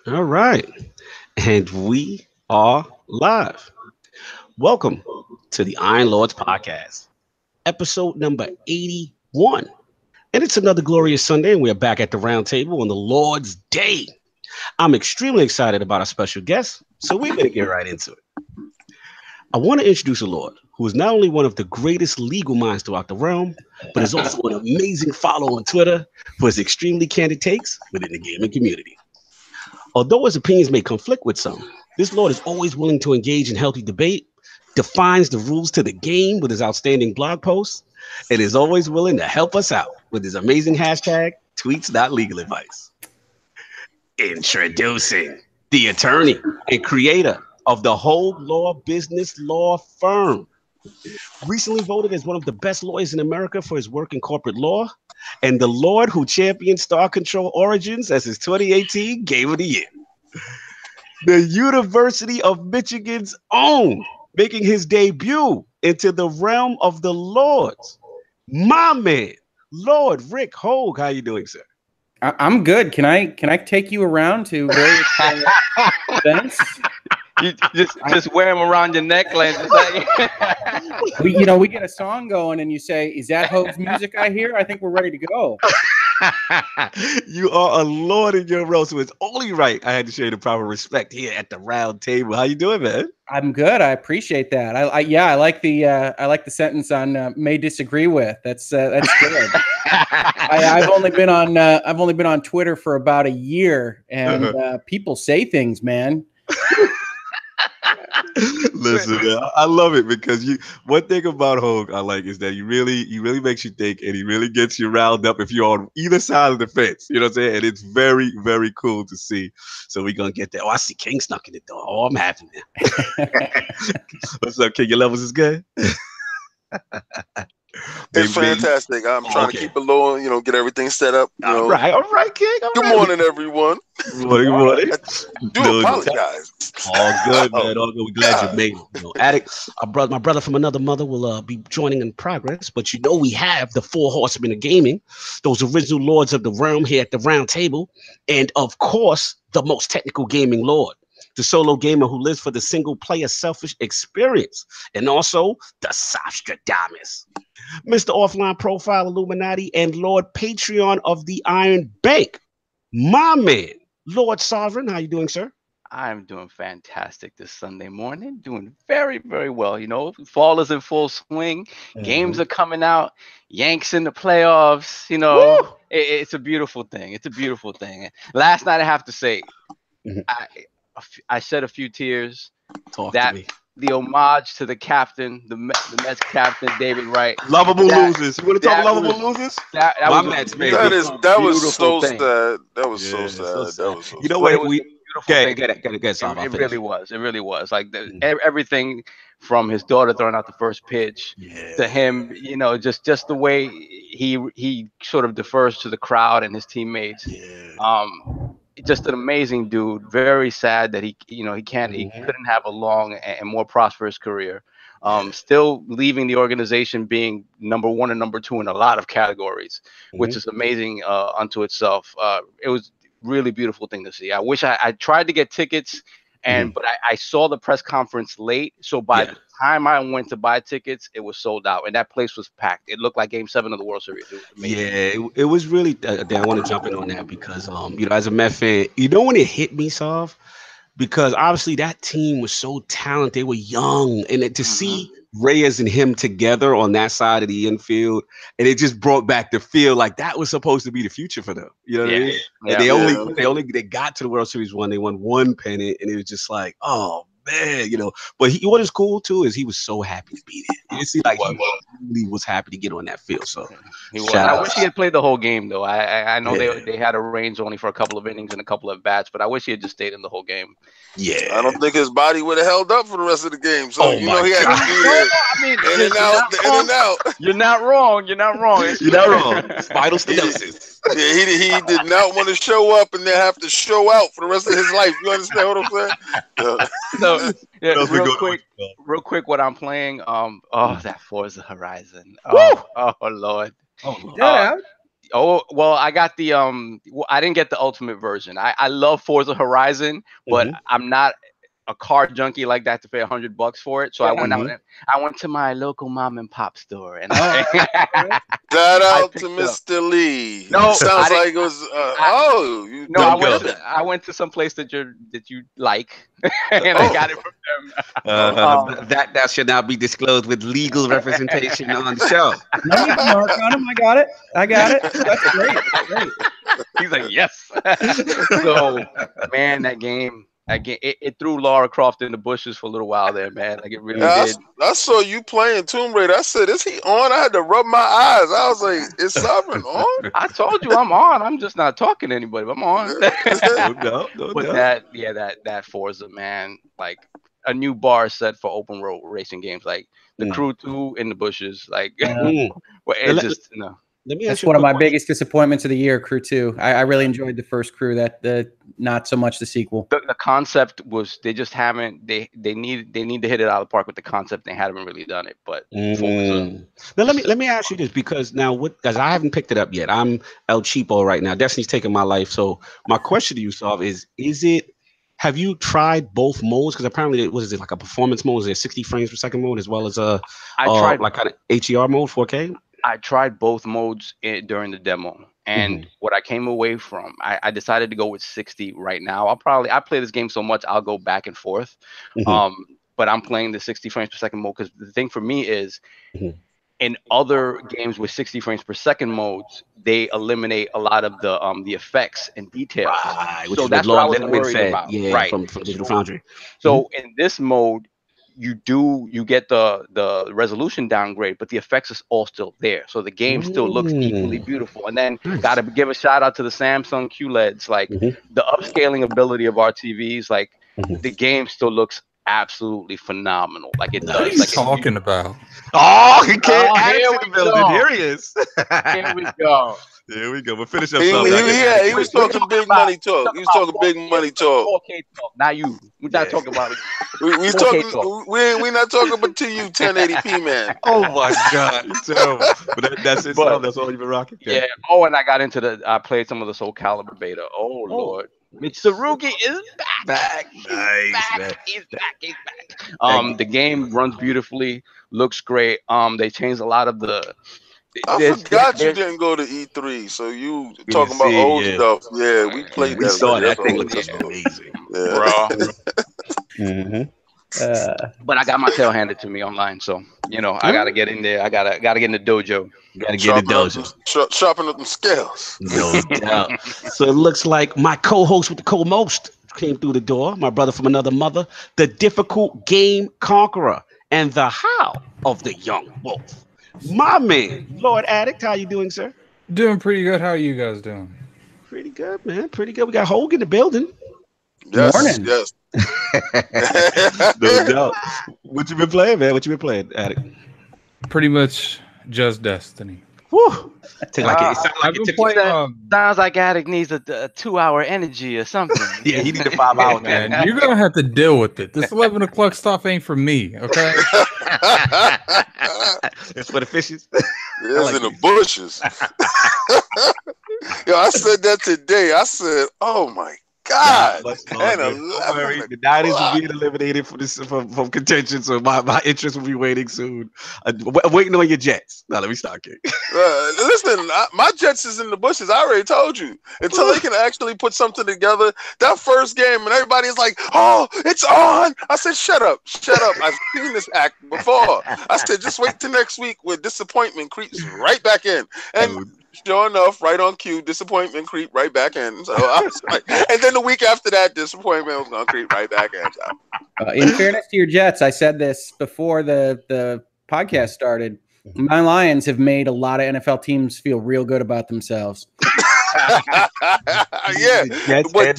All right. And we are live. Welcome to the Iron Lords podcast, episode number 81. And it's another glorious Sunday, and we're back at the round table on the Lord's Day. I'm extremely excited about our special guest, so we're going to get right into it. I want to introduce a Lord who is not only one of the greatest legal minds throughout the realm, but is also an amazing follower on Twitter for his extremely candid takes within the gaming community. Although his opinions may conflict with some, this Lord is always willing to engage in healthy debate, defines the rules to the game with his outstanding blog posts, and is always willing to help us out with his amazing hashtag, tweets not legal advice. Introducing the attorney and creator of the Hoeg Law Business Law Firm. Recently voted as one of the best lawyers in America for his work in corporate law, and the Lord who championed Star Control Origins as his 2018 Game of the Year. The University of Michigan's own, making his debut into the realm of the Lords. My man, Lord Rick Hoeg. How you doing, sir? I'm good. Can I take you around to various events? You just wear them around your neck, like we get a song going, and you say, "Is that Hope's music I hear?" I think we're ready to go. You are a lord in your role, so it's only right I had to show you the proper respect here at the round table. How you doing, man? I'm good. I appreciate that. I like the sentence on may disagree with. That's good. I've only been on Twitter for about a year, and people say things, man. Listen, man, I love it because one thing about Hoeg I like is that he really makes you think, and he really gets you riled up if you're on either side of the fence. You know what I'm saying? And it's very, very cool to see. So we're gonna get there. Oh, I see King snuck in the door. Oh, I'm happy now. What's up, King? Your levels is good? It's fantastic. I'm trying to keep it low, get everything set up. All right, King. Good morning, everyone. Good morning. Do apologize. All good, man. All good. We're glad you made it. Addict, my brother from another mother will be joining in progress. But we have the four horsemen of gaming, those original lords of the realm here at the round table, and of course, the most technical gaming lord. The solo gamer who lives for the single player selfish experience, and also the Sostradamus, Mr. Offline Profile Illuminati, and Lord Patreon of the Iron Bank. My man, Lord Sovereign, how you doing, sir? I'm doing fantastic this Sunday morning. Doing very, very well. Fall is in full swing. Games are coming out. Yanks in the playoffs. It's a beautiful thing. It's a beautiful thing. Last night, I have to say, I shed a few tears. Talk to me. The homage to the captain, the Mets captain, David Wright. Lovable losers. You want to talk lovable losers? That was so sad. That was so sad. You know what? It really was. It really was. Like everything from his daughter throwing out the first pitch to him, just the way he sort of defers to the crowd and his teammates. Just an amazing dude. Very sad that he couldn't have a long and more prosperous career. Still leaving the organization being number one and number two in a lot of categories, which is amazing unto itself. It was really beautiful thing to see. I wish I tried to get tickets, but I saw the press conference late. So by the time I went to buy tickets, it was sold out, and that place was packed. It looked like Game 7 of the World Series. It was really. I want to jump in on that because, as a Met fan, when it hit me, Sov, because obviously that team was so talented. They were young, and to see Reyes and him together on that side of the infield, and it just brought back the feel like that was supposed to be the future for them. You know what I mean? And they got to the World Series one. They won one pennant, and it was just like, oh man, But what is cool too is he was so happy to be there. You see, like he really was happy to get on that field. So he was. I wish he had played the whole game though. I know they had a range only for a couple of innings and a couple of bats, but I wish he had just stayed in the whole game. Yeah, I don't think his body would have held up for the rest of the game. So he had to be there. In and out. You're not wrong. You're not wrong. Spinal stenosis. He did not want to show up and then have to show out for the rest of his life. You understand what I'm saying? Real quick, what I'm playing. That Forza Horizon. Oh Lord. Oh, well, I got the I didn't get the ultimate version. I love Forza Horizon, but I'm not a car junkie like that to pay $100 for it. So I went out and I went to my local mom and pop store and shout out to Mr. Lee. No, sounds like it was I went to some place that you like and I got it from them. That should not be disclosed with legal representation on the show. No need to mark on him. I got it. That's great. He's like, yes. So, man, that game, it threw Lara Croft in the bushes for a little while there, man. Like it really did. I saw you playing Tomb Raider. I said, "Is he on?" I had to rub my eyes. I was like, "Is Sovereign on?" I told you I'm on. I'm just not talking to anybody. But I'm on. That Forza, man, like a new bar set for open road racing games, like the Crew 2 in the bushes, like it's just no. That's one of my biggest disappointments of the year, Crew 2. I really enjoyed the first Crew. Not so much the sequel. The concept was they just haven't they need to hit it out of the park with the concept. They haven't really done it. But now let me ask you this, because now because I haven't picked it up yet. I'm El Cheapo right now. Destiny's taking my life. So my question to you, Sav, is it? Have you tried both modes? Because apparently, was it like a performance mode? Is there 60 frames per second mode as well as I tried like kind of HDR mode, 4K? I tried both modes during the demo, and what I came away from, I decided to go with 60 right now. I play this game so much, I'll go back and forth. But I'm playing the 60 frames per second mode because the thing for me is, in other games with 60 frames per second modes, they eliminate a lot of the effects and details. Right, so that's what I was worried about. Yeah, right. From Digital Foundry. So in this mode, you get the resolution downgrade, but the effects is all still there. So the game still looks equally beautiful. And then gotta give a shout out to the Samsung QLEDs, like the upscaling ability of our TVs, like the game still looks absolutely phenomenal. Like it does. What are you talking about? Oh, he can't add to the building. Here he is. Here we go. Here we go. We'll finish up. He was talking big money talk. He was talking big money talk. 4K talk. Not you. We're not talking about it. We talking. We not talking about to you, 1080p man. Oh my God, it's terrible. But that's it. That's all you've been rocking. Yeah. Oh, and I got into I played some of the Soul Calibur beta. Oh Lord. Mitsurugi is back. Nice. He's back. The game runs beautifully, looks great. They changed a lot of the. I forgot you didn't go to E3, so you talking about old stuff. Yeah, we played that. We saw that thing looks amazing, bro. But I got my tail handed to me online, so I gotta get in there. I gotta get in the dojo. Sharpen up them scales. No doubt. So it looks like my co-host with the co-most came through the door. My brother from another mother, the difficult game conqueror, and the how of the young wolf. My man, Lord Addict, how you doing, sir? Doing pretty good. How are you guys doing? Pretty good, man. Pretty good. We got Hoeg in the building. Yes, morning. Yes. No doubt. What you been playing, man? What you been playing, Addict? Pretty much just Destiny. Whew. Sounds like Addict needs a 2-hour energy or something. Yeah, he needs a 5 hour, man. You're gonna have to deal with it. This 11 o'clock stuff ain't for me, okay? It's for the fishes. It's in the bushes. Yo, I said that today. I said, "Oh my God!" The 90s will be eliminated from contention, so my interest will be waiting soon. Waiting on your Jets. Now let me start, King. Listen, my Jets is in the bushes. I already told you. Until they can actually put something together. That first game, and everybody's like, "Oh, it's on!" I said, "Shut up, shut up." I've seen this act before. I said, "Just wait till next week, where disappointment creeps right back in." And sure enough, right on cue, disappointment creep right back in. So I was like, and then the week after that, disappointment was gonna creep right back in. So. In fairness to your Jets, I said this before the podcast started. My Lions have made a lot of NFL teams feel real good about themselves. Yeah, but wait,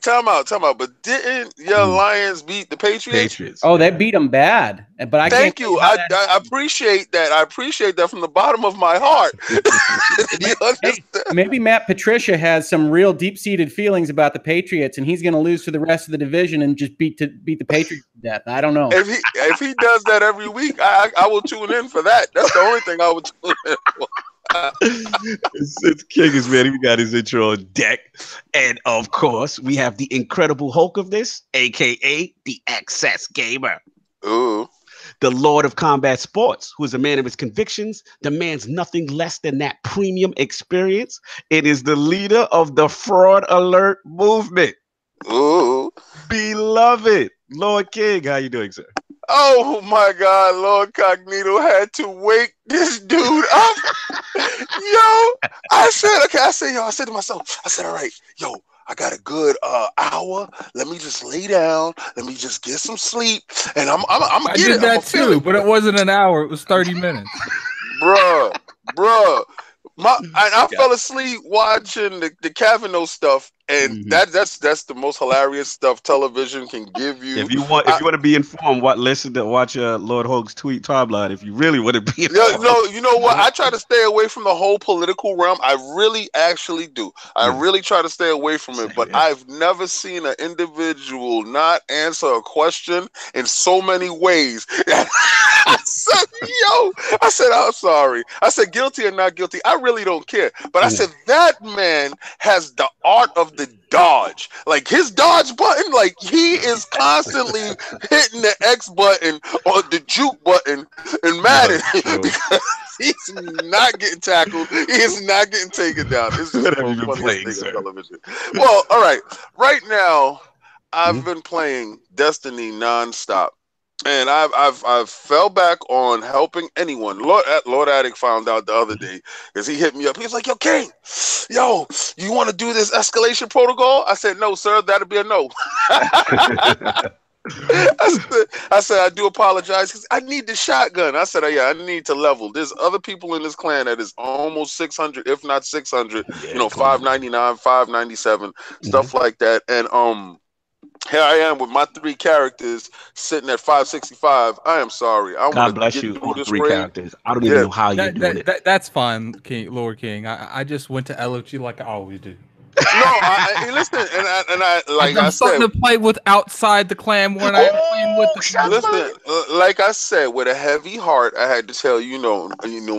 time out. But didn't your Lions beat the Patriots? Oh, they beat them bad. But I thank you. I appreciate that. I appreciate that from the bottom of my heart. Maybe Matt Patricia has some real deep-seated feelings about the Patriots, and he's going to lose to the rest of the division and just beat the Patriots to death. I don't know. If he does that every week, I will tune in for that. That's the only thing I would tune in for. Since King is ready, we got his intro on deck. And of course, we have the incredible Hulk of this, aka the Excess Gamer. Ooh. The Lord of Combat Sports, who is a man of his convictions, demands nothing less than that premium experience. It is the leader of the Fraud Alert movement. Ooh. Beloved Lord King, how you doing, sir? Oh my God, LordCognito had to wake this dude up. I said to myself, all right, I got a good hour. Let me just lay down. Let me just get some sleep. And I'm I did that too, but it wasn't an hour. It was 30 minutes. Bruh. I fell asleep watching the Kavanaugh stuff, and that's the most hilarious stuff television can give you. If you want to be informed, watch Lord Hoeg's tweet timeline. If you really want to be informed. No, you know what? I try to stay away from the whole political realm. I really actually do. I really try to stay away from it. But I've never seen an individual not answer a question in so many ways. I said, I'm sorry. I said, guilty or not guilty, I really don't care. But I said, that man has the art of the dodge. Like his dodge button, like he is constantly hitting the X button or the juke button in Madden because he's not getting tackled. He is not getting taken down. It's just the funniest thing on television. Well, all right. Right now, I've been playing Destiny nonstop. And I've fell back on helping anyone. Lord Addict found out the other day because he hit me up. He was like, "Yo, King, you want to do this escalation protocol?" I said, "No, sir, that'll be a no." I said, "I do apologize because I need the shotgun." I said, "Yeah, I need to level. There's other people in this clan that is almost 600, if not 600. 599, 597, stuff like that." And here I am with my 3 characters sitting at 565. I am sorry. God bless you on 3 characters. I don't even know how you're doing it. That's fine, Lord King. I just went to LOG like I always do. No, listen, and I like I'm I starting said, to play with outside the clan more than I am playing with the. Listen, like I said, with a heavy heart, I had to tell you,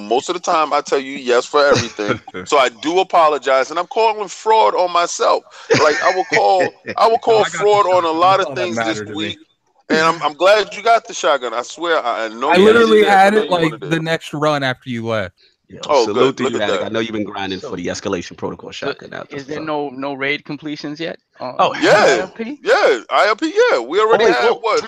most of the time I tell you yes for everything. So I do apologize, and I'm calling fraud on myself. Like I will call fraud on a lot of things this week. And I'm glad you got the shotgun. I swear, I know. I literally had it like the next run after you left. Salute to you, Addict. I know you've been grinding for the escalation protocol shotgun out there. Is there no raid completions yet? ILP? Yeah, ILP, yeah. We already had what?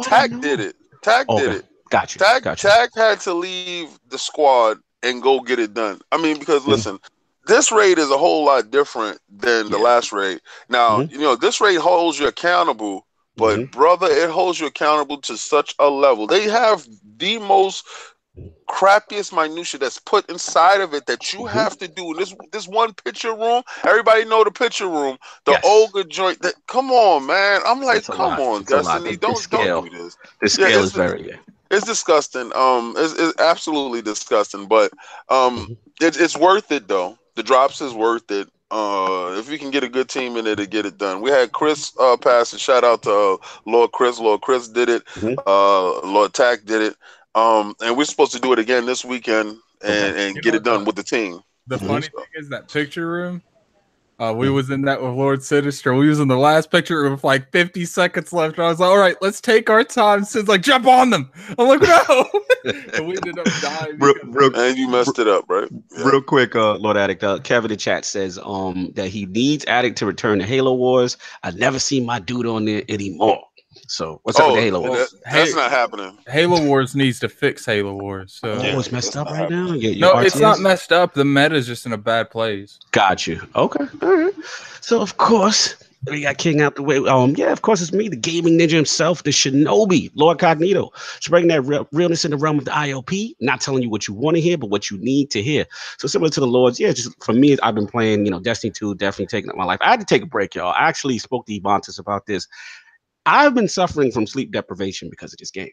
Tack did it. Tack did it. Gotcha. Tack had to leave the squad and go get it done. I mean, because listen, this raid is a whole lot different than the last raid. Now, this raid holds you accountable, but brother, it holds you accountable to such a level. They have the most crappiest minutia that's put inside of it that you have to do. This one picture room, everybody know the picture room, the ogre joint. That come on, man. I'm like, come on, Destiny, don't do this. The scale is very. It's disgusting. It's absolutely disgusting. But it's worth it though. The drops is worth it. If we can get a good team in it to get it done. We had Chris pass and shout out to Lord Chris. Lord Chris did it. Lord Tack did it. And we're supposed to do it again this weekend and get it done with the team. The funny thing is that picture room. We was in that with Lord Sinister. We was in the last picture room with like 50 seconds left. And I was like, all right, let's take our time. Sid's like, jump on them. I'm like, no. And we ended up dying. And you messed it up, right? Yeah. Real quick, Lord Addict. Kevin in chat says that he needs Addict to return to Halo Wars. I never seen my dude on there anymore. So what's up with the Halo Wars? That's not happening. Halo Wars needs to fix Halo Wars. So it's messed up right now. No, it's not messed up. The meta is just in a bad place. Got you. Okay. All right. So of course we got King out the way. Of course it's me, the gaming ninja himself, the Shinobi, LordCognito. Spreading that realness in the realm of the ILP. Not telling you what you want to hear, but what you need to hear. So similar to the Lords, just for me, I've been playing, Destiny 2, definitely taking up my life. I had to take a break, y'all. I actually spoke to Ebontis about this. I've been suffering from sleep deprivation because of this game.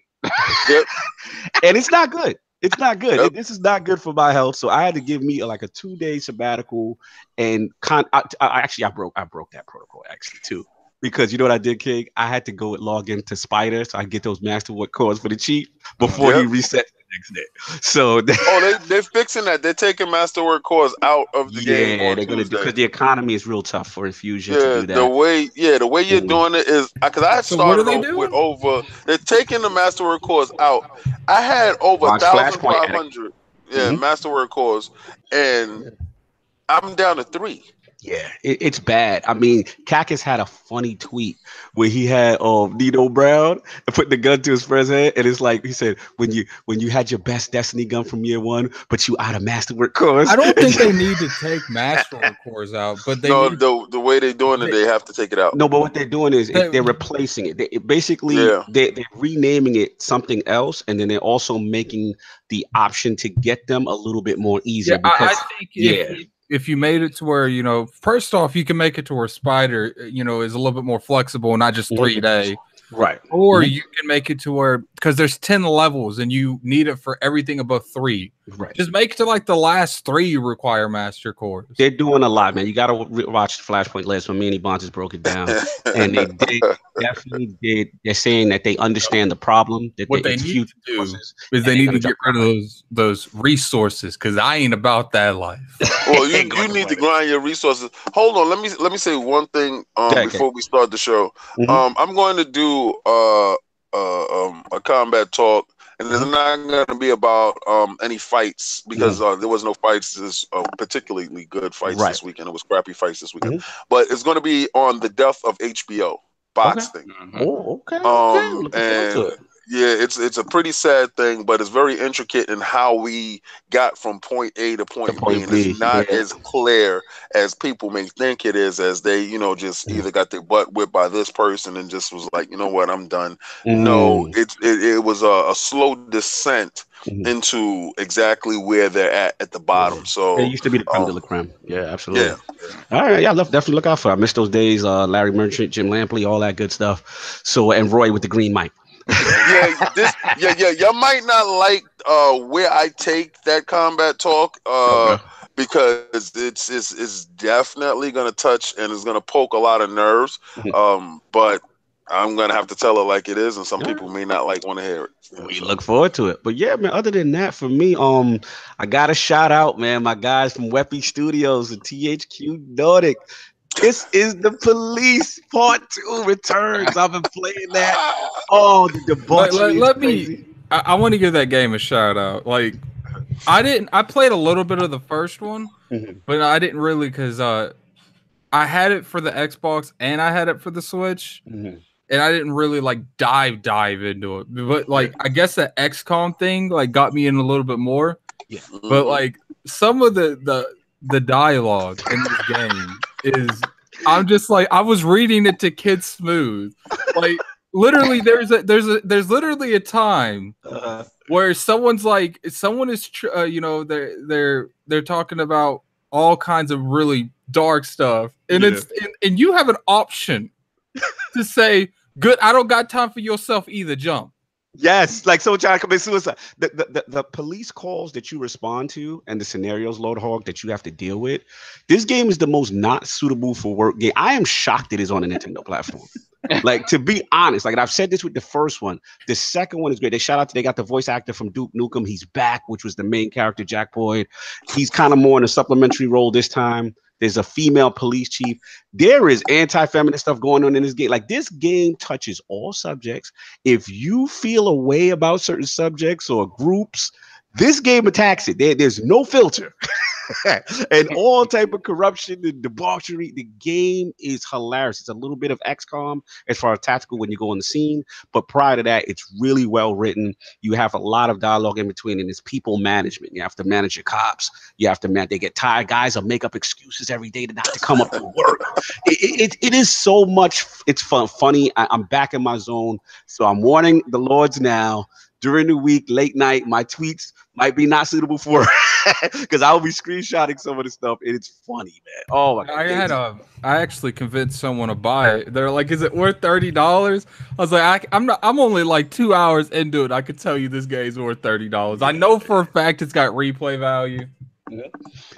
And it's not good. It's not good. This is not good for my health. So I had to give me like a 2-day sabbatical, and I broke that protocol actually too. Because you know what I did, King? I had to go and log into Spider so I get those master what cores for the cheat before he resets fixing it. So they're fixing that. They're taking Masterwork cores out of the game. Yeah, they're gonna do because the economy is real tough for Infusion to do that. The way you're doing it is because I started with over. They're taking the Masterwork cores out. I had over 1,500. Masterwork cores, and I'm down to 3. Yeah, it's bad. I mean, Cactus had a funny tweet where he had Nino Brown put the gun to his friend's head, and it's like he said, when you had your best Destiny gun from year 1, but you out of Masterwork cores. I don't think they need to take Masterwork cores out, but the way they're doing it, they have to take it out. No, but what they're doing is they're replacing it. They're renaming it something else, and then they're also making the option to get them a little bit more easier. I think if you made it to where, first off, you can make it to where Spider, is a little bit more flexible, not just 3-day. Right. Or you can make it to where, because there's 10 levels and you need it for everything above 3. Right. Just make it to like the last 3 you require master cores. They're doing a lot, man. You got to watch the Flashpoint list when me and Ebon just broke it down. And they definitely did. They're saying that they understand the problem. That what they need to do is they need to get rid of those resources, because I ain't about that life. Well, you need to grind your resources. Hold on, let me say one thing before we start the show. I'm going to do a combat talk, and it's not going to be about any fights, because there was no fights, particularly good fights this weekend. It was crappy fights this weekend, but it's going to be on the death of HBO bots thing. Oh, okay. And yeah, it's a pretty sad thing, but it's very intricate in how we got from point A to point B, and it's not as clear as people may think it is, as they, just either got their butt whipped by this person and just was like, you know what, I'm done. No, it was a slow descent into exactly where they're at the bottom. So it used to be the creme de la creme. Yeah, absolutely. Yeah. All right, yeah, definitely look out for it. I miss those days. Larry Merchant, Jim Lampley, all that good stuff. So, and Roy with the green mic. Y'all might not like where I take that combat talk, because it's definitely gonna touch and it's gonna poke a lot of nerves. But I'm gonna have to tell it like it is, and some people may not want to hear it. We look forward to it. But yeah, man, other than that, for me, I gotta shout out, man, my guys from Weppy Studios and THQ Nordic. This is the Police Part 2 returns. I've been playing that. Oh, the debauchery. I want to give that game a shout out. Like, I played a little bit of the first one, but I didn't really, because I had it for the Xbox and I had it for the Switch, and I didn't really dive into it. But I guess the XCOM thing got me in a little bit more. Yeah. But some of the dialogue in this game is, I'm just I was reading it to Kid Smooth. Literally, there's literally a time where someone is they're talking about all kinds of really dark stuff, and and you have an option to say, "Good, I don't got time for yourself either. Jump." Yes, like someone trying to commit suicide. The police calls that you respond to and the scenarios, LordCognito, that you have to deal with. This game is the most not suitable for work game. I am shocked it is on a Nintendo platform. To be honest, and I've said this with the first one. The second one is great. They got the voice actor from Duke Nukem. He's back, which was the main character, Jack Boyd. He's kind of more in a supplementary role this time. There's a female police chief. There is anti-feminist stuff going on in this game. This game touches all subjects. If you feel a way about certain subjects or groups, this game attacks it. There's no filter. And all type of corruption and debauchery. The game is hilarious. It's a little bit of XCOM as far as tactical when you go on the scene, but prior to that, it's really well written. You have a lot of dialogue in between, and it's people management. You have to manage your cops. You have to they get tired. Guys will make up excuses every day not to come up to work. It is so much. It's funny. I'm back in my zone, so I'm warning the Lords now. During the week, late night, my tweets might be not suitable for because I will be screenshotting some of the stuff, and it's funny, man. Oh my god! I actually convinced someone to buy it. They're like, "Is it worth $30?" I was like, "I'm only 2 hours into it. I could tell you this game's worth $30. I know for a fact it's got replay value."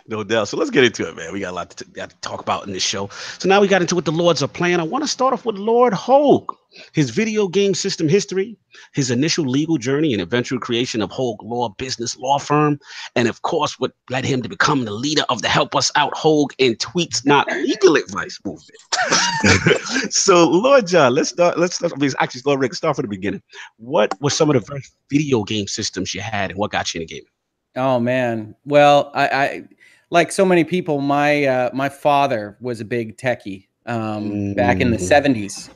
No doubt. So let's get into it, man. We got a lot to talk about in this show. So now we got into what the Lords are playing. I want to start off with Lord Hoeg, his video game system history, his initial legal journey and eventual creation of Hoeg Law Business Law Firm, and of course, what led him to become the leader of the Help Us Out Hoeg and Tweets Not Legal Advice movement. So, Lord John, let's start. Actually, Lord Rick, start from the beginning. What were some of the first video game systems you had, and what got you into gaming? Oh man, well, I like so many people. My father was a big techie back in the '70s,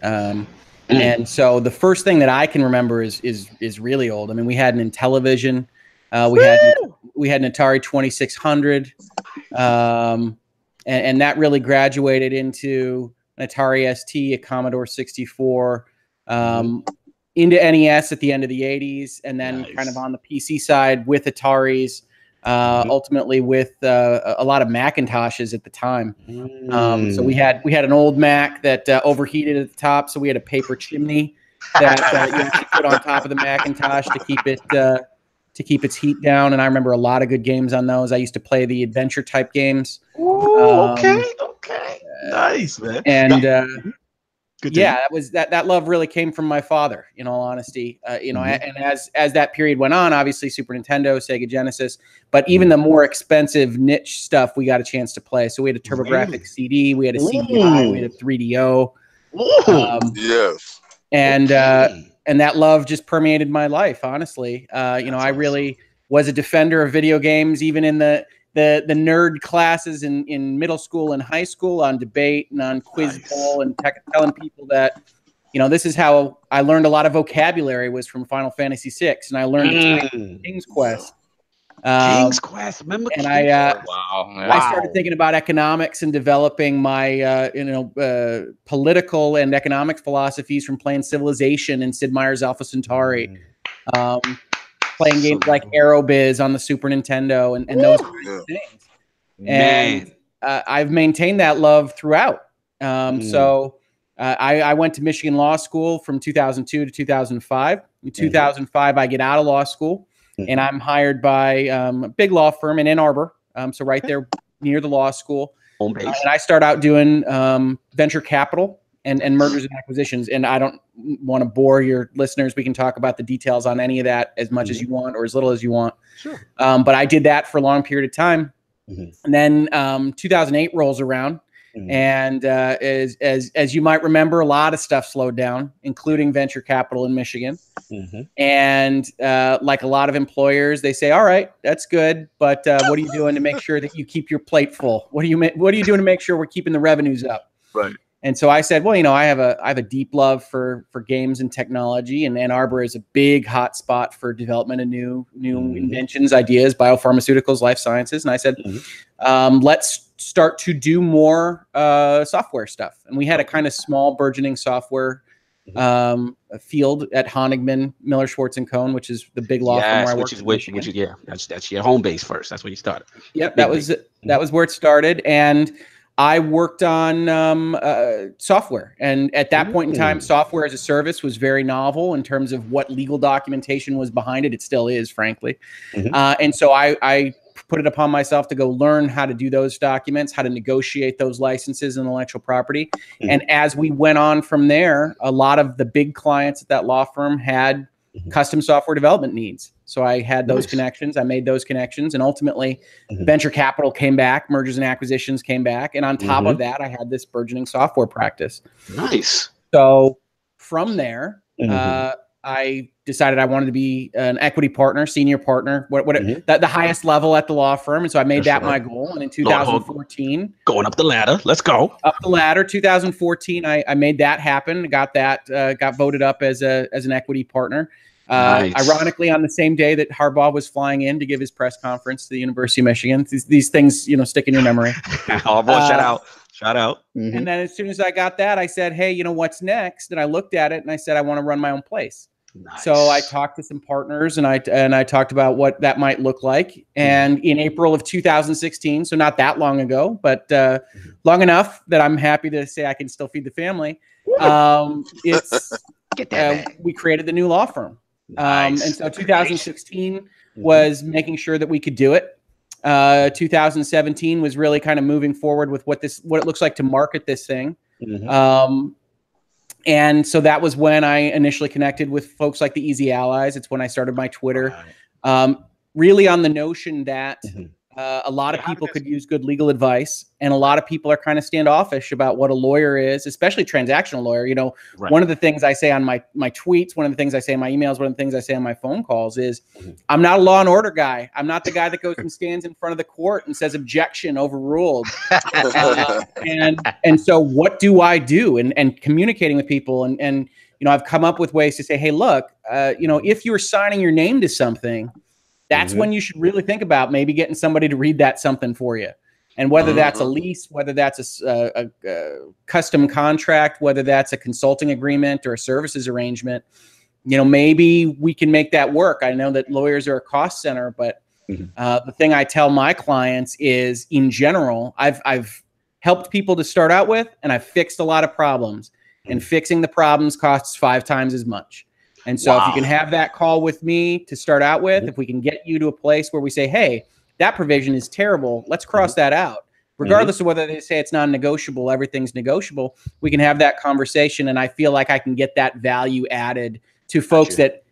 and so the first thing that I can remember is really old. I mean, we had an Intellivision, we had an Atari 2600, and that really graduated into an Atari ST, a Commodore 64. Into NES at the end of the 80s, and then kind of on the PC side with Ataris, ultimately with a lot of Macintoshes at the time. So we had an old Mac that overheated at the top, so we had a paper chimney that you actually put on top of the Macintosh to keep its heat down. And I remember a lot of good games on those. I used to play the adventure type games. Okay, nice, man. And that love really came from my father, in all honesty. And as that period went on, obviously Super Nintendo, Sega Genesis, but even the more expensive niche stuff we got a chance to play. So we had a TurboGrafx CD, we had a CDI, we had a 3DO. Yes. And that love just permeated my life, honestly. I really was a defender of video games, even in the nerd classes in middle school and high school, on debate and on quiz bowl, and telling people that, this is how I learned a lot of vocabulary, was from Final Fantasy VI, and I learned to type King's Quest. King's Quest, remember? And I started thinking about economics and developing my political and economic philosophies from playing Civilization and Sid Meier's Alpha Centauri. Playing games like Aerobiz on the Super Nintendo and those kinds of things. And I've maintained that love throughout. So I went to Michigan Law School from 2002 to 2005. In 2005, I get out of law school, and I'm hired by a big law firm in Ann Arbor, so right there near the law school. Home base. And I start out doing venture capital and mergers and acquisitions. And I don't want to bore your listeners. We can talk about the details on any of that as much as you want or as little as you want. Sure. But I did that for a long period of time. And then 2008 rolls around. And as you might remember, a lot of stuff slowed down, including venture capital in Michigan. And like a lot of employers, they say, all right, that's good. But what are you doing to make sure that you keep your plate full? What are you doing to make sure we're keeping the revenues up? Right. And so I said, well, I have a deep love for games and technology, and Ann Arbor is a big hot spot for development of new inventions, ideas, biopharmaceuticals, life sciences. And I said, let's start to do more software stuff. And we had a kind of small burgeoning software field at Honigman, Miller, Schwartz & Cohn, which is the big law firm where I worked. That's your home base first. That's where you started. Yep, that was where it started. And I worked on software. And at that point in time, software as a service was very novel in terms of what legal documentation was behind it. It still is, frankly. And so I put it upon myself to go learn how to do those documents, how to negotiate those licenses and intellectual property. And as we went on from there, a lot of the big clients at that law firm had custom software development needs. So I had those connections. I made those connections. And ultimately, venture capital came back, mergers and acquisitions came back. And on top of that, I had this burgeoning software practice. Nice. So from there, I decided I wanted to be an equity partner, senior partner, the highest level at the law firm. And so I made that my goal. And in 2014, going up the ladder, let's go up the ladder. 2014, I made that happen. Got voted up as an equity partner. Nice. Ironically, on the same day that Harbaugh was flying in to give his press conference to the University of Michigan. These things, stick in your memory. Harbaugh, shout out. And then as soon as I got that, I said, hey, what's next? And I looked at it and I said, I want to run my own place. Nice. So I talked to some partners and I talked about what that might look like. And in April of 2016, so not that long ago, but long enough that I'm happy to say I can still feed the family. We created the new law firm. Nice. And so 2016 was making sure that we could do it. 2017 was really kind of moving forward with what it looks like to market this thing. And so that was when I initially connected with folks like the Easy Allies. It's when I started my Twitter, really on the notion that a lot of people could use good legal advice, and a lot of people are kind of standoffish about what a lawyer is, especially transactional lawyer. You know, one of the things I say on my tweets, one of the things I say in my emails, one of the things I say on my phone calls is, I'm not a law and order guy. I'm not the guy that goes and stands in front of the court and says objection overruled. And so what do I do? And communicating with people, and you know, I've come up with ways to say, hey, look, you know, if you're signing your name to something, that's when you should really think about maybe getting somebody to read that something for you. And whether that's a lease, whether that's a custom contract, whether that's a consulting agreement or a services arrangement, you know, maybe we can make that work. I know that lawyers are a cost center, but the thing I tell my clients is, in general, I've helped people to start out with, and I've fixed a lot of problems. And fixing the problems costs 5 times as much. And so if you can have that call with me to start out with, if we can get you to a place where we say, hey, that provision is terrible, let's cross that out. Regardless of whether they say it's non-negotiable, everything's negotiable, we can have that conversation. And I feel like I can get that value added to folks that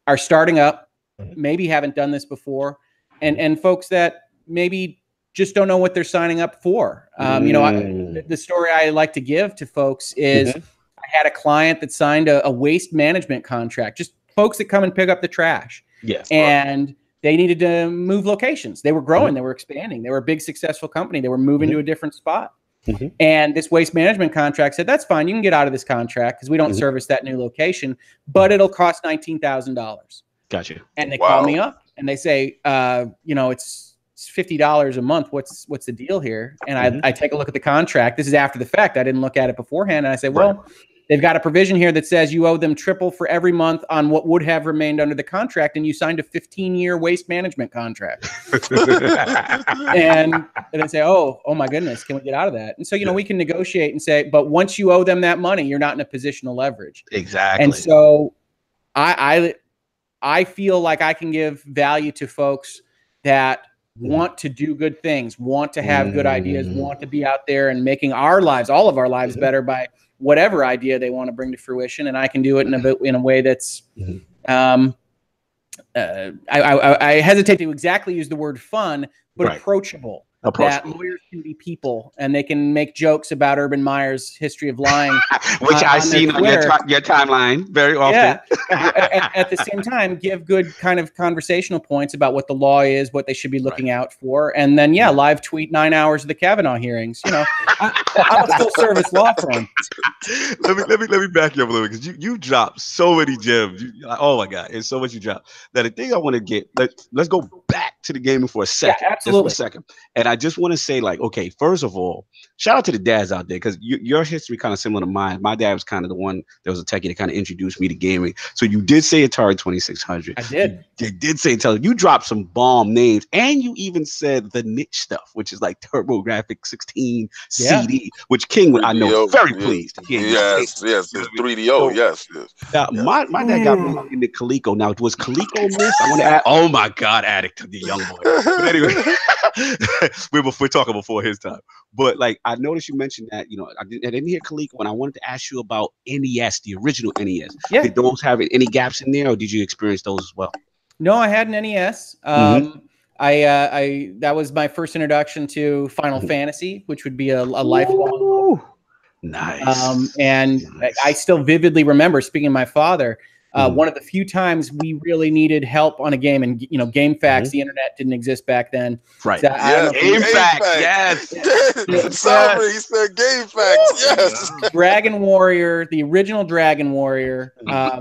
are starting up, maybe haven't done this before, and folks that maybe just don't know what they're signing up for. You know, the story I like to give to folks is, I had a client that signed a waste management contract, just folks that come and pick up the trash. And they needed to move locations. They were growing, they were expanding. They were a big, successful company. They were moving to a different spot. And this waste management contract said, that's fine. You can get out of this contract because we don't service that new location, but it'll cost $19,000. Gotcha. And they call me up and they say, you know, it's $50 a month. What's the deal here? And I take a look at the contract. This is after the fact. I didn't look at it beforehand. And I say, well, they've got a provision here that says you owe them triple for every month on what would have remained under the contract, and you signed a 15-year waste management contract. and they say, oh my goodness, can we get out of that? And so, you know, we can negotiate and say, but once you owe them that money, you're not in a position of leverage. Exactly. And so I feel like I can give value to folks that want to do good things, want to have good ideas, want to be out there and making our lives, all of our lives, better by whatever idea they want to bring to fruition. And I can do it in a way that's, I hesitate to exactly use the word fun, but approachable. That lawyers can be people, and they can make jokes about Urban Meyer's history of lying, which I've seen on your timeline very often. At the same time, give good kind of conversational points about what the law is, what they should be looking out for, and then live tweet 9 hours of the Kavanaugh hearings. You know, I'm a full service law firm. Let me back you up a little bit, because you dropped so many gems. Oh my God, it's so much you dropped. That the thing I want to get, let's go back to the gaming for a second. Yeah, absolutely. Just for a second. And I just want to say, like, okay, first of all, shout out to the dads out there, because your history kind of similar to mine. My dad was kind of the one that was a techie that kind of introduced me to gaming. So you did say Atari 2600. I did. You did say Telltale. You dropped some bomb names, and you even said the niche stuff, which is like TurboGrafx 16 CD, which King, I know, very pleased to hear. Yes, it's 3DO. Yes. Now, my dad got me into Coleco. Now, was Coleco missed? I want to add. Oh my God, addict to the young boy. But anyway, we're talking before his time. But like, I noticed you mentioned that, you know, I didn't hear Coleco, and I wanted to ask you about NES, the original NES. Yeah. Did those have any gaps in there, or did you experience those as well? No, I had an NES. I that was my first introduction to Final Fantasy, which would be a lifelong. Nice. I still vividly remember, speaking of my father, one of the few times we really needed help on a game, and you know, GameFAQs, the internet didn't exist back then. Right. So GameFAQs, yes. Sorry, he said GameFAQs, yes. Dragon Warrior, the original Dragon Warrior,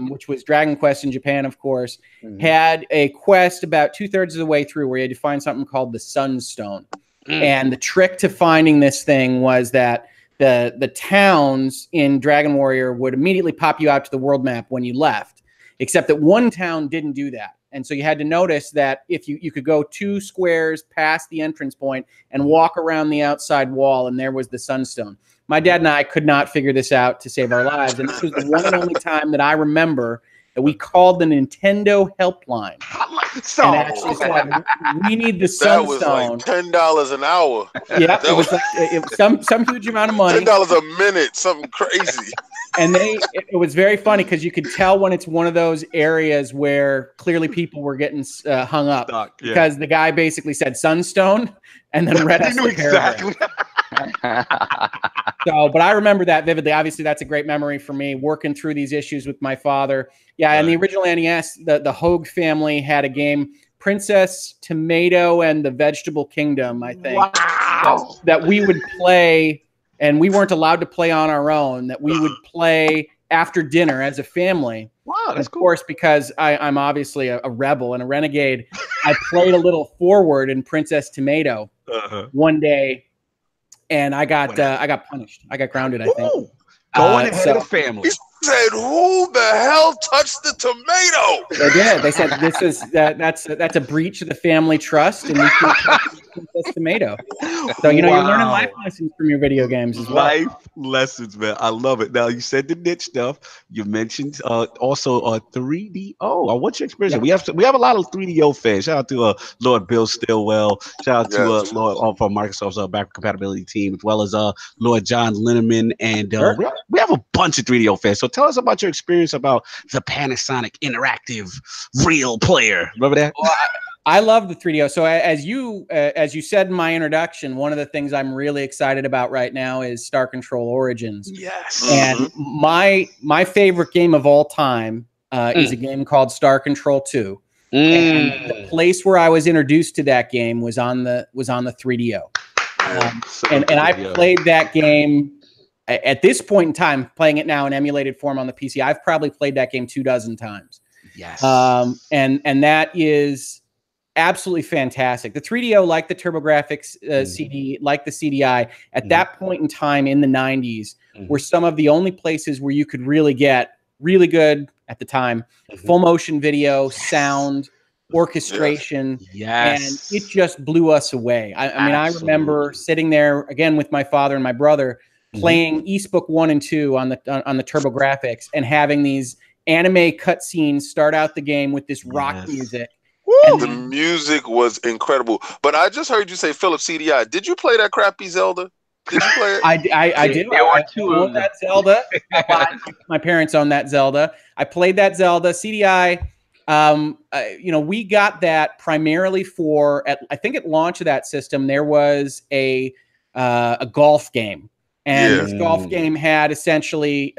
which was Dragon Quest in Japan, of course, had a quest about 2/3 of the way through where you had to find something called the Sunstone. And the trick to finding this thing was that the towns in Dragon Warrior would immediately pop you out to the world map when you left, except that one town didn't do that. And so you had to notice that if you could go 2 squares past the entrance point and walk around the outside wall, and there was the Sunstone. My dad and I could not figure this out to save our lives. And this was the one and only time that I remember that we called the Nintendo helpline. So And actually said, we need the That was Sunstone. like $10 an hour. Yeah, That was like it was some huge amount of money. $10 a minute, something crazy. And it was very funny because you could tell when it's one of those areas where clearly people were getting hung up because the guy basically said Sunstone and then read us the paragraph. So, but I remember that vividly. Obviously, that's a great memory for me, working through these issues with my father. Yeah, and the original NES, the Hoeg family had a game, Princess Tomato and the Vegetable Kingdom, I think, that we would play, and we weren't allowed to play on our own, that we would play after dinner as a family. Wow, that's cool. Of course, because I'm obviously a rebel and a renegade, I played a little forward in Princess Tomato one day. And I got punished. I got grounded, I think. Going ahead of the family. He said, "Who the hell touched the tomato?" They did. They said that's a breach of the family trust, and we can Princess Tomato. So you're learning life lessons from your video games as well. Life lessons, man. I love it. Now you said the niche stuff. You mentioned also 3DO. What's your experience? Yeah. We have a lot of 3DO fans. Shout out to Lord Bill Stillwell. Shout out to Lord from Microsoft's backward compatibility team, as well as Lord John Linneman, and we have a bunch of 3DO fans. So tell us about your experience about the Panasonic interactive real player. Remember that? Well, I love the 3DO. So as you said in my introduction, one of the things I'm really excited about right now is Star Control Origins. Yes. And my favorite game of all time is a game called Star Control 2. And the place where I was introduced to that game was on the 3DO. And I played that game. At this point in time, playing it now in emulated form on the PC, I've probably played that game 24 times. Yes. And that is absolutely fantastic. The 3DO, like the TurboGrafx CD, like the CDI, at that point in time in the 90s, were some of the only places where you could really get really good, at the time, full motion video, sound, orchestration. Yes. And it just blew us away. I mean, I remember sitting there, again, with my father and my brother, playing Eastbook 1 and 2 on the TurboGrafx and having these anime cutscenes start out the game with this rock music. Woo! The music was incredible. But I just heard you say Philips CDI. Did you play that crappy Zelda? Did you play it? I did. I owned that Zelda. My parents owned that Zelda. I played that Zelda. CDI, we got that primarily for, I think at launch of that system, there was a golf game. And this golf game had essentially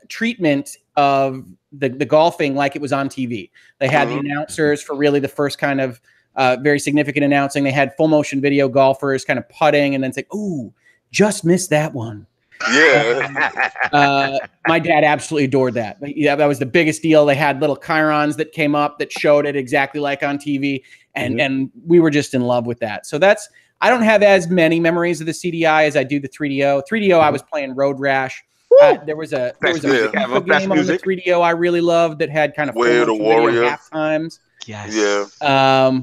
treatment of the golfing like it was on TV. They had the announcers for really the first kind of very significant announcing. They had full motion video golfers kind of putting and then say, "Ooh, just missed that one." Yeah. My dad absolutely adored that. Yeah, that was the biggest deal. They had little chyrons that came up that showed it exactly like on TV. And we were just in love with that. So I don't have as many memories of the CDI as I do the 3DO. 3DO, I was playing Road Rash. There was a FIFA game on the 3DO I really loved that had kind of Where the Warrior half times. Yes. Yeah.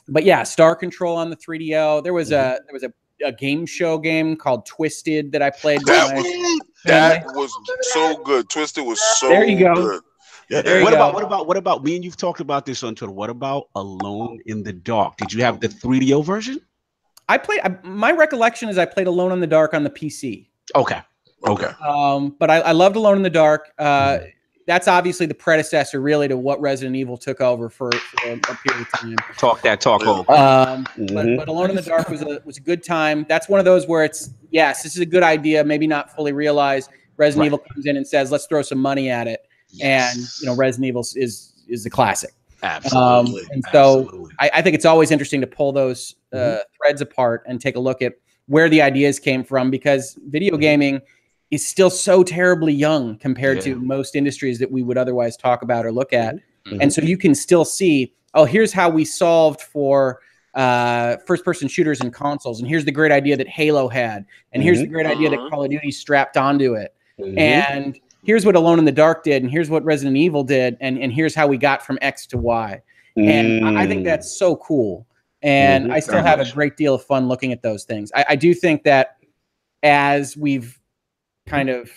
But yeah, Star Control on the 3DO. There was a game show game called Twisted that I played. That was so good. Twisted was so there you go. good. Yeah. What about me and you've talked about this on Twitter? What about Alone in the Dark? Did you have the 3DO version? My recollection is I played Alone in the Dark on the PC. Okay. But I loved Alone in the Dark. That's obviously the predecessor, really, to what Resident Evil took over for a period of time. Talk over. But Alone in the Dark was a good time. That's one of those where it's this is a good idea, maybe not fully realized. Resident Evil comes in and says, "Let's throw some money at it," and Resident Evil is a classic. Absolutely. And so I think it's always interesting to pull those threads apart and take a look at where the ideas came from, because video gaming is still so terribly young compared to most industries that we would otherwise talk about or look at. And so you can still see, here's how we solved for first-person shooters and consoles, and here's the great idea that Halo had, and here's the great idea that Call of Duty strapped onto it, and here's what Alone in the Dark did, and here's what Resident Evil did, and here's how we got from X to Y. And I think that's so cool. And I still have a great deal of fun looking at those things. I do think that as we've kind of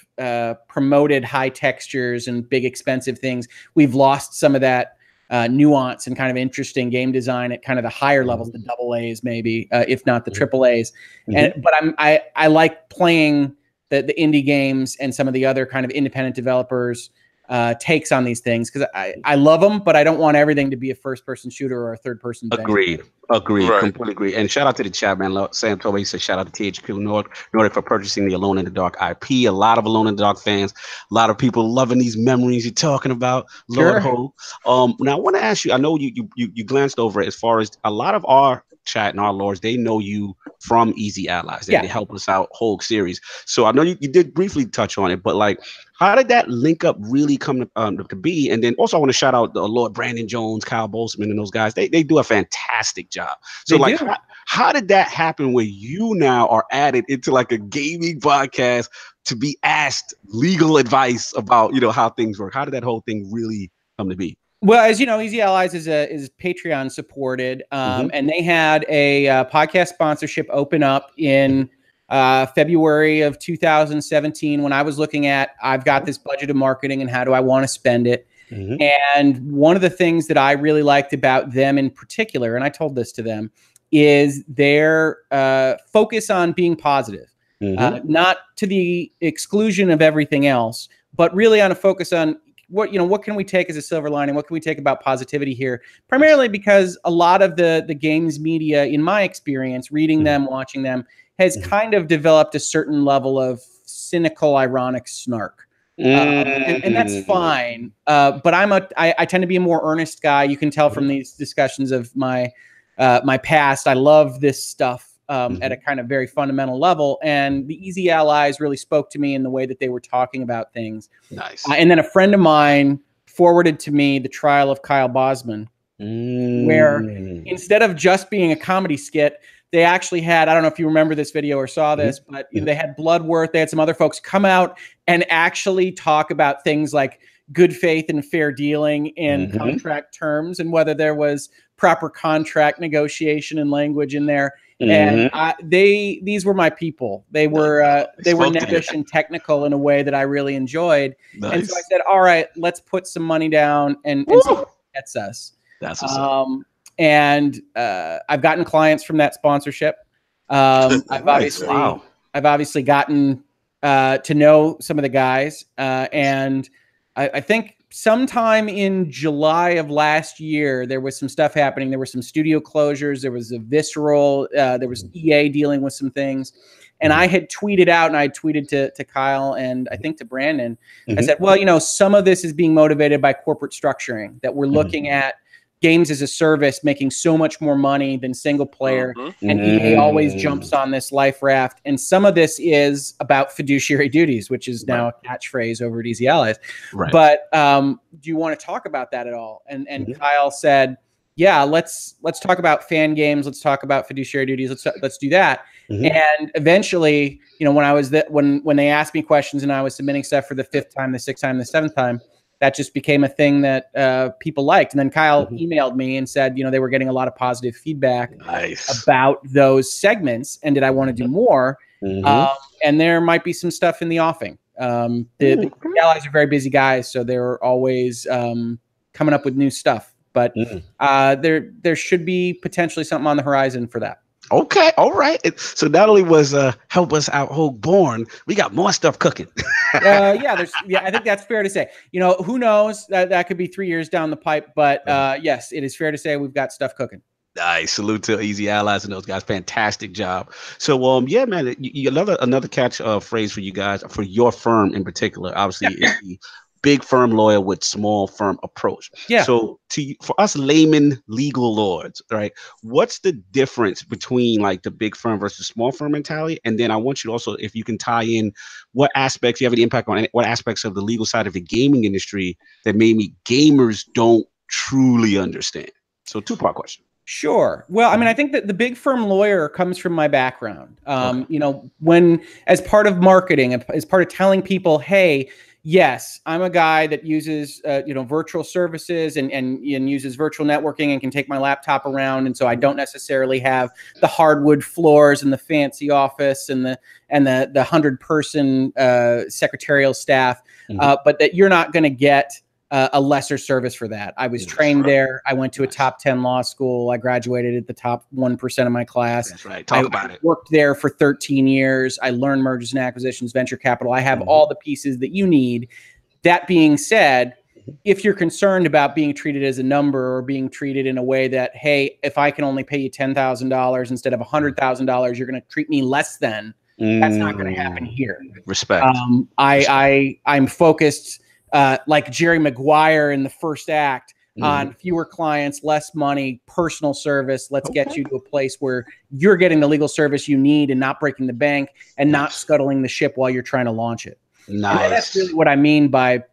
promoted high textures and big expensive things, we've lost some of that nuance and kind of interesting game design at kind of the higher levels, the double A's maybe, if not the triple A's. But I like playing the indie games and some of the other kind of independent developers takes on these things, because I love them, but I don't want everything to be a first-person shooter or a third-person. Agreed. Right. Completely agree. And shout out to the chat, man. Sam told me, he said, shout out to THQ Nordic for purchasing the Alone in the Dark IP. A lot of Alone in the Dark fans, a lot of people loving these memories you're talking about, Lord Hoeg. Now, I want to ask you, I know you glanced over it, as far as a lot of our chat and our lords, they know you from Easy Allies. They help us out whole series. So I know you did briefly touch on it, but like, how did that link up really come to be? And then also I want to shout out Lord Brandon Jones, Kyle Boltzmann, and those guys. They do a fantastic job. So how did that happen where you now are added into like a gaming podcast to be asked legal advice about, how things work? How did that whole thing really come to be? Well, as you know, Easy Allies is Patreon supported, and they had a podcast sponsorship open up in February of 2017, when I was looking at, I've got this budget of marketing and how do I want to spend it? And one of the things that I really liked about them in particular, and I told this to them, is their focus on being positive, not to the exclusion of everything else, but really on a focus on what can we take as a silver lining? What can we take about positivity here? Primarily because a lot of the games media, in my experience, reading them, watching them, has kind of developed a certain level of cynical, ironic snark. And that's fine. But I tend to be a more earnest guy. You can tell from these discussions of my past. I love this stuff at a kind of very fundamental level. And the Easy Allies really spoke to me in the way that they were talking about things. Nice. And then a friend of mine forwarded to me The Trial of Kyle Bosman, where instead of just being a comedy skit, they actually had, I don't know if you remember this video or saw this, but they had Bloodworth, they had some other folks come out and actually talk about things like good faith and fair dealing in contract terms, and whether there was proper contract negotiation and language in there. And these were my people. They were nebbish and technical in a way that I really enjoyed. Nice. And so I said, all right, let's put some money down and see what gets us. That's what's up. And I've gotten clients from that sponsorship. I've obviously gotten to know some of the guys. And I think sometime in July of last year, there was some stuff happening. There were some studio closures. There was a Visceral. There was EA dealing with some things. And I had tweeted out, and I tweeted to Kyle and I think to Brandon. I said, well, some of this is being motivated by corporate structuring, that we're looking at games as a service making so much more money than single player, and EA always jumps on this life raft. And some of this is about fiduciary duties, which is now a catchphrase over at Easy Allies. But do you want to talk about that at all? And Kyle said, yeah, let's talk about fan games. Let's talk about fiduciary duties. Let's do that. And eventually, when I was when they asked me questions and I was submitting stuff for the 5th time, the 6th time, the 7th time, that just became a thing that people liked. And then Kyle emailed me and said, they were getting a lot of positive feedback about those segments, and did I want to do more? And there might be some stuff in the offing. The Allies are very busy guys, so they're always coming up with new stuff. But there should be potentially something on the horizon for that. Okay, all right. So not only was Help Us Out Hoeg born, we got more stuff cooking. I think that's fair to say. Who knows? That could be 3 years down the pipe, but yes, it is fair to say we've got stuff cooking. Nice. Salute to Easy Allies and those guys. Fantastic job. So yeah, man, another catch phrase for you guys, for your firm in particular, obviously is the big firm lawyer with small firm approach. Yeah. So for us layman legal lords, right? What's the difference between like the big firm versus small firm mentality? And then I want you to also, if you can tie in what aspects you have any impact on, what aspects of the legal side of the gaming industry that maybe gamers don't truly understand. So 2-part question. Sure. Well, I mean, I think that the big firm lawyer comes from my background. When as part of marketing, as part of telling people, hey, yes, I'm a guy that uses virtual services and uses virtual networking and can take my laptop around, and so I don't necessarily have the hardwood floors and the fancy office and the 100-person secretarial staff, but that you're not going to get a lesser service for that. I was trained there. I went to a top 10 law school. I graduated at the top 1% of my class. That's right. Talk about it. Worked there for 13 years. I learned mergers and acquisitions, venture capital. I have all the pieces that you need. That being said, if you're concerned about being treated as a number or being treated in a way that, hey, if I can only pay you $10,000 instead of $100,000, you're going to treat me less than, that's not going to happen here. Respect. I'm focused like Jerry Maguire in the first act on fewer clients, less money, personal service. Let's get you to a place where you're getting the legal service you need and not breaking the bank and not scuttling the ship while you're trying to launch it. Nice. And that's really what I mean by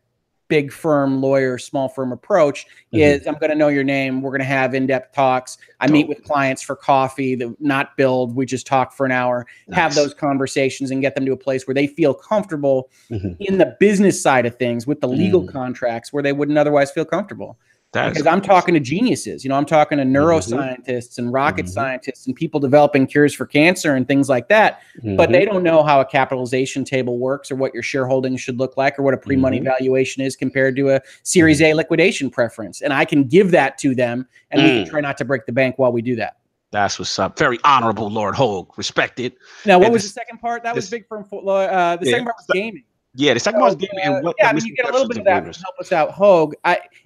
big firm lawyer, small firm approach is I'm going to know your name. We're going to have in-depth talks. I meet with clients for coffee, not build. We just talk for an hour, have those conversations and get them to a place where they feel comfortable in the business side of things with the legal contracts where they wouldn't otherwise feel comfortable. Because I'm talking to geniuses, I'm talking to neuroscientists and rocket scientists and people developing cures for cancer and things like that. But they don't know how a capitalization table works or what your shareholding should look like or what a pre-money valuation is compared to a Series A liquidation preference. And I can give that to them and we can try not to break the bank while we do that. That's what's up. Very honorable, Lord Hoeg. Respected. Now, what was the second part? That was big firm. The second part was gaming. Yeah, the second one was gaming. And what you get a little bit of that to help us out, Hoeg.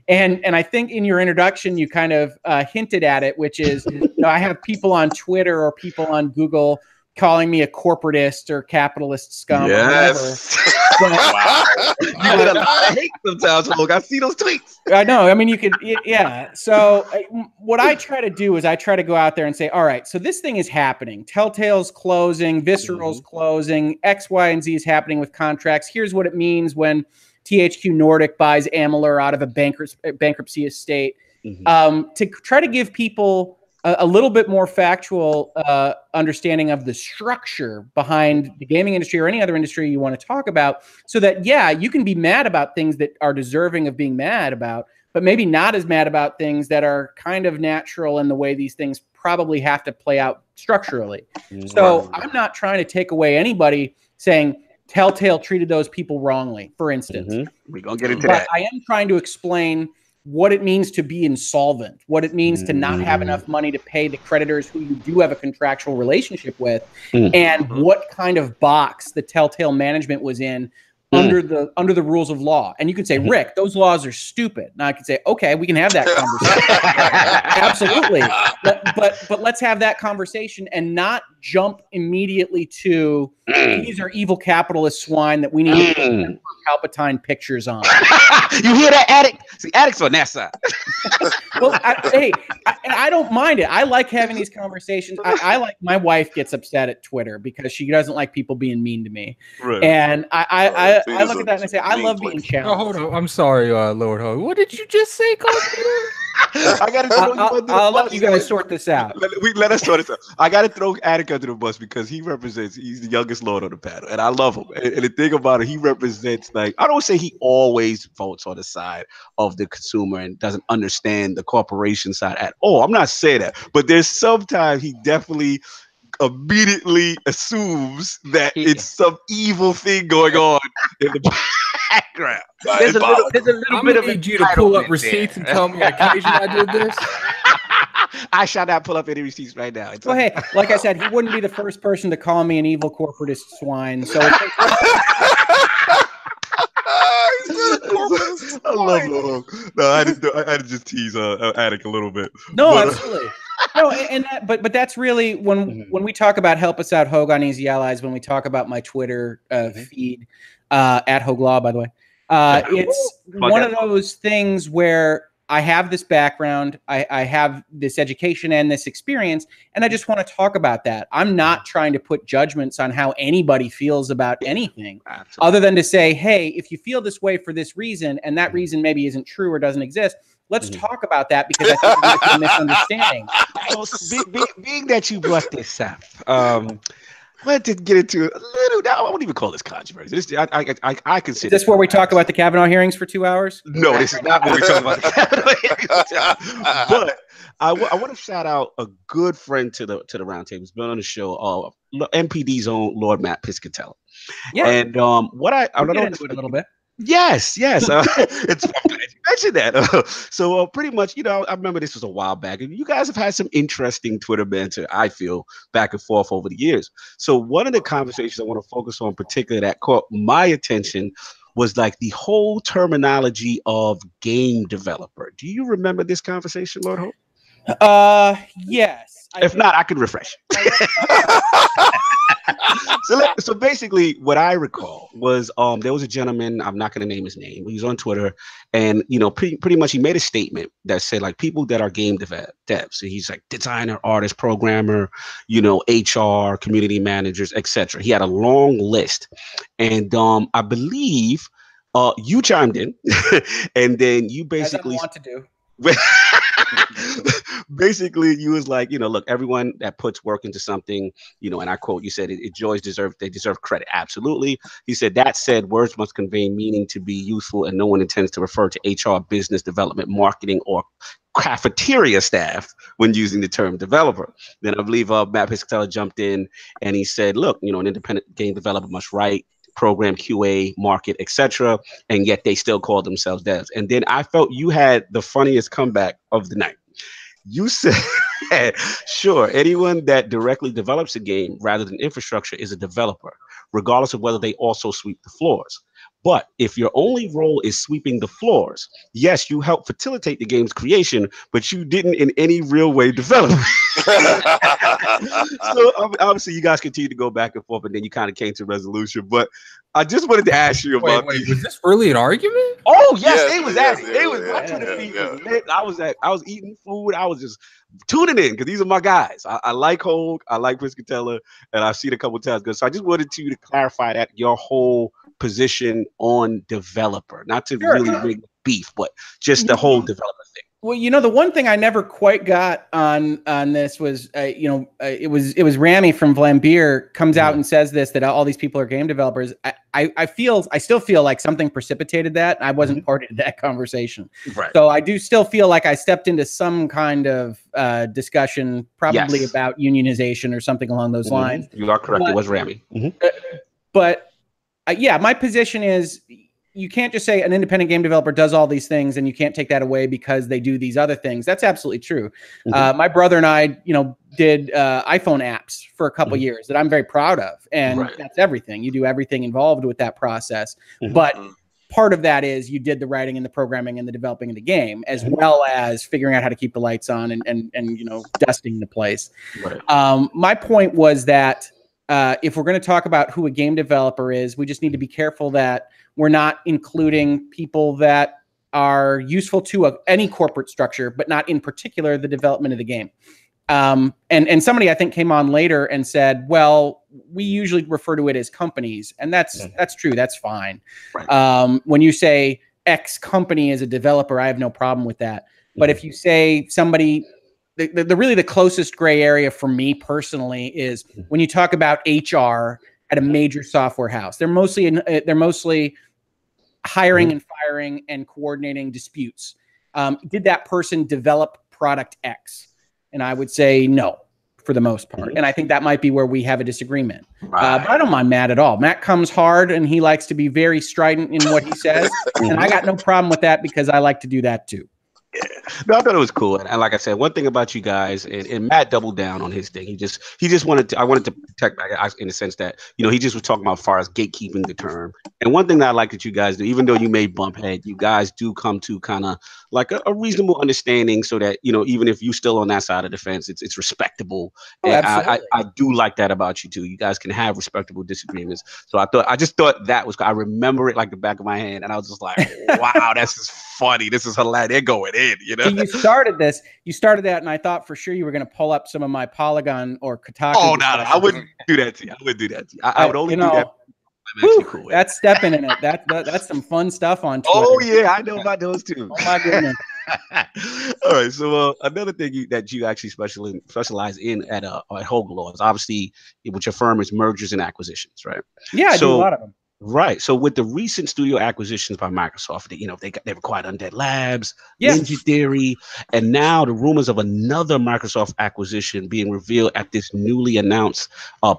And I think in your introduction, you kind of hinted at it, which is I have people on Twitter or people on Google calling me a corporatist or capitalist scum. Yes. Or whatever. Wow. You get a lot of hate sometimes, Hoeg. I see those tweets. I know. I mean, you could, yeah. So what I try to do is I try to go out there and say, all right, so this thing is happening. Telltale's closing, Visceral's closing, X, Y, and Z is happening with contracts. Here's what it means when THQ Nordic buys Amalur out of a bankruptcy estate. To try to give people a little bit more factual understanding of the structure behind the gaming industry or any other industry you want to talk about so that, yeah, you can be mad about things that are deserving of being mad about, but maybe not as mad about things that are kind of natural in the way these things probably have to play out structurally. So I'm not trying to take away anybody saying Telltale treated those people wrongly, for instance. We're going to get into that. I am trying to explain what it means to be insolvent, what it means to not have enough money to pay the creditors who you do have a contractual relationship with, and what kind of box the Telltale management was in under the rules of law. And you could say, Rick, those laws are stupid. And I could say, okay, we can have that conversation. Absolutely. But let's have that conversation and not jump immediately to these are evil capitalist swine that we need to put Palpatine pictures on. You hear that, addict? See, addicts on that side. Well, I don't mind it. I like having these conversations. I like, my wife gets upset at Twitter because she doesn't like people being mean to me. Right. And I look at that and I say, I love being challenged. Oh, hold on. I'm sorry, Lord Hoeg. What did you just say, I'll let you guys sort this out. Let us sort this out. I got to throw Attic under the bus because he's the youngest Lord on the panel, and I love him. And the thing about it, he represents, like, I don't say he always votes on the side of the consumer and doesn't understand the corporation side at all. I'm not saying that, but there's sometimes he definitely immediately assumes that it's some evil thing going on in the background. There's a little bit of need you to pull up receipts and tell me occasion I did this. I shall not pull up any receipts right now. Well, hey, like I said, he wouldn't be the first person to call me an evil corporatist swine. So I love Lord. No, I had to just tease Attic a little bit. No, absolutely. No, but that's really when we talk about help us out, Hoeg on Easy Allies. When we talk about my Twitter feed at Hoeg Law, by the way, it's one of those things where I have this background, I have this education and this experience, and I just want to talk about that. I'm not trying to put judgments on how anybody feels about anything, other than to say, hey, if you feel this way for this reason, and that reason maybe isn't true or doesn't exist, let's talk about that, because I think there's a misunderstanding. Being that you brought this up, wanted to get into a little. I won't even call this controversy. I consider. Is this where we talk about the Kavanaugh hearings for 2 hours? No, this is not where we talk about the Kavanaugh hearings. But I want to shout out a good friend to the roundtable. He's been on the show. MPD's own Lord Matt Piscatella. Yeah. And what I don't know into it a little bit. Yes. It's funny that you mentioned that. So pretty much, I remember this was a while back, and you guys have had some interesting Twitter banter, I feel, back and forth over the years. So one of the conversations I want to focus on particularly that caught my attention was like the whole terminology of game developer. Do you remember this conversation, Lord Hoeg? Yes. If not, I could refresh. So basically, what I recall was there was a gentleman, I'm not going to name his name, but he's on Twitter, and pretty much he made a statement that said like people that are game devs. So he's like designer, artist, programmer, HR, community managers, etc. He had a long list, and I believe you chimed in, and then you basically want to do. Basically, you was like, look, everyone that puts work into something, and I quote, you said, they deserve credit. Absolutely. He said, that said, words must convey meaning to be useful, and no one intends to refer to HR, business development, marketing, or cafeteria staff when using the term developer. Then I believe Matt Piscatella jumped in and he said, look, an independent game developer must write, program, QA, market, etc., and yet they still call themselves devs. And then I felt you had the funniest comeback of the night. You said, sure, anyone that directly develops a game rather than infrastructure is a developer, regardless of whether they also sweep the floors. But if your only role is sweeping the floors, yes, you help facilitate the game's creation, but you didn't in any real way develop it. So obviously you guys continue to go back and forth, and then you kind of came to a resolution. But I just wanted to ask you about. Wait, was this really an argument? Oh yes, they was at it. They was my Twitter feed was lit. I was eating food. I was just tuning in because these are my guys. I like Hoeg, I like Piscatella, and I've seen a couple of times good. So I just wanted you to clarify that your whole position on developer, not to really bring beef, but just the whole developer thing. Well, the one thing I never quite got on this was, it was Rami from Vlambeer comes out and says this, that all these people are game developers. I still feel like something precipitated that. I wasn't party to that conversation. Right. So I do still feel like I stepped into some kind of discussion, probably about unionization or something along those lines. You are correct. It was Rami. But my position is, you can't just say an independent game developer does all these things and you can't take that away because they do these other things. That's absolutely true. My brother and I, did iPhone apps for a couple years that I'm very proud of. And that's everything. You do everything involved with that process. But part of that is you did the writing and the programming and the developing of the game, as well as figuring out how to keep the lights on and dusting the place. My point was that if we're going to talk about who a game developer is, we just need to be careful that we're not including people that are useful to any corporate structure, but not in particular the development of the game. And somebody I think came on later and said, well, we usually refer to it as companies, and that's true. That's fine. When you say X company is a developer, I have no problem with that. But if you say somebody, the really the closest gray area for me personally is when you talk about HR at a major software house. They're mostly hiring and firing and coordinating disputes. Did that person develop product X? And I would say no, for the most part. And I think that might be where we have a disagreement. But I don't mind Matt at all. Matt comes hard and he likes to be very strident in what he says. And I got no problem with that because I like to do that too. Yeah. No, I thought it was cool. And like I said, one thing about you guys, and Matt doubled down on his thing. He just wanted to, I wanted to protect in the sense that, he just was talking about as far as gatekeeping the term. And one thing that I like that you guys do, even though you may bump head, you guys do come to kind of like a reasonable understanding so that, even if you still on that side of the fence, it's respectable. And I do like that about you too. You guys can have respectable disagreements. So I just thought that was, I remember it like the back of my hand. And I was just like, wow, this is funny. This is hilarious. They're going in, You started that, and I thought for sure you were going to pull up some of my Polygon or Kotaku. Oh, no, I wouldn't do that to you. I would only do that. That's stepping in it. That's some fun stuff on Twitter. Oh, yeah, I know about those too. Oh, my goodness. All right. So another thing that you actually specialize in at Hoeg Law is obviously with your firm is mergers and acquisitions, right? Yeah, I do a lot of them. Right. So with the recent studio acquisitions by Microsoft, they acquired Undead Labs, Yeah. Ninja Theory, and now the rumors of another Microsoft acquisition being revealed at this newly announced,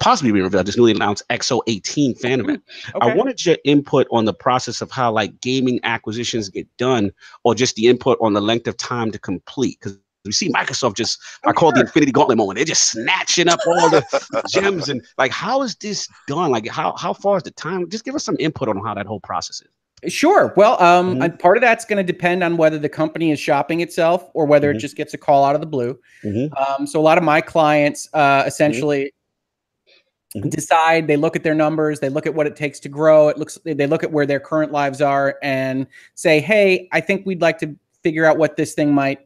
possibly being revealed at this newly announced XO18 fan event. Okay. I wanted your input on the process of how like gaming acquisitions get done, or just the input on the length of time to complete. Because we see Microsoft just, I call it the Infinity Gauntlet moment. They're just snatching up all the gems and like, how is this done? Like, how far is the time? Just give us some input on how that whole process is. Sure. Well, part of that's going to depend on whether the company is shopping itself or whether it just gets a call out of the blue. So a lot of my clients essentially decide, they look at their numbers, they look at what it takes to grow. They look at where their current lives are and say, hey, I think we'd like to figure out what this thing might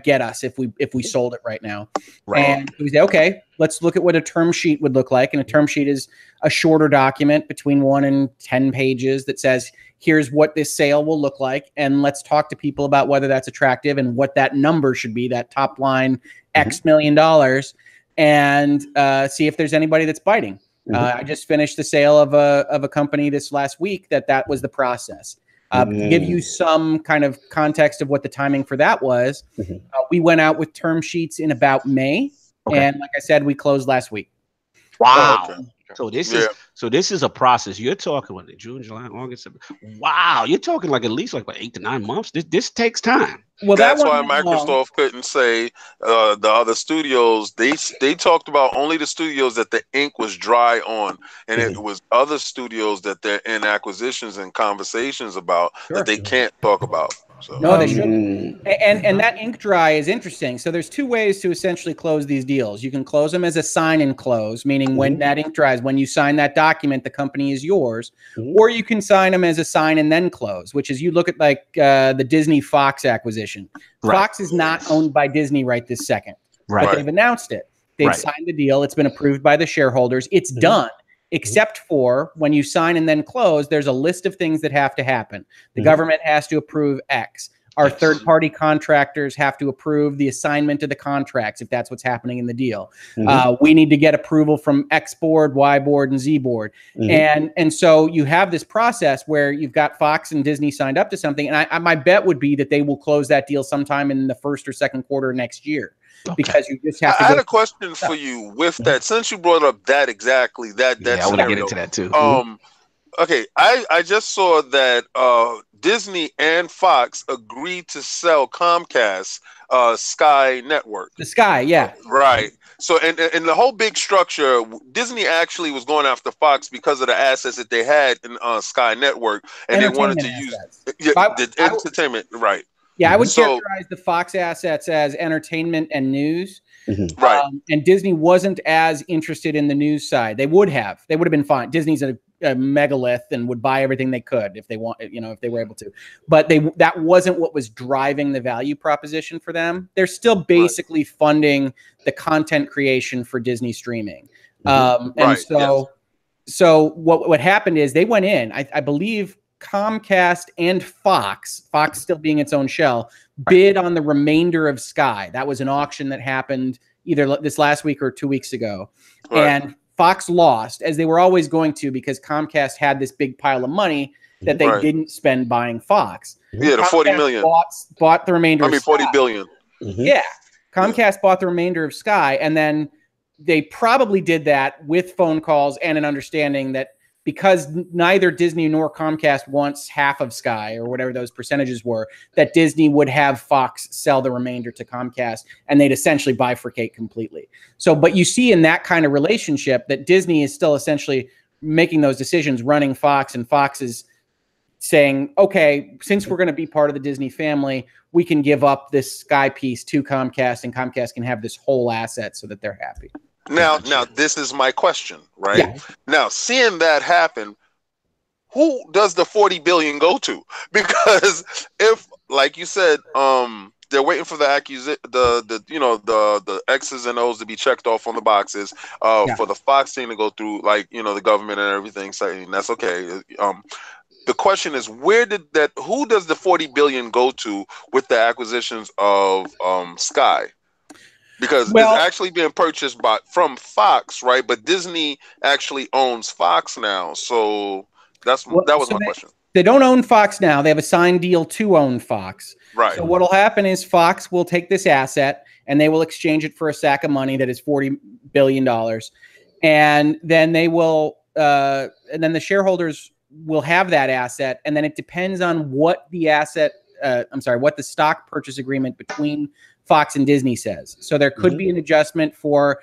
get us if we sold it right now. Right. And we say, okay, let's look at what a term sheet would look like. And a term sheet is a shorter document between 1 and 10 pages that says, here's what this sale will look like. And let's talk to people about whether that's attractive and what that number should be, that top line X million dollars, and see if there's anybody that's biting. I just finished the sale of a company this last week that was the process. To give you some kind of context of what the timing for that was, we went out with term sheets in about May, and like I said, we closed last week. Wow! So this is a process. You're talking about June, July, August. Wow! You're talking like at least like 8 to 9 months. This takes time. Well, that's why Microsoft couldn't say the other studios. They talked about only the studios that the ink was dry on, and it was other studios that they're in acquisitions and conversations about that they can't talk about. So. No, they shouldn't. And that ink dry is interesting. So there's two ways to essentially close these deals. You can close them as a sign and close, meaning when that ink dries, when you sign that document, the company is yours. Or you can sign them as a sign and then close, which is you look at like the Disney Fox acquisition. Fox is not owned by Disney right this second, but they've announced it. They've signed the deal. It's been approved by the shareholders. It's done. Except for when you sign and then close, there's a list of things that have to happen. The government has to approve X. Our third-party contractors have to approve the assignment of the contracts if that's what's happening in the deal. We need to get approval from X board, Y board, and Z board. And so you have this process where you've got Fox and Disney signed up to something. And my bet would be that they will close that deal sometime in the first or second quarter next year. Because you just have to. I had a question for you with that. Since you brought up that exactly, that I want to get into that too. Okay, I just saw that Disney and Fox agreed to sell Comcast Sky Network. The Sky, yeah. Right. So, and the whole big structure, Disney actually was going after Fox because of the assets that they had in Sky Network, and they wanted to use the entertainment, right. Yeah, I would characterize the Fox assets as entertainment and news. Right. And Disney wasn't as interested in the news side. They would have been fine. Disney's a megalith and would buy everything they could if they if they were able to. But that wasn't what was driving the value proposition for them. They're still basically funding the content creation for Disney streaming. So what happened is they went in, I believe Comcast and Fox still being its own shell, bid on the remainder of Sky. That was an auction that happened either this last week or 2 weeks ago. And Fox lost, as they were always going to, because Comcast had this big pile of money that they didn't spend buying Fox. Yeah, the 40 million. Bought the remainder of 40 Sky. billion. Yeah. Comcast bought the remainder of Sky, and then they probably did that with phone calls and an understanding that because neither Disney nor Comcast wants half of Sky or whatever those percentages were, that Disney would have Fox sell the remainder to Comcast and they'd essentially bifurcate completely. So, but you see in that kind of relationship that Disney is still essentially making those decisions, running Fox, and Fox is saying, okay, since we're going to be part of the Disney family, we can give up this Sky piece to Comcast and Comcast can have this whole asset so that they're happy. Now, this is my question, right? Yeah. Now, seeing that happen, who does the 40 billion go to? Because if, like you said, they're waiting for the the X's and O's to be checked off on the boxes, for the Fox thing to go through, like, the government and everything saying that's okay. The question is, who does the 40 billion go to with the acquisitions of Sky? Because it's actually being purchased from Fox, right? But Disney actually owns Fox now, so that was my question. They don't own Fox now. They have a signed deal to own Fox. Right. So what'll happen is Fox will take this asset and they will exchange it for a sack of money that is $40 billion, and then they will, and then the shareholders will have that asset, and then it depends on what the what the stock purchase agreement between Fox and Disney says. So there could be an adjustment for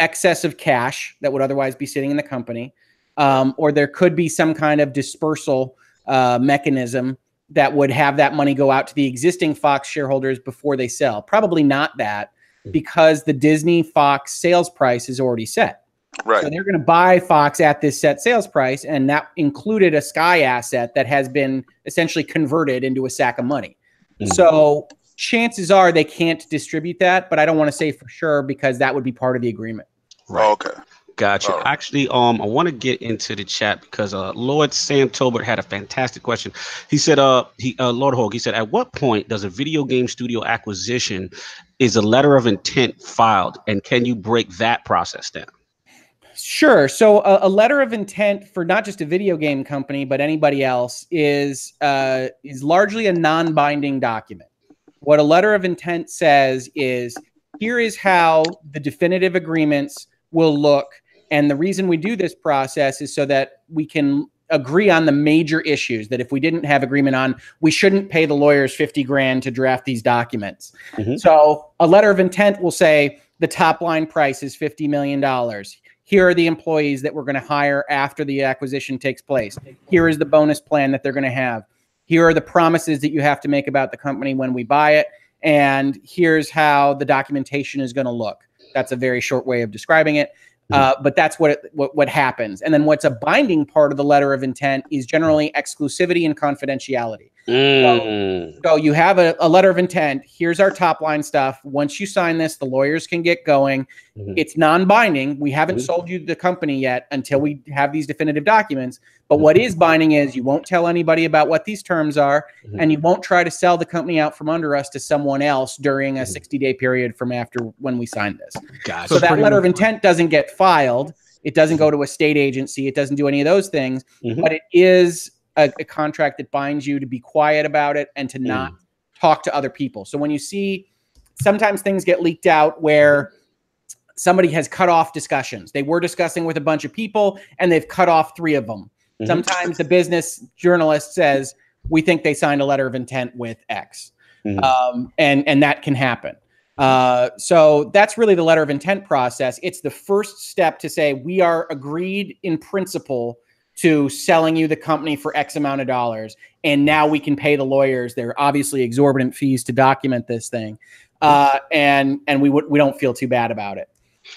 excess of cash that would otherwise be sitting in the company, or there could be some kind of dispersal mechanism that would have that money go out to the existing Fox shareholders before they sell. Probably not that, because the Disney Fox sales price is already set. Right. So they're going to buy Fox at this set sales price, and that included a Sky asset that has been essentially converted into a sack of money. So chances are they can't distribute that, but I don't want to say for sure because that would be part of the agreement. Right. Okay. Gotcha. Right. Actually, I want to get into the chat because Lord Sam Tolbert had a fantastic question. He said, Lord Hoeg, he said, at what point does a video game studio acquisition is a letter of intent filed, and can you break that process down? Sure. So a letter of intent for not just a video game company, but anybody else is largely a non-binding document. What a letter of intent says is, here is how the definitive agreements will look. And the reason we do this process is so that we can agree on the major issues that if we didn't have agreement on, we shouldn't pay the lawyers 50 grand to draft these documents. So a letter of intent will say the top line price is $50 million. Here are the employees that we're going to hire after the acquisition takes place. Here is the bonus plan that they're going to have. Here are the promises that you have to make about the company when we buy it. And here's how the documentation is going to look. That's a very short way of describing it. But that's what happens. And then what's a binding part of the letter of intent is generally exclusivity and confidentiality. So you have a letter of intent. Here's our top line stuff. Once you sign this, the lawyers can get going. It's non-binding. We haven't sold you the company yet until we have these definitive documents. But what is binding is you won't tell anybody about what these terms are, and you won't try to sell the company out from under us to someone else during a 60-day period from after when we signed this. Gotcha. So that letter of intent doesn't get filed. It doesn't go to a state agency. It doesn't do any of those things. But it is a contract that binds you to be quiet about it and to not talk to other people. So when you see sometimes things get leaked out where somebody has cut off discussions. They were discussing with a bunch of people and they've cut off 3 of them. Sometimes the business journalist says, we think they signed a letter of intent with X. And that can happen. So that's really the letter of intent process. It's the first step to say, we are agreed in principle to selling you the company for X amount of dollars. And now we can pay the lawyers. They're obviously exorbitant fees to document this thing. And we don't feel too bad about it.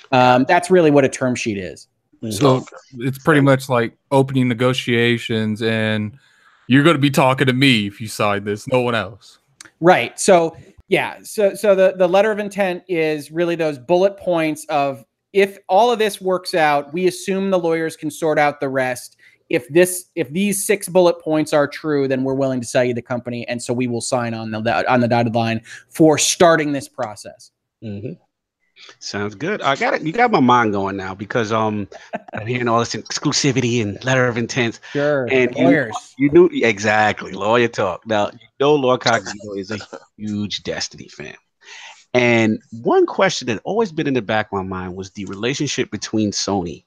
That's really what a term sheet is. So it's pretty much like opening negotiations, and you're going to be talking to me if you sign this, no one else. Right. So yeah. So the letter of intent is really those bullet points of, if all of this works out, we assume the lawyers can sort out the rest. If these 6 bullet points are true, then we're willing to sell you the company, and so we will sign on the dotted line for starting this process. Sounds good. You got my mind going now because I'm hearing all this exclusivity and letter of intent. Sure. And lawyers. You knew exactly lawyer talk. Now LordCognito is a huge Destiny fan. And one question that always been in the back of my mind was the relationship between Sony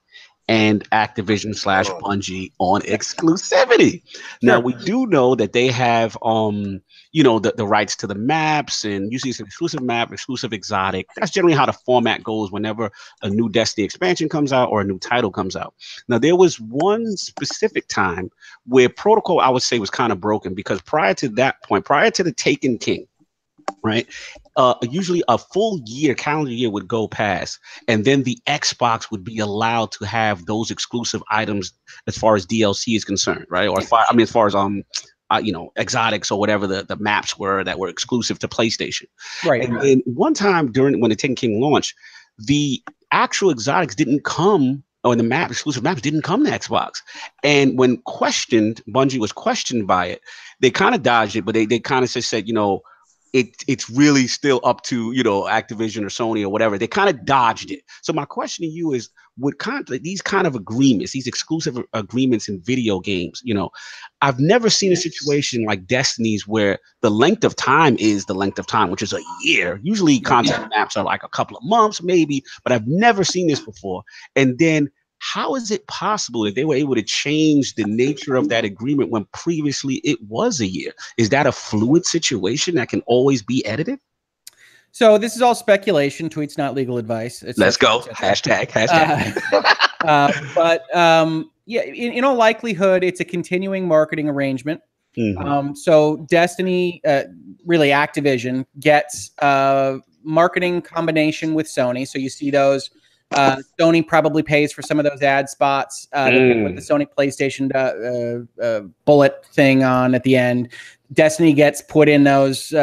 and Activision / Bungie on exclusivity. Now we do know that they have the rights to the maps, and usually it's an exclusive map, exclusive exotic. That's generally how the format goes whenever a new Destiny expansion comes out or a new title comes out. Now there was one specific time where protocol, I would say, was kind of broken, because prior to that point, prior to the Taken King, right? Usually a full calendar year would go past, and then the Xbox would be allowed to have those exclusive items as far as DLC is concerned, right? Or as far as exotics or whatever the maps were that were exclusive to PlayStation. Right. And one time when the Taken King launched, the actual exotics didn't come and the exclusive maps didn't come to Xbox. And when Bungie was questioned by it, they kind of dodged it, but they kind of just said, it's really still up to, Activision or Sony or whatever. They kind of dodged it. So my question to you is, would these kind of agreements, these exclusive agreements in video games, I've never seen a situation like Destiny's where the length of time is the length of time, which is a year. Usually content maps are like a couple of months, maybe, but I've never seen this before. And then how is it possible that they were able to change the nature of that agreement when previously it was a year? Is that a fluid situation that can always be edited? So this is all speculation. Tweet's not legal advice. Let's go. Hashtag. But in all likelihood, it's a continuing marketing arrangement. So Destiny, really Activision, gets a marketing combination with Sony. So you see those. Sony probably pays for some of those ad spots. They put the Sony PlayStation bullet thing on at the end. Destiny gets put in those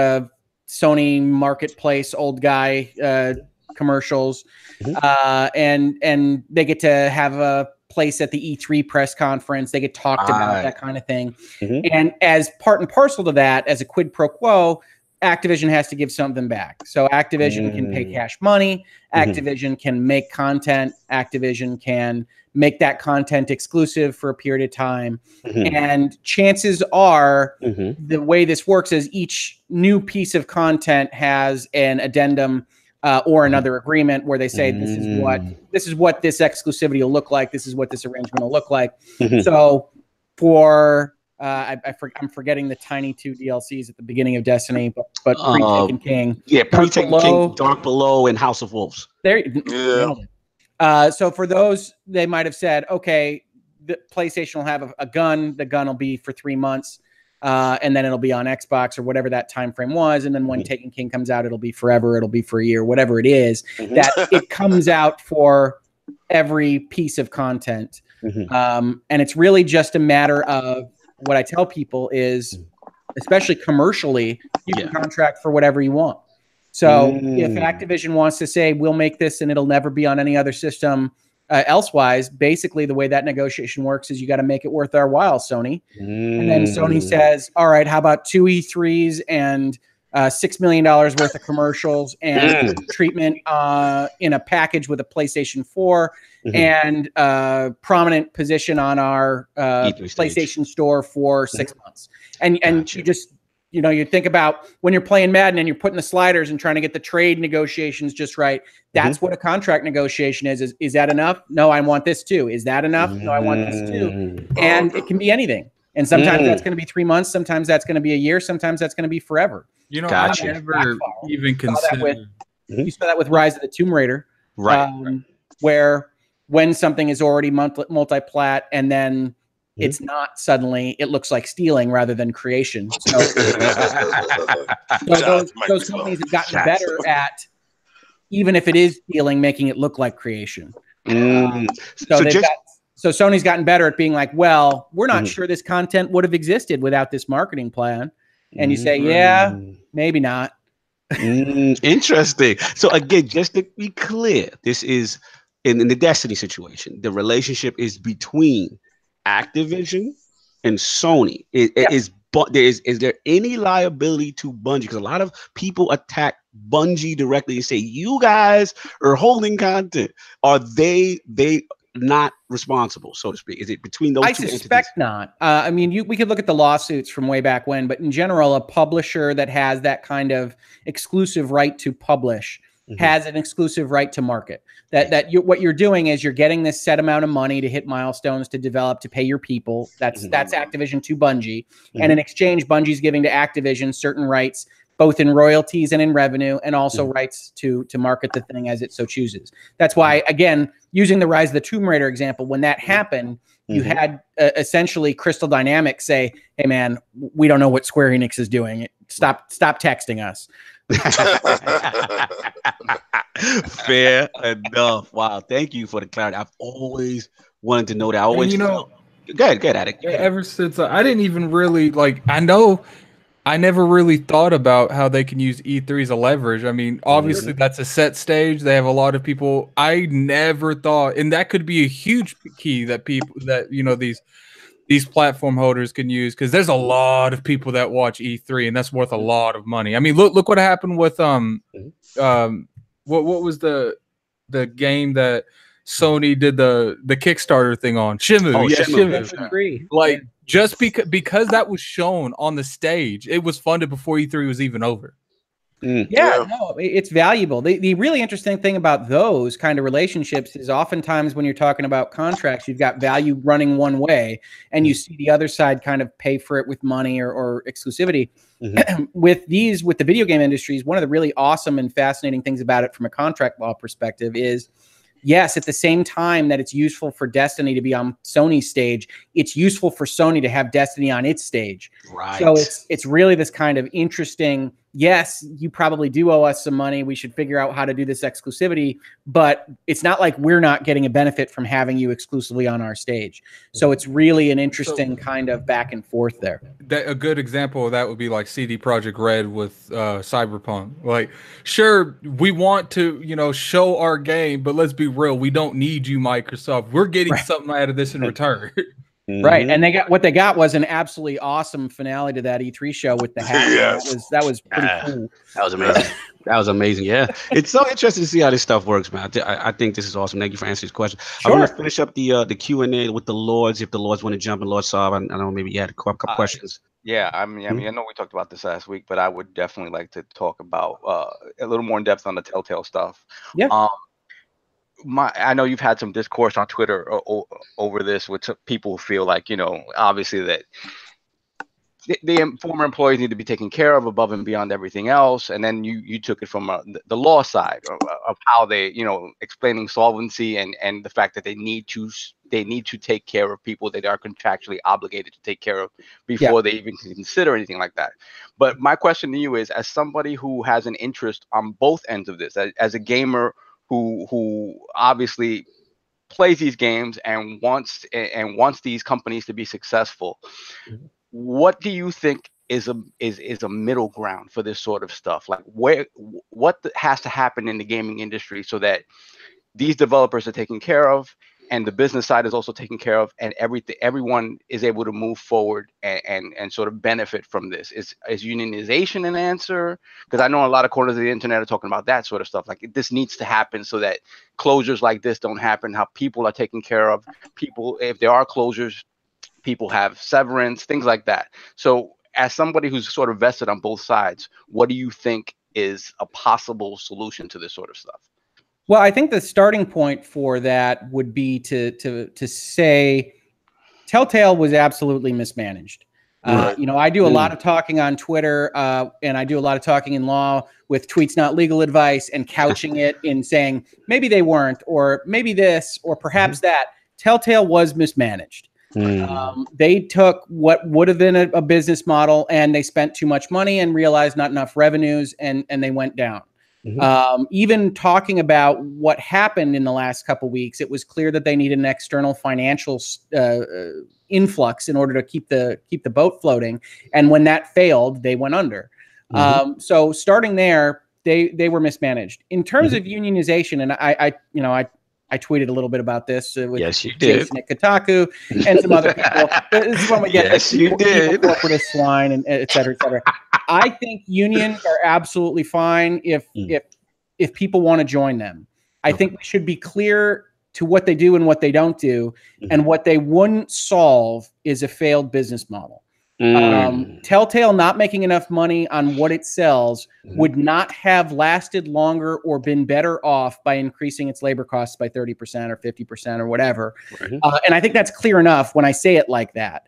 Sony Marketplace old guy commercials, and they get to have a place at the E3 press conference. They get talked about, that kind of thing. And as part and parcel to that, as a quid pro quo, Activision has to give something back. So Activision can pay cash money. Activision can make content. Activision can make that content exclusive for a period of time. And chances are the way this works is each new piece of content has an addendum or another agreement where they say, this is what this exclusivity will look like. This is what this arrangement will look like. So for I'm forgetting the tiny 2 DLCs at the beginning of Destiny, but Pre-Taken King. Yeah, Pre-Taken King, Dark Below, and House of Wolves. So for those, they might have said, okay, the PlayStation will have a gun. The gun will be for 3 months, and then it'll be on Xbox or whatever that time frame was. And then when Taken King comes out, it'll be forever. It'll be for a year, whatever it is. That it comes out for every piece of content. And it's really just a matter of, what I tell people is, especially commercially, you can contract for whatever you want. So if Activision wants to say, we'll make this and it'll never be on any other system elsewise, basically the way that negotiation works is you got to make it worth our while, Sony. And then Sony says, all right, how about 2 E3s and $6 million worth of commercials and treatment in a package with a PlayStation 4 and prominent position on our PlayStation Store for 6 months. And you just, you think about when you're playing Madden and you're putting the sliders and trying to get the trade negotiations just right. That's what a contract negotiation is. Is that enough? No, I want this too. Is that enough? No, I want this too. And it can be anything. And sometimes that's going to be 3 months. Sometimes that's going to be a year. Sometimes that's going to be forever. I never even considered. You saw that with Rise of the Tomb Raider, where when something is already multi-plat and then it's not, suddenly it looks like stealing rather than creation. So, those companies have gotten better at, even if it is stealing, making it look like creation. So Sony's gotten better at being like, well, we're not sure this content would have existed without this marketing plan. And you say, yeah, maybe not. Interesting. So again, just to be clear, this is in the Destiny situation. The relationship is between Activision and Sony. Is there any liability to Bungie? Because a lot of people attack Bungie directly and say, you guys are holding content. Are they not responsible, so to speak? Is it between those two entities? Suspect not. I mean, we could look at the lawsuits from way back when, but in general, a publisher that has that kind of exclusive right to publish has an exclusive right to market. What you're doing is you're getting this set amount of money to hit milestones, to develop, to pay your people. That's Activision to Bungie. And in exchange, Bungie's giving to Activision certain rights, both in royalties and in revenue, and also rights to market the thing as it so chooses. That's why, again, using the Rise of the Tomb Raider example, when that happened, you had essentially Crystal Dynamics say, hey, man, we don't know what Square Enix is doing. Stop texting us. Fair enough. Wow. Thank you for the clarity. I've always wanted to know that. I always, go ahead, Addict. Ever since I didn't even really I I never really thought about how they can use E3 as a leverage. I mean, obviously that's a set stage. They have a lot of people. I never thought, and that could be a huge key that these platform holders can use, because there's a lot of people that watch E3, and that's worth a lot of money. I mean, look what happened with what was the game that Sony did the Kickstarter thing on? Shenmue. Oh, yeah, Shenmue. Like, just because that was shown on the stage, it was funded before E3 was even over. Yeah, no, it's valuable. The really interesting thing about those kind of relationships is oftentimes when you're talking about contracts, you've got value running one way, and you see the other side kind of pay for it with money or exclusivity. With the video game industries, one of the really awesome and fascinating things about it from a contract law perspective is, yes, at the same time that it's useful for Destiny to be on Sony's stage, it's useful for Sony to have Destiny on its stage. Right. So it's really this kind of interesting, yes, you probably do owe us some money. We should figure out how to do this exclusivity, but it's not like we're not getting a benefit from having you exclusively on our stage. So it's really an interesting kind of back and forth there. A good example of that would be like CD Projekt Red with Cyberpunk. Like, sure, we want to, show our game, but let's be real, we don't need you, Microsoft. We're getting something out of this in return. Right, and what they got was an absolutely awesome finale to that E3 show with the hat. That was pretty cool. That was amazing. That was amazing. Yeah, it's so interesting to see how this stuff works, man. I think this is awesome. Thank you for answering this question. Sure. I'm going to finish up the Q&A with the Lords. If the Lords want to jump in, Lord Saab, I know maybe you had a couple questions. Yeah, I mean, I know we talked about this last week, but I would definitely like to talk about a little more in depth on the Telltale stuff. Yeah. I know you've had some discourse on Twitter over this, with people who feel like, obviously that the former employees need to be taken care of above and beyond everything else. And then you took it from the law side of how they, explaining solvency and the fact that they need to take care of people that are contractually obligated to take care of before they even consider anything like that. But my question to you is, as somebody who has an interest on both ends of this, as a gamer who obviously plays these games and wants these companies to be successful, what do you think is a middle ground for this sort of stuff? Like, what has to happen in the gaming industry so that these developers are taken care of and the business side is also taken care of, and everyone is able to move forward and sort of benefit from this? Is unionization an answer? Because I know a lot of corners of the internet are talking about that sort of stuff. Like, this needs to happen so that closures like this don't happen. How people are taken care of. People, if there are closures, people have severance, things like that. So, as somebody who's sort of vested on both sides, what do you think is a possible solution to this sort of stuff? Well, I think the starting point for that would be to say Telltale was absolutely mismanaged. Right. I do a lot of talking on Twitter, and I do a lot of talking in law with tweets not legal advice and couching it in saying maybe they weren't, or maybe this, or perhaps that. Telltale was mismanaged. They took what would have been a business model, and they spent too much money and realized not enough revenues, and they went down. Even talking about what happened in the last couple of weeks, it was clear that they needed an external financial influx in order to keep the boat floating. And when that failed, they went under. So starting there, they were mismanaged. In terms of unionization, and I tweeted a little bit about this with Jason at Kotaku and some other people. This is when we get corporate swine and et cetera, et cetera. I think unions are absolutely fine if people want to join them. I think we should be clear to what they do and what they don't do, and what they wouldn't solve is a failed business model. Telltale not making enough money on what it sells would not have lasted longer or been better off by increasing its labor costs by 30% or 50% or whatever. And I think that's clear enough when I say it like that.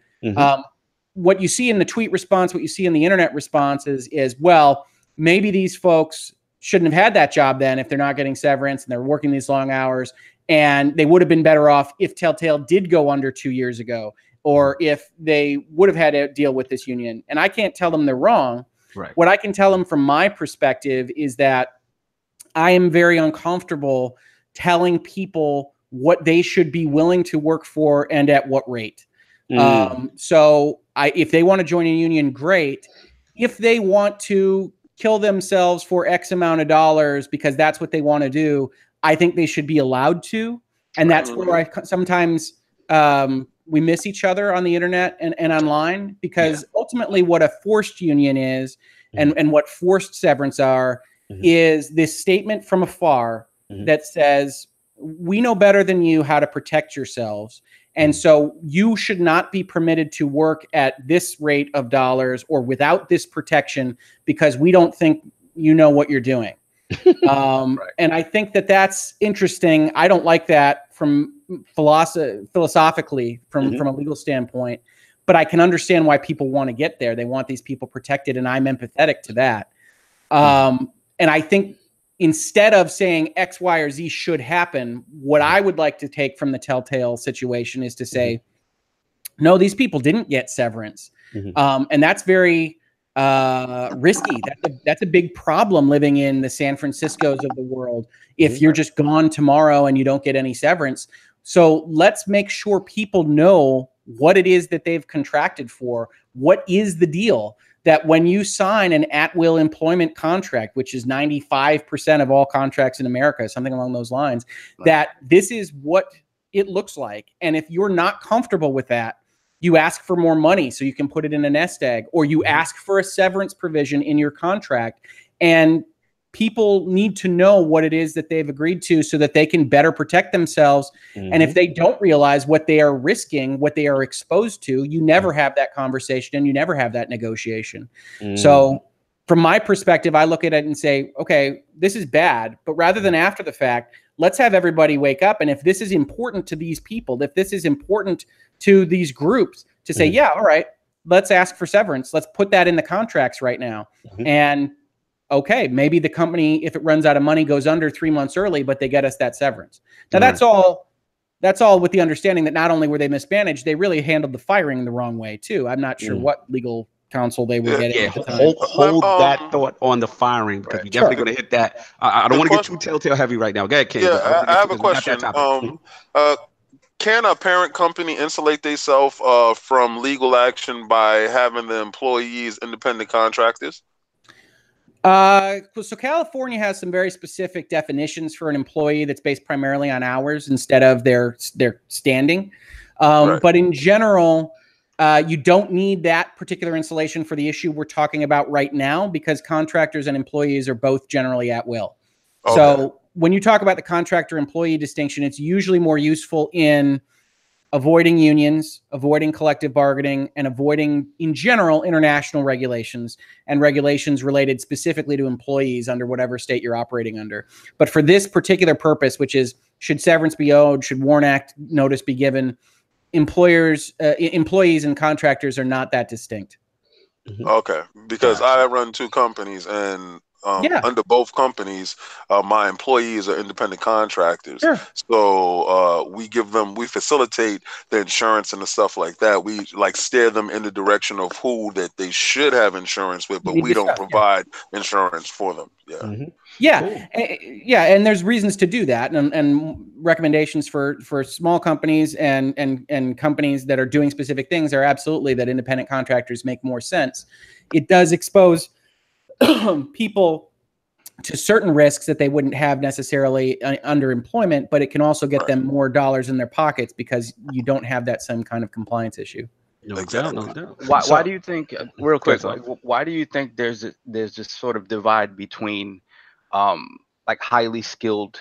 What you see in the tweet response, what you see in the internet response is, well, maybe these folks shouldn't have had that job then if they're not getting severance and they're working these long hours, and they would have been better off if Telltale did go under 2 years ago, or if they would have had to deal with this union. And I can't tell them they're wrong. Right. What I can tell them from my perspective is that I am very uncomfortable telling people what they should be willing to work for and at what rate. So if they want to join a union, great. if they want to kill themselves for X amount of dollars because that's what they want to do, I think they should be allowed to. And that's where sometimes we miss each other on the internet and online, because ultimately what a forced union is and what forced severance are is this statement from afar that says, we know better than you how to protect yourselves. And so you should not be permitted to work at this rate of dollars or without this protection because we don't think you know what you're doing. And I think that that's interesting. I don't like that from philosophically, from a legal standpoint, but I can understand why people want to get there. They want these people protected, and I'm empathetic to that. And I think instead of saying X, Y, or Z should happen, what I would like to take from the Telltale situation is to say, no, these people didn't get severance. And that's very risky. That's a big problem living in the San Franciscos of the world if you're just gone tomorrow and you don't get any severance. So let's make sure people know what it is that they've contracted for. What is the deal? That when you sign an at-will employment contract, which is 95% of all contracts in America, something along those lines, that this is what it looks like. And if you're not comfortable with that, you ask for more money so you can put it in a nest egg, or you ask for a severance provision in your contract. And people need to know what it is that they've agreed to so that they can better protect themselves. And if they don't realize what they are risking, what they are exposed to, you never have that conversation and you never have that negotiation. So from my perspective, I look at it and say, okay, this is bad, but rather than after the fact, let's have everybody wake up. And if this is important to these people, if this is important to these groups, to say, yeah, all right, let's ask for severance. Let's put that in the contracts right now. And okay, maybe the company, if it runs out of money, goes under 3 months early, but they get us that severance. Now that's all with the understanding that not only were they mismanaged, they really handled the firing the wrong way too. I'm not sure what legal counsel they were getting at the time. Hold that thought on the firing, because we're definitely going to hit that. I don't want to get too Telltale heavy right now. Go ahead, Ken. Yeah, I have a question. Can a parent company insulate themselves from legal action by having the employees independent contractors? So California has some very specific definitions for an employee that's based primarily on hours instead of their standing. But in general, you don't need that particular insulation for the issue we're talking about right now, because contractors and employees are both generally at will. So when you talk about the contractor employee distinction, it's usually more useful in avoiding unions, avoiding collective bargaining, and avoiding, in general, international regulations and regulations related specifically to employees under whatever state you're operating under. But for this particular purpose, which is, should severance be owed, should Warrant Act notice be given, employees and contractors are not that distinct. Okay, because I run two companies, and under both companies, my employees are independent contractors. So we facilitate the insurance and the stuff like that. We steer them in the direction of who that they should have insurance with, but we don't provide insurance for them. And there's reasons to do that, and recommendations for small companies and companies that are doing specific things are absolutely that independent contractors make more sense. It does expose people to certain risks that they wouldn't have necessarily under employment, but it can also get them more dollars in their pockets because you don't have that same kind of compliance issue. No doubt. Why do you think, real quick, why do you think there's this sort of divide between highly skilled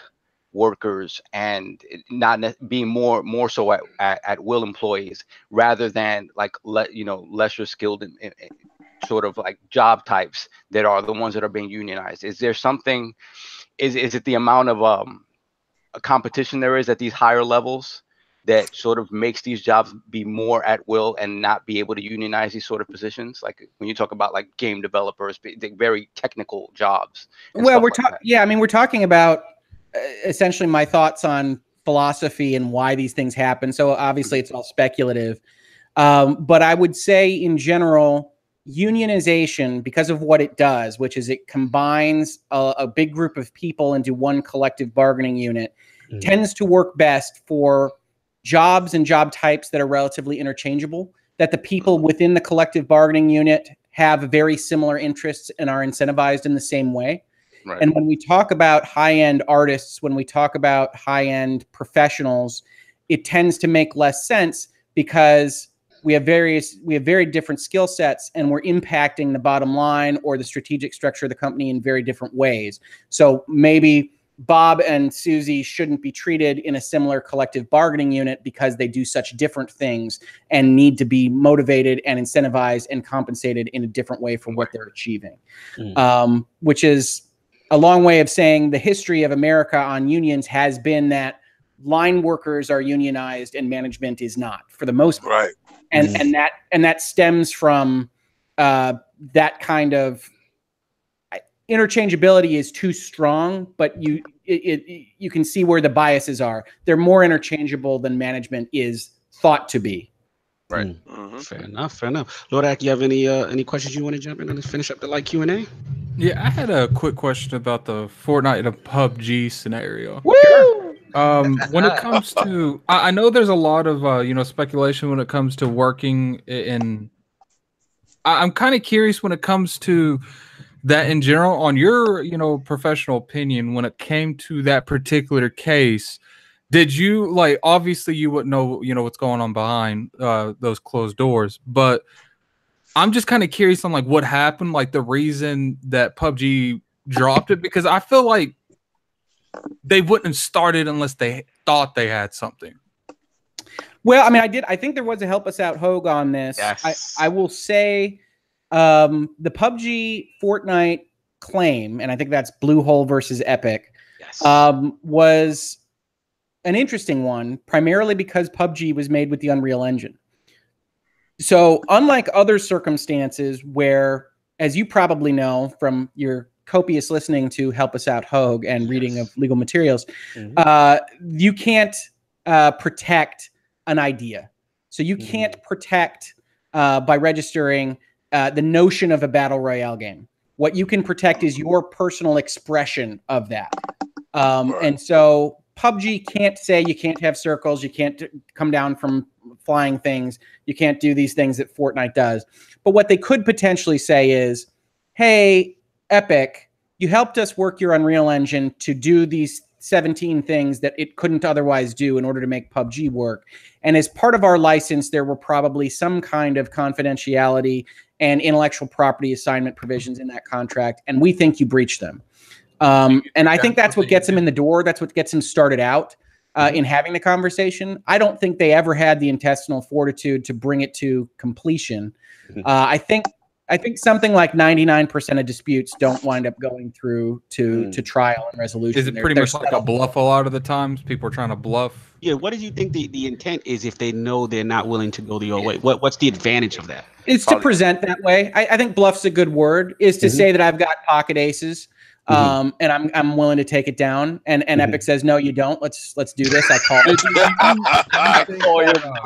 workers and not being more so at will employees rather than lesser skilled in sort of job types that are the ones that are being unionized? Is there something, is it the amount of a competition there is at these higher levels that sort of makes these jobs be more at will and not be able to unionize these sort of positions? Like when you talk about game developers, very technical jobs. Well, we're talking about essentially my thoughts on philosophy and why these things happen. So obviously it's all speculative. But I would say in general, unionization, because of what it does, which is it combines a big group of people into one collective bargaining unit, tends to work best for jobs and job types that are relatively interchangeable, that the people within the collective bargaining unit have very similar interests and are incentivized in the same way. Right. And when we talk about high-end artists, when we talk about high-end professionals, it tends to make less sense because we have very different skill sets, and we're impacting the bottom line or the strategic structure of the company in very different ways. So maybe Bob and Susie shouldn't be treated in a similar collective bargaining unit because they do such different things and need to be motivated and incentivized and compensated in a different way for what they're achieving. Which is a long way of saying the history of America on unions has been that line workers are unionized and management is not, for the most part. Right. And that stems from that kind of interchangeability is too strong, but you can see where the biases are. They're more interchangeable than management is thought to be. Right. Fair enough. Lord, you have any questions you want to jump in and finish up the light Q&A? Yeah, I had a quick question about the Fortnite and PUBG scenario. Woo! When it comes to, I know there's a lot of speculation when it comes to working in. I'm kind of curious when it comes to that in general, on your professional opinion, when it came to that particular case. Did you obviously you wouldn't know what's going on behind those closed doors, but I'm just kind of curious on what happened, the reason that PUBG dropped it, because I feel like they wouldn't have started unless they thought they had something. Well, I mean, I think there was a Help Us Out Hoeg on this. Yes. I will say the PUBG Fortnite claim, and I think that's Bluehole versus Epic, Yes. was an interesting one, primarily because PUBG was made with the Unreal Engine. So unlike other circumstances where, as you probably know from your copious listening to Help Us Out Hoeg and reading of legal materials, you can't protect an idea. So you can't protect by registering the notion of a battle royale game. What you can protect is your personal expression of that. And so PUBG can't say you can't have circles, you can't come down from flying things, you can't do these things that Fortnite does. But what they could potentially say is, hey, Epic, you helped us work your Unreal Engine to do these 17 things that it couldn't otherwise do in order to make PUBG work. And as part of our license, there were probably some kind of confidentiality and intellectual property assignment provisions in that contract, and we think you breached them. And I think that's what gets him in the door. That's what gets him started out in having the conversation. I don't think they ever had the intestinal fortitude to bring it to completion. I think something like 99% of disputes don't wind up going through to trial and resolution. Is it pretty much like a bluff a lot of the times? People are trying to bluff. Yeah. What do you think the intent is if they know they're not willing to go the other way? What's the advantage of that? It's to present that way. I think bluff's a good word. Is to say that I've got pocket aces. And I'm willing to take it down. And Epic says, no, you don't. Let's do this. I call it.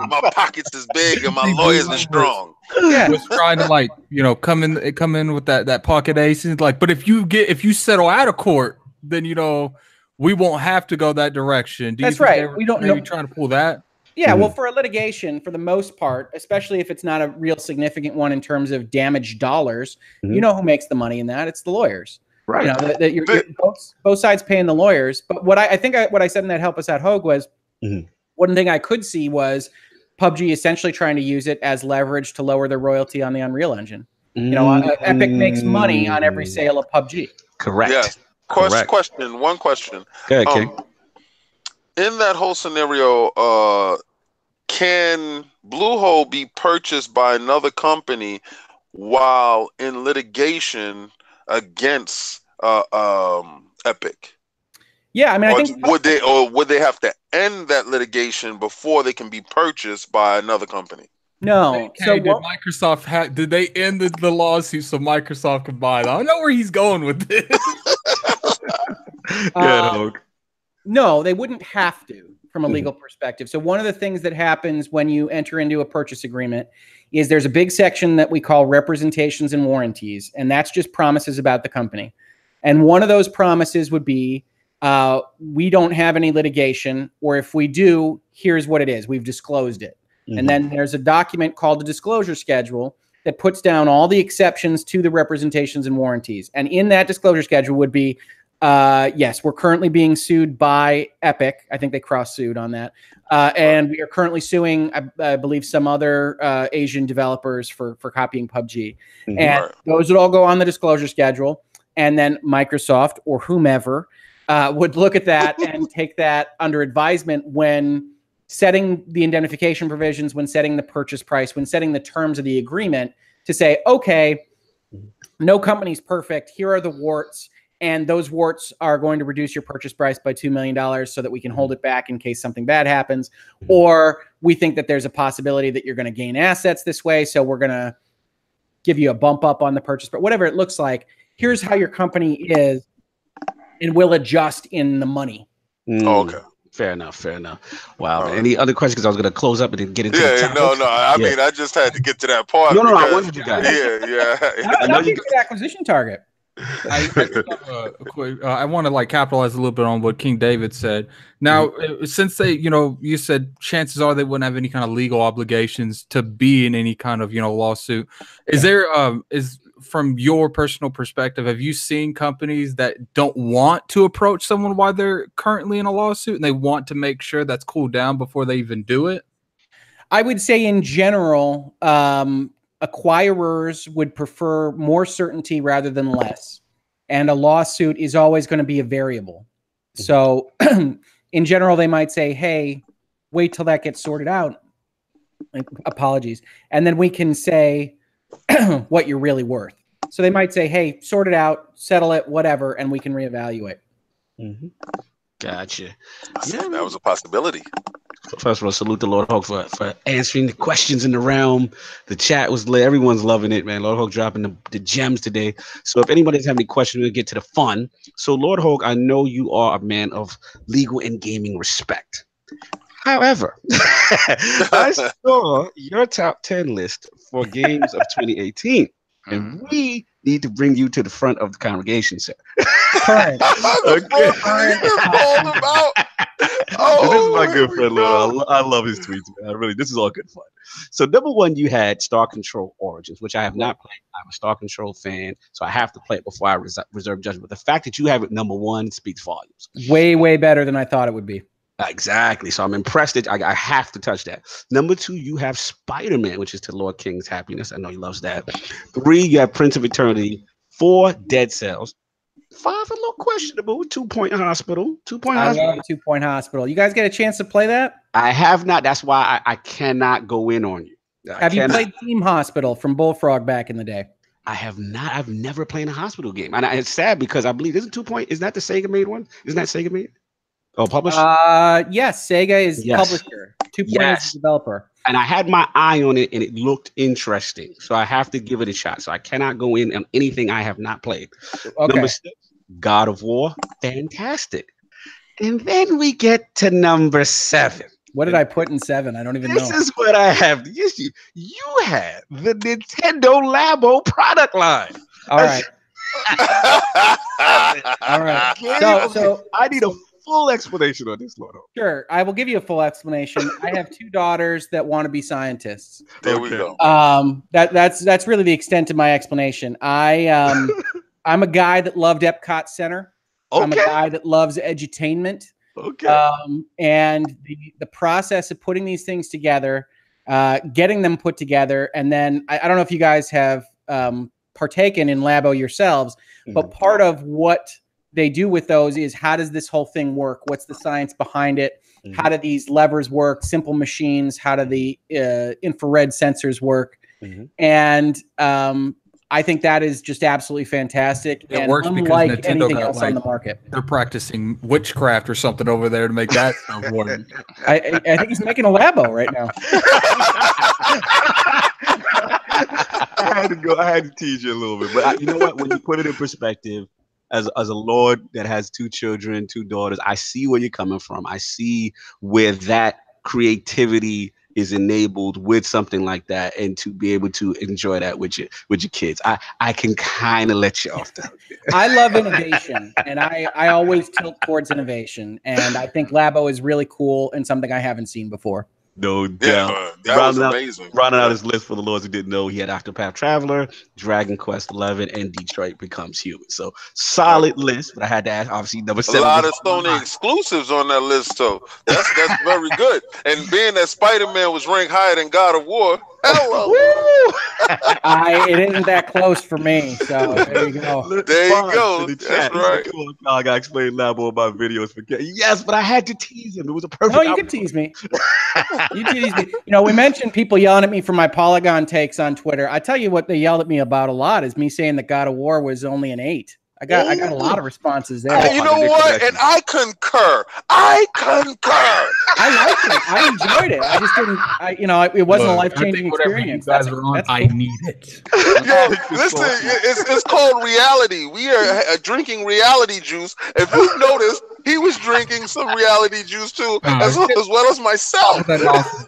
My pockets is big and my lawyers are strong. Yeah. Was trying to come in with that pocket aces. But if you settle out of court, then we won't have to go that direction. That's right. We don't know. Trying to pull that. Yeah, well, for a litigation, for the most part, especially if it's not a real significant one in terms of damaged dollars, you know who makes the money in that? It's the lawyers. Right. You're both sides paying the lawyers. But what I said in that Help Us Out Hoeg was one thing I could see was PUBG essentially trying to use it as leverage to lower their royalty on the Unreal Engine. Epic makes money on every sale of PUBG. Correct. Yeah. Correct. One question. Go ahead, King. In that whole scenario, can Bluehole be purchased by another company while in litigation against Epic? Yeah, I mean, I think would they have to end that litigation before they can be purchased by another company? No. Hey, did Microsoft did they end the lawsuit so Microsoft could buy them? I know where he's going with this. No, they wouldn't have to from a legal perspective. So one of the things that happens when you enter into a purchase agreement is there's a big section that we call representations and warranties, and that's just promises about the company. And one of those promises would be, we don't have any litigation, or if we do, here's what it is. We've disclosed it. And then there's a document called the disclosure schedule that puts down all the exceptions to the representations and warranties. And in that disclosure schedule would be, yes, we're currently being sued by Epic. I think they cross-sued on that. And we are currently suing, I believe, some other Asian developers for copying PUBG. Mm-hmm. And those would all go on the disclosure schedule. And then Microsoft or whomever would look at that and take that under advisement when setting the indemnification provisions, when setting the purchase price, when setting the terms of the agreement, to say, okay, no company's perfect. Here are the warts. And those warts are going to reduce your purchase price by $2 million so that we can hold it back in case something bad happens. Or we think that there's a possibility that you're going to gain assets this way, so we're going to give you a bump up on the purchase. But whatever it looks like, here's how your company is, and we'll adjust in the money. Okay. Fair enough. Wow. Any other questions? Because I was going to close up and then get into the topic. No. I mean, I just had to get to that part. No, I wanted you guys. I know you good acquisition target. I want to capitalize a little bit on what King David said. Now, since they, you said chances are they wouldn't have any kind of legal obligations to be in any kind of, lawsuit. Is from your personal perspective, have you seen companies that don't want to approach someone while they're currently in a lawsuit and they want to make sure that's cooled down before they even do it? I would say in general, acquirers would prefer more certainty rather than less. And a lawsuit is always going to be a variable. So in general, they might say, hey, wait till that gets sorted out. Apologies. And then we can say what you're really worth. So they might say, hey, sort it out, settle it, whatever, and we can reevaluate. Mm-hmm. Gotcha. Yeah, that was a possibility. First of all, salute the Lord Hoeg for answering the questions in the realm. The chat was lit. Everyone's loving it, man. Lord Hoeg dropping the gems today. So if anybody has any questions, we'll get to the fun. So Lord Hoeg, I know you are a man of legal and gaming respect. However, I saw your top 10 list for games of 2018, and we need to bring you to the front of the congregation, sir. Current. Okay. This is my good friend, Lord. I love his tweets, man. This is all good fun. So, number one, you had Star Control Origins, which I have not played. I'm a Star Control fan, so I have to play it before I reserve judgment. But the fact that you have it number one speaks volumes. Way, way better than I thought it would be. Exactly. So I'm impressed that I have to touch that. Number two, you have Spider-Man, which is to Lord King's happiness. I know he loves that. 3, you have Prince of Eternity. 4, Dead Cells. 5, a little questionable. 2 Point Hospital. 2 Point Hospital. I love 2 Point Hospital. You guys get a chance to play that? I have not. That's why I cannot go in on you. Have you played Team Hospital from Bullfrog back in the day? I have not. I've never played a hospital game. And it's sad because I believe, isn't 2 Point, is that the Sega made one? Isn't that Sega made? Oh, publisher? Yes, Sega is publisher. 2 Point is developer. And I had my eye on it, and it looked interesting. So I have to give it a shot. So I cannot go in on anything I have not played. Okay. Number 6, God of War. Fantastic. And then we get to number 7. What did I put in 7? I don't even know. This is what I have. You have the Nintendo Labo product line. All right. All right. So I need a full explanation on this, Lord. Sure, I will give you a full explanation. I have 2 daughters that want to be scientists. There we go. That's really the extent of my explanation. I'm a guy that loved Epcot Center. Okay. I'm a guy that loves edutainment. Okay. And the process of putting these things together, getting them put together, and then I don't know if you guys have partaken in Labo yourselves, but part of what they do with those is, how does this whole thing work? What's the science behind it? How do these levers work? Simple machines. How do the infrared sensors work? And I think that is just absolutely fantastic. It works because Nintendo anything else on the market. They're practicing witchcraft or something over there to make that stuff work. I think he's making a Labo right now. I had to tease you a little bit, but you know what? When you put it in perspective, as a Lord that has 2 children, 2 daughters, I see where you're coming from. I see where that creativity is enabled with something like that, and to be able to enjoy that with your kids. I can kind of let you off the hook. I love innovation, and I always tilt towards innovation, and I think Labo is really cool and something I haven't seen before. No doubt. Yeah, that was amazing. Rounding out his list for the Lords who didn't know, he had Octopath Traveler, Dragon Quest 11, and Detroit Becomes Human. So solid list, but I had to ask, obviously, number 7. A lot of Sony exclusives on that list, so that's very good. And being that Spider-Man was ranked higher than God of War, hello. It isn't that close for me, so there you go. There you go. That's right. I got to explain Labo about videos. Yes, but I had to tease him. It was a perfect. No, you can tease me. You tease me. You know, we mentioned people yelling at me for my Polygon takes on Twitter. I tell you what they yelled at me about a lot is me saying that God of War was only an 8. I got a lot of responses there. You know what? And I concur. I liked it. I enjoyed it. I just didn't. It wasn't a life-changing experience. You guys are on. I need it. Yo, listen, it's called reality. We are drinking reality juice. If you notice, he was drinking some reality juice too, as well as myself.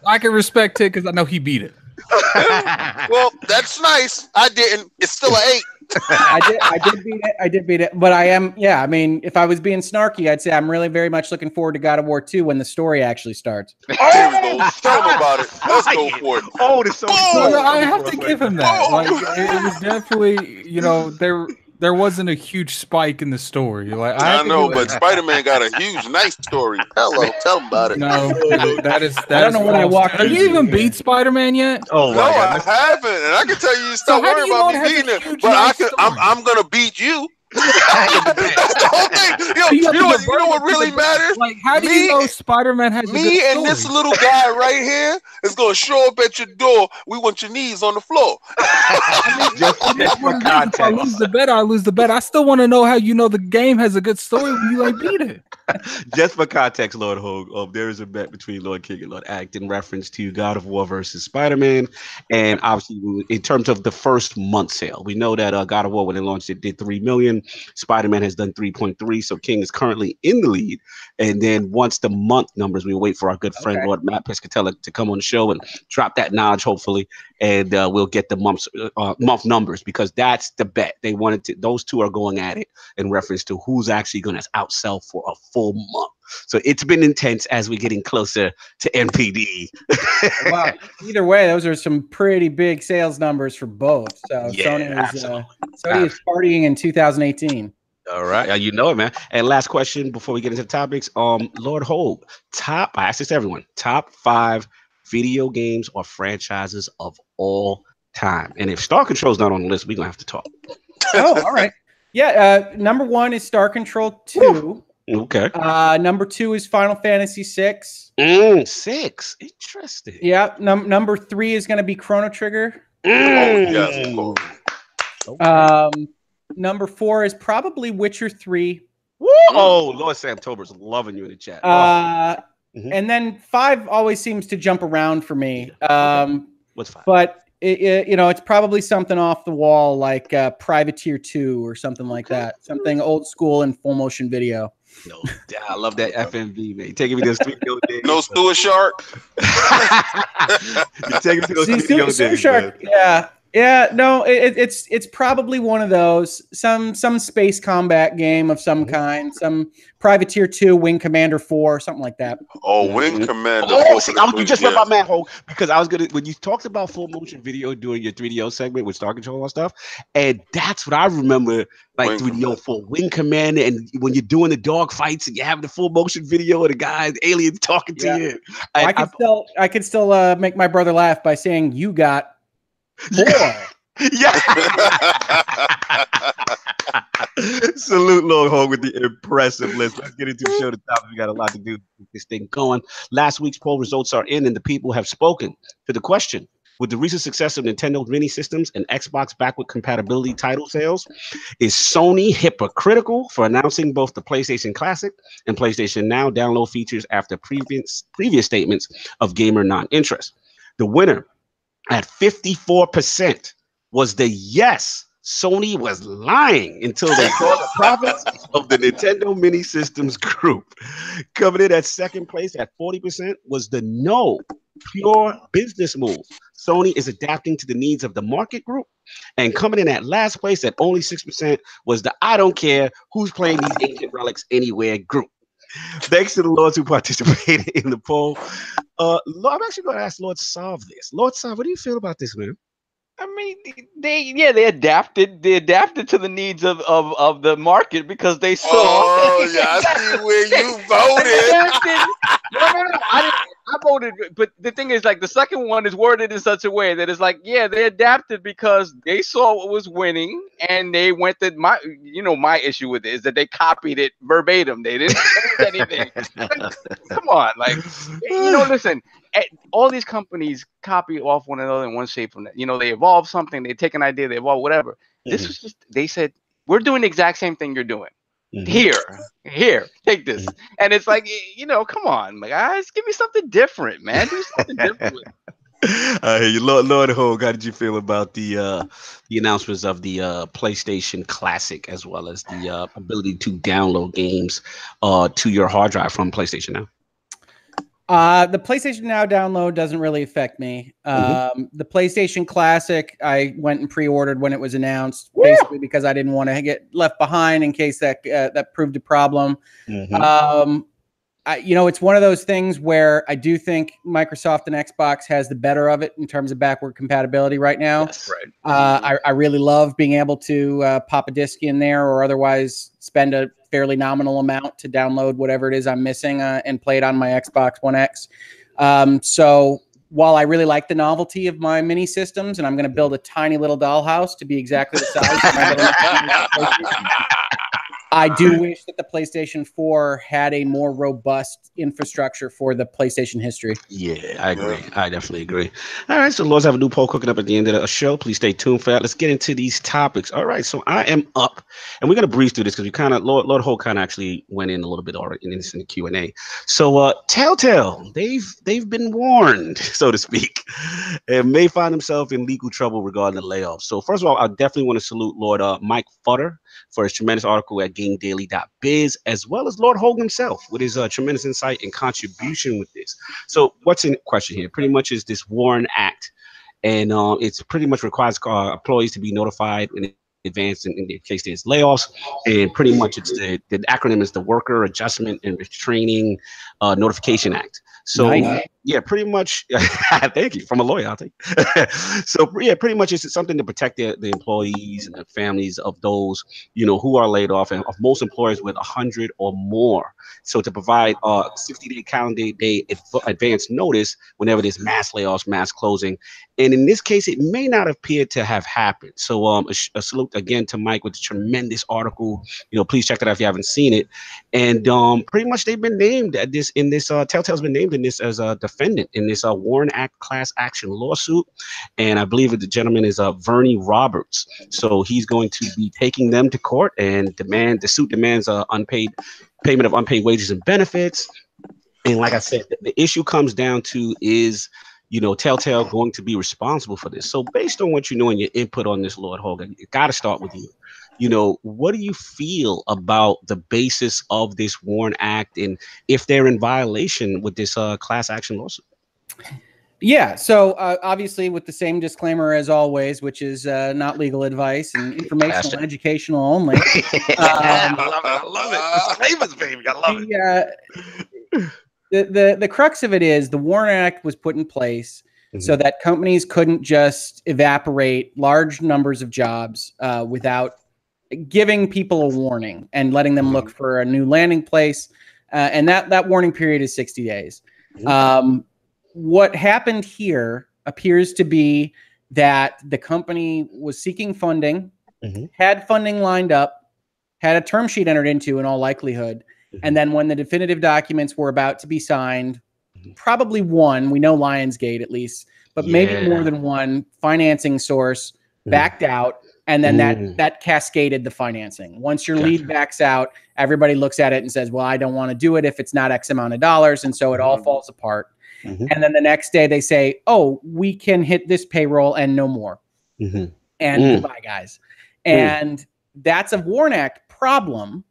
I can respect it because I know he beat it. Well, that's nice. I didn't. It's still an 8. I did beat it, but I am. Yeah, I mean, if I was being snarky, I'd say I'm really very much looking forward to God of War 2 when the story actually starts. There we go. Tell him about it. Let's go for it. I have to give him that. Like, it was definitely, there wasn't a huge spike in the story. Like I know, but Spider-Man got a huge, nice story. Hello, tell him about it. No, that is. I don't know when I walked. Have you even beat Spider-Man yet? Oh, no, I haven't, and I can tell you, stop worrying about me beating it. But I'm gonna beat you. That's the whole thing. You know what really matters? Like, how do you know Spider-Man has me and this little guy right here is gonna show up at your door. We want your knees on the floor. If I lose the bet, I lose the bet. I still want to know how you know the game has a good story when you ain't beat it. Just for context, Lord Hoeg, there is a bet between Lord King and Lord Act in reference to God of War versus Spider-Man, and obviously in terms of the first month sale, we know that God of War when it launched it did 3 million. Spider-Man has done 3.3, so King is currently in the lead. And then once the month numbers, we wait for our good friend Lord Matt Piscatella to come on the show and drop that knowledge, hopefully, and we'll get the month numbers because that's the bet. They wanted to; those two are going at it in reference to who's actually going to outsell for a full month. So it's been intense as we're getting closer to NPD. Wow. Either way, those are some pretty big sales numbers for both. So Sony is partying in 2018. All right. You know it, man. And last question before we get into the topics. Lord Hoeg, I ask this to everyone, top 5 video games or franchises of all time. And if Star Control's not on the list, we're going to have to talk. Oh, all right. Yeah. Number 1 is Star Control 2. Woo. Okay. Number 2 is Final Fantasy 6. 6. Interesting. Yeah. Number 3 is going to be Chrono Trigger. Yes, of course. Number 4 is probably Witcher 3. Woo! Oh, Lord Sam Tober's loving you in the chat. And then 5 always seems to jump around for me. What's 5? But it's probably something off the wall like Privateer 2 or something like that. Something old school in full motion video. No, I love that FMV, man. You're taking me to the studio days. No Stuart Shark. You're taking me to the studio days. Shark, yeah. Yeah, no, it's probably one of those some space combat game of some kind, some Privateer 2, Wing Commander 4, something like that. Oh, Wing Commander. You just read my Matt Hoeg because I was gonna when you talked about full motion video doing your 3DO segment with Star Control and stuff, and that's what I remember like 3DO for Wing Commander, and when you're doing the dog fights and you have the full motion video of the guys, aliens talking to you. I could still make my brother laugh by saying you got 4. Yeah. Salute Lord Hoeg with the impressive list. Let's get into the show. The topic. We got a lot to do to keep this thing going. Last week's poll results are in, and the people have spoken to the question: with the recent success of Nintendo mini systems and Xbox backward compatibility title sales, is Sony hypocritical for announcing both the PlayStation Classic and PlayStation Now download features after previous statements of gamer non-interest? The winner at 54% was the yes. Sony was lying until they saw the profits of the Nintendo Mini Systems Group. Coming in at second place at 40% was the no. Pure business move. Sony is adapting to the needs of the market group. And coming in at last place at only 6% was the I don't care who's playing these ancient relics anywhere group. Thanks to the lords who participated in the poll. Lord, I'm actually going to ask Lord Solve this. Lord Solve, what do you feel about this, man? I mean, they adapted to the needs of the market because they saw. Oh yeah, I see where you voted. I voted, but the thing is, like, the second one is worded in such a way that it's like, yeah, they adapted because they saw what was winning, and they went to my issue with it is that they copied it verbatim. They didn't change anything. Come on, like, listen. All these companies copy off one another in one shape from that. They evolve something, they take an idea, they evolve whatever. This was just, they said, we're doing the exact same thing you're doing. Here, take this. And it's like, come on, guys, give me something different, man. Do something different. Lord Hoeg, how did you feel about the announcements of the PlayStation Classic as well as the ability to download games to your hard drive from PlayStation Now? The PlayStation Now download doesn't really affect me. The PlayStation Classic, I went and pre-ordered when it was announced, basically because I didn't want to get left behind in case that proved a problem. It's one of those things where I do think Microsoft and Xbox has the better of it in terms of backward compatibility right now. Yes, right. I really love being able to pop a disc in there or otherwise spend a fairly nominal amount to download whatever it is I'm missing and play it on my Xbox One X. So while I really like the novelty of my mini systems, and I'm going to build a tiny little dollhouse to be exactly the size of my little I do wish that the PlayStation 4 had a more robust infrastructure for the PlayStation history. Yeah, I agree. I definitely agree. All right, so Lords have a new poll cooking up at the end of the show. Please stay tuned for that. Let's get into these topics. All right, so I am up, and we're going to breeze through this because we kind of, Lord Hoeg kind of actually went in a little bit already in the Q&A. So Telltale, they've been warned, so to speak, and may find themselves in legal trouble regarding the layoffs. So first of all, I definitely want to salute Lord Mike Futter for his tremendous article at GameDaily.biz, as well as Lord Hoeg himself with his tremendous insight and contribution with this. So what's in question here? Pretty much is this WARN Act, and it's pretty much requires employees to be notified in advance in case there's layoffs, and pretty much it's the acronym is the Worker Adjustment and Retraining Notification Act. So yeah, pretty much. Thank you. From a lawyer, I'll take. So yeah, pretty much it's something to protect the employees and the families of those who are laid off, and of most employers with 100 or more. So to provide 60-day calendar day advance notice whenever there's mass layoffs, mass closing, and in this case, it may not appear to have happened. So a salute again to Mike with the tremendous article. Please check that out if you haven't seen it. And pretty much they've been named at this in this Telltale's been named in this as a defendant in this WARN Act class action lawsuit, and I believe the gentleman is Vernie Roberts. So he's going to be taking them to court, and the suit demands payment of unpaid wages and benefits. And like I said, the issue comes down to is Telltale going to be responsible for this? So based on what you know and your input on this, Lord Hoeg, I got to start with you. What do you feel about the basis of this WARN Act, and if they're in violation with this class action lawsuit? Yeah, so obviously with the same disclaimer as always, which is not legal advice and informational and educational only. I love it. Disclaimers, baby. I love it. The crux of it is the WARN Act was put in place so that companies couldn't just evaporate large numbers of jobs without giving people a warning and letting them look for a new landing place. And that warning period is 60 days. What happened here appears to be that the company was seeking funding, had funding lined up, had a term sheet entered into in all likelihood. And then when the definitive documents were about to be signed, probably one, we know Lionsgate at least, but maybe more than one financing source backed out. And then that cascaded the financing. Once your lead backs out, everybody looks at it and says, well, I don't want to do it if it's not X amount of dollars. And so it all falls apart. And then the next day they say, oh, we can hit this payroll and no more. And goodbye, guys. And that's a WARN Act problem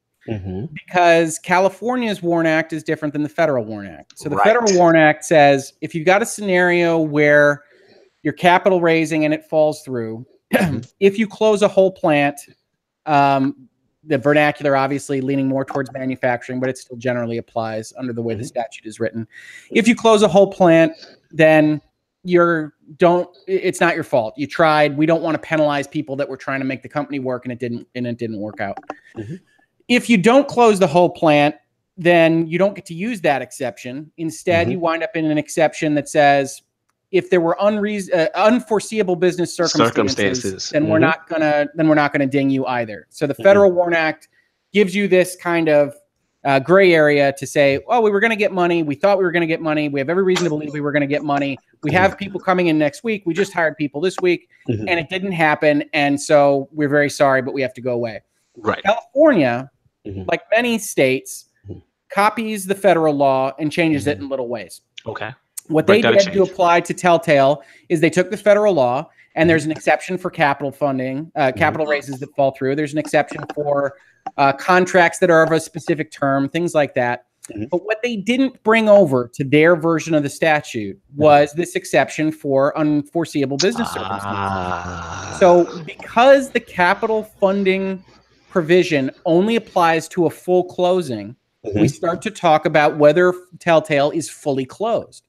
because California's WARN Act is different than the federal WARN Act. So the federal WARN Act says if you've got a scenario where you're capital raising and it falls through, if you close a whole plant, the vernacular obviously leaning more towards manufacturing, but it still generally applies under the way the statute is written. If you close a whole plant, then it's not your fault. You tried. We don't want to penalize people that were trying to make the company work and it didn't work out. If you don't close the whole plant, then you don't get to use that exception. Instead, you wind up in an exception that says, if there were unforeseeable business circumstances, then we're not gonna ding you either. So the Federal WARN Act gives you this kind of gray area to say, oh, we were going to get money. We thought we were going to get money. We have every reason to believe we were going to get money. We have people coming in next week. We just hired people this week, and it didn't happen. And so we're very sorry, but we have to go away. Right. California, like many states, copies the federal law and changes it in little ways. Okay. What they did to apply to Telltale is they took the federal law, and there's an exception for capital funding, capital raises that fall through. There's an exception for contracts that are of a specific term, things like that. But what they didn't bring over to their version of the statute was this exception for unforeseeable business circumstances. So because the capital funding provision only applies to a full closing, we start to talk about whether Telltale is fully closed.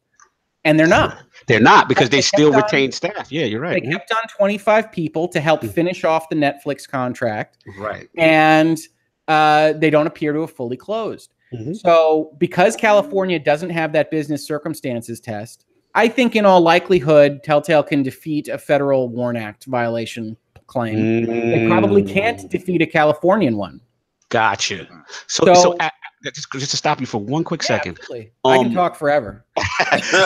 And they're not. They're not, because they still retain staff. Yeah, you're right. They kept on 25 people to help finish off the Netflix contract. Right. And they don't appear to have fully closed. So because California doesn't have that business circumstances test, I think in all likelihood, Telltale can defeat a federal WARN Act violation claim. They probably can't defeat a Californian one. Gotcha. So just to stop you for one quick second. Absolutely. I can talk forever.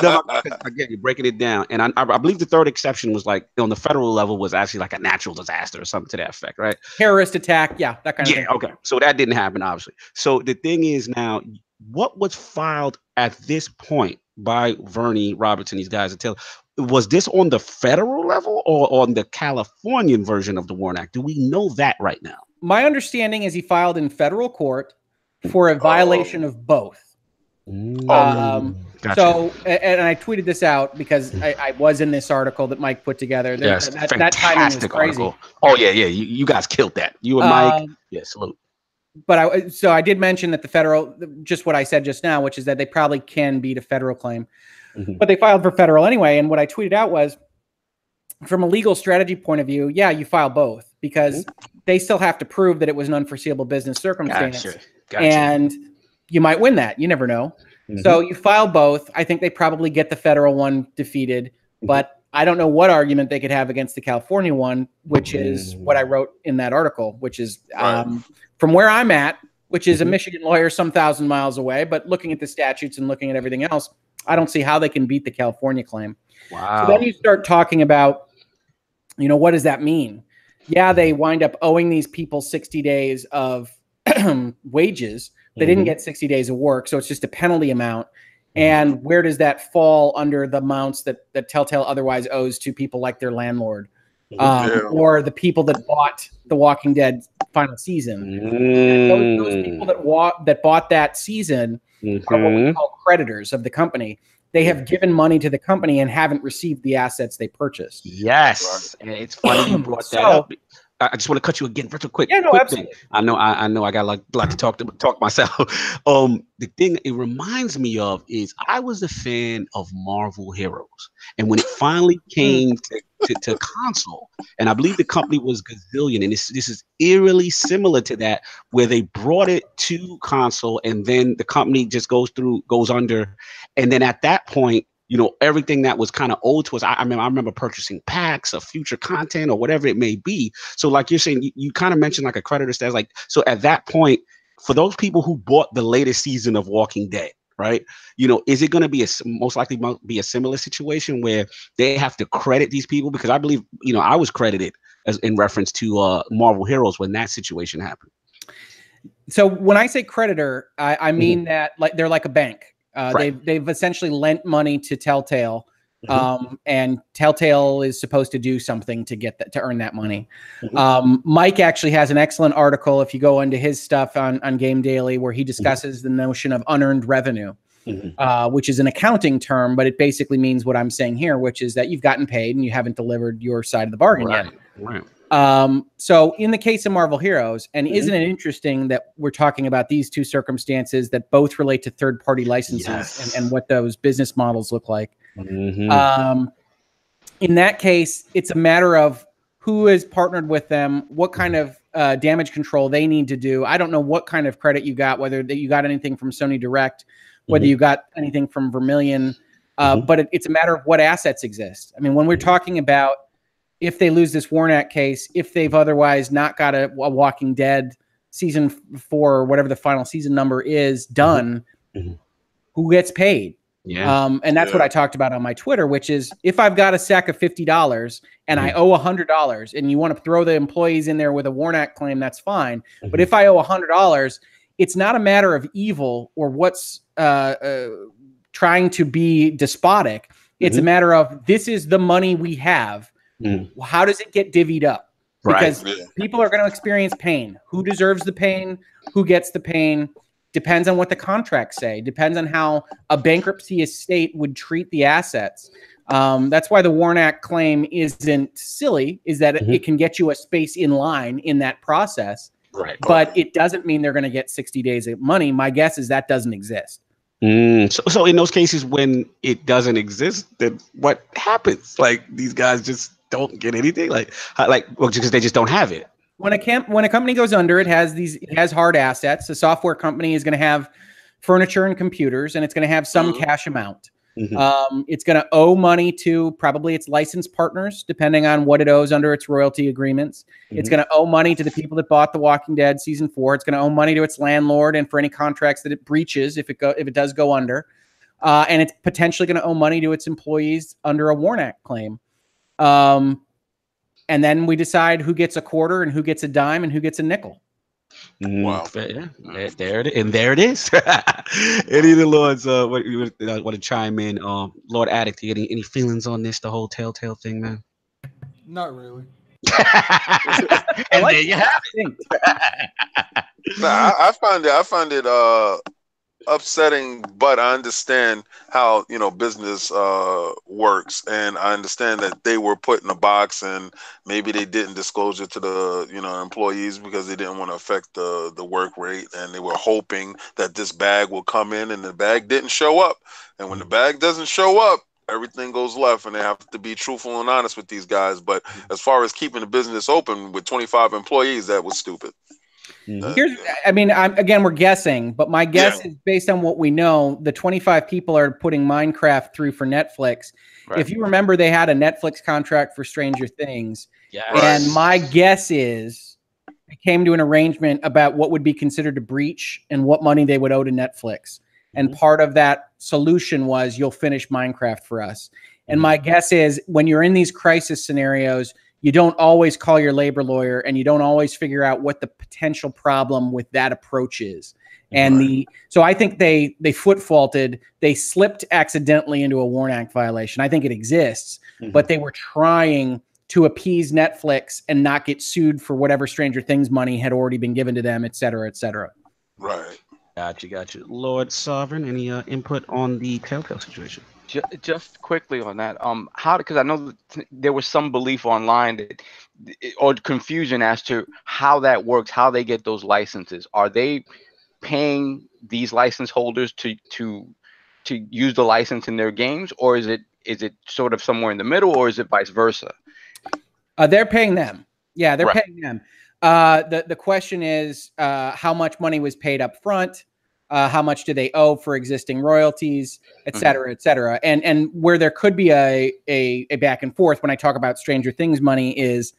No, again, you're breaking it down. And I believe the third exception was like on the federal level was actually like a natural disaster or something to that effect, right? Terrorist attack. Yeah, that kind of thing. Okay. So that didn't happen, obviously. So the thing is now, what was filed at this point by Vernie Robertson, these guys at Taylor? Was this on the federal level or on the Californian version of the WARN Act? Do we know that right now? My understanding is he filed in federal court for a violation of both. Gotcha. So, and I tweeted this out because I was in this article that Mike put together. Yes, that timing was crazy. Article. Oh yeah, you guys killed that. You and Mike. Yeah, salute. But I did mention that the federal, just what I said just now, which is that they probably can beat a federal claim, but they filed for federal anyway. And what I tweeted out was, from a legal strategy point of view, yeah, you file both because they still have to prove that it was an unforeseeable business circumstance. Gotcha. And you might win that. You never know. So you file both. I think they probably get the federal one defeated, but I don't know what argument they could have against the California one, which is what I wrote in that article, which is from where I'm at, which is a Michigan lawyer some 1,000 miles away, but looking at the statutes and looking at everything else, I don't see how they can beat the California claim. Wow. So then you start talking about, what does that mean? Yeah, they wind up owing these people 60 days of wages. They didn't get 60 days of work, so it's just a penalty amount. And where does that fall under the amounts that Telltale otherwise owes to people like their landlord or the people that bought The Walking Dead final season? Those people that bought that season are what we call creditors of the company. They have given money to the company and haven't received the assets they purchased. Yes, and it's funny you brought that up. I just want to cut you again, real quick. Yeah, no, quick absolutely. Thing. I know. I got a lot to talk myself. The thing it reminds me of is I was a fan of Marvel Heroes, and when it finally came to console, and I believe the company was Gazillion, and this is eerily similar to that, where they brought it to console, and then the company just goes under, and then at that point, everything that was kind of owed to us. I remember purchasing packs of future content or whatever it may be. So like you're saying, you kind of mentioned like a creditor status. Like, so at that point, for those people who bought the latest season of Walking Dead, right? Is it going to be most likely be a similar situation where they have to credit these people? Because I believe, I was credited as in reference to Marvel Heroes when that situation happened. So when I say creditor, I mean that they're like a bank. They've essentially lent money to Telltale, and Telltale is supposed to do something to earn that money. Mike actually has an excellent article if you go into his stuff on Game Daily, where he discusses the notion of unearned revenue, which is an accounting term, but it basically means what I'm saying here, which is that you've gotten paid and you haven't delivered your side of the bargain yet. Right. So in the case of Marvel Heroes, and isn't it interesting that we're talking about these two circumstances that both relate to third-party licenses and what those business models look like? In that case, it's a matter of who is partnered with them, what kind of damage control they need to do. I don't know what kind of credit you got, whether that you got anything from Sony Direct, whether you got anything from Vermilion, but it's a matter of what assets exist. I mean, when we're talking about if they lose this Warnak case, if they've otherwise not got a Walking Dead season 4 or whatever the final season number is done, who gets paid? And that's what I talked about on my Twitter, which is if I've got a sack of $50 and I owe $100 and you want to throw the employees in there with a Warnak claim, that's fine. But if I owe $100, it's not a matter of evil or what's trying to be despotic. It's a matter of this is the money we have. How does it get divvied up? Because people are going to experience pain. Who deserves the pain? Who gets the pain? Depends on what the contracts say. Depends on how a bankruptcy estate would treat the assets. That's why the Warnak claim isn't silly, is that it can get you a space in line in that process. But it doesn't mean they're going to get 60 days of money. My guess is that doesn't exist. So in those cases when it doesn't exist, then what happens? Like these guys just don't get anything, because they just don't have it. When a company goes under, it has hard assets. A software company is going to have furniture and computers, and it's going to have some cash amount. It's going to owe money to probably its licensed partners, depending on what it owes under its royalty agreements. It's going to owe money to the people that bought The Walking Dead season 4. It's going to owe money to its landlord and for any contracts that it breaches if it does go under. And it's potentially going to owe money to its employees under a Warnak claim. And then we decide who gets a quarter and who gets a dime and who gets a nickel. Wow. Yeah. There it is. Any of the Lords want to chime in? Lord Addict, any feelings on this, the whole Telltale thing, man? Not really. And there you have it. I find it upsetting, but I understand how business works, and I understand that they were put in a box and maybe they didn't disclose it to the employees because they didn't want to affect the work rate, and they were hoping that this bag will come in, and the bag didn't show up. And when the bag doesn't show up, everything goes left, and they have to be truthful and honest with these guys. But as far as keeping the business open with 25 employees, that was stupid. We're guessing, but my guess is based on what we know, the 25 people are putting Minecraft through for Netflix. If you remember, they had a Netflix contract for Stranger Things. And my guess is they came to an arrangement about what would be considered a breach and what money they would owe to Netflix. And part of that solution was you'll finish Minecraft for us. And my guess is when you're in these crisis scenarios, you don't always call your labor lawyer and you don't always figure out what the potential problem with that approach is. And so I think they foot faulted. They slipped accidentally into a Warnak violation. I think it exists, but they were trying to appease Netflix and not get sued for whatever Stranger Things money had already been given to them, et cetera, et cetera. Right. Gotcha. Lord Sovereign, any input on the Telltale situation? Just quickly on that, because I know there was some belief online or confusion as to how that works, how they get those licenses. Are they paying these license holders to use the license in their games, or is it sort of somewhere in the middle, or is it vice versa? They're paying them. Yeah, they're paying them. The question is how much money was paid up front. How much do they owe for existing royalties, et cetera, et cetera. And where there could be a back and forth when I talk about Stranger Things money is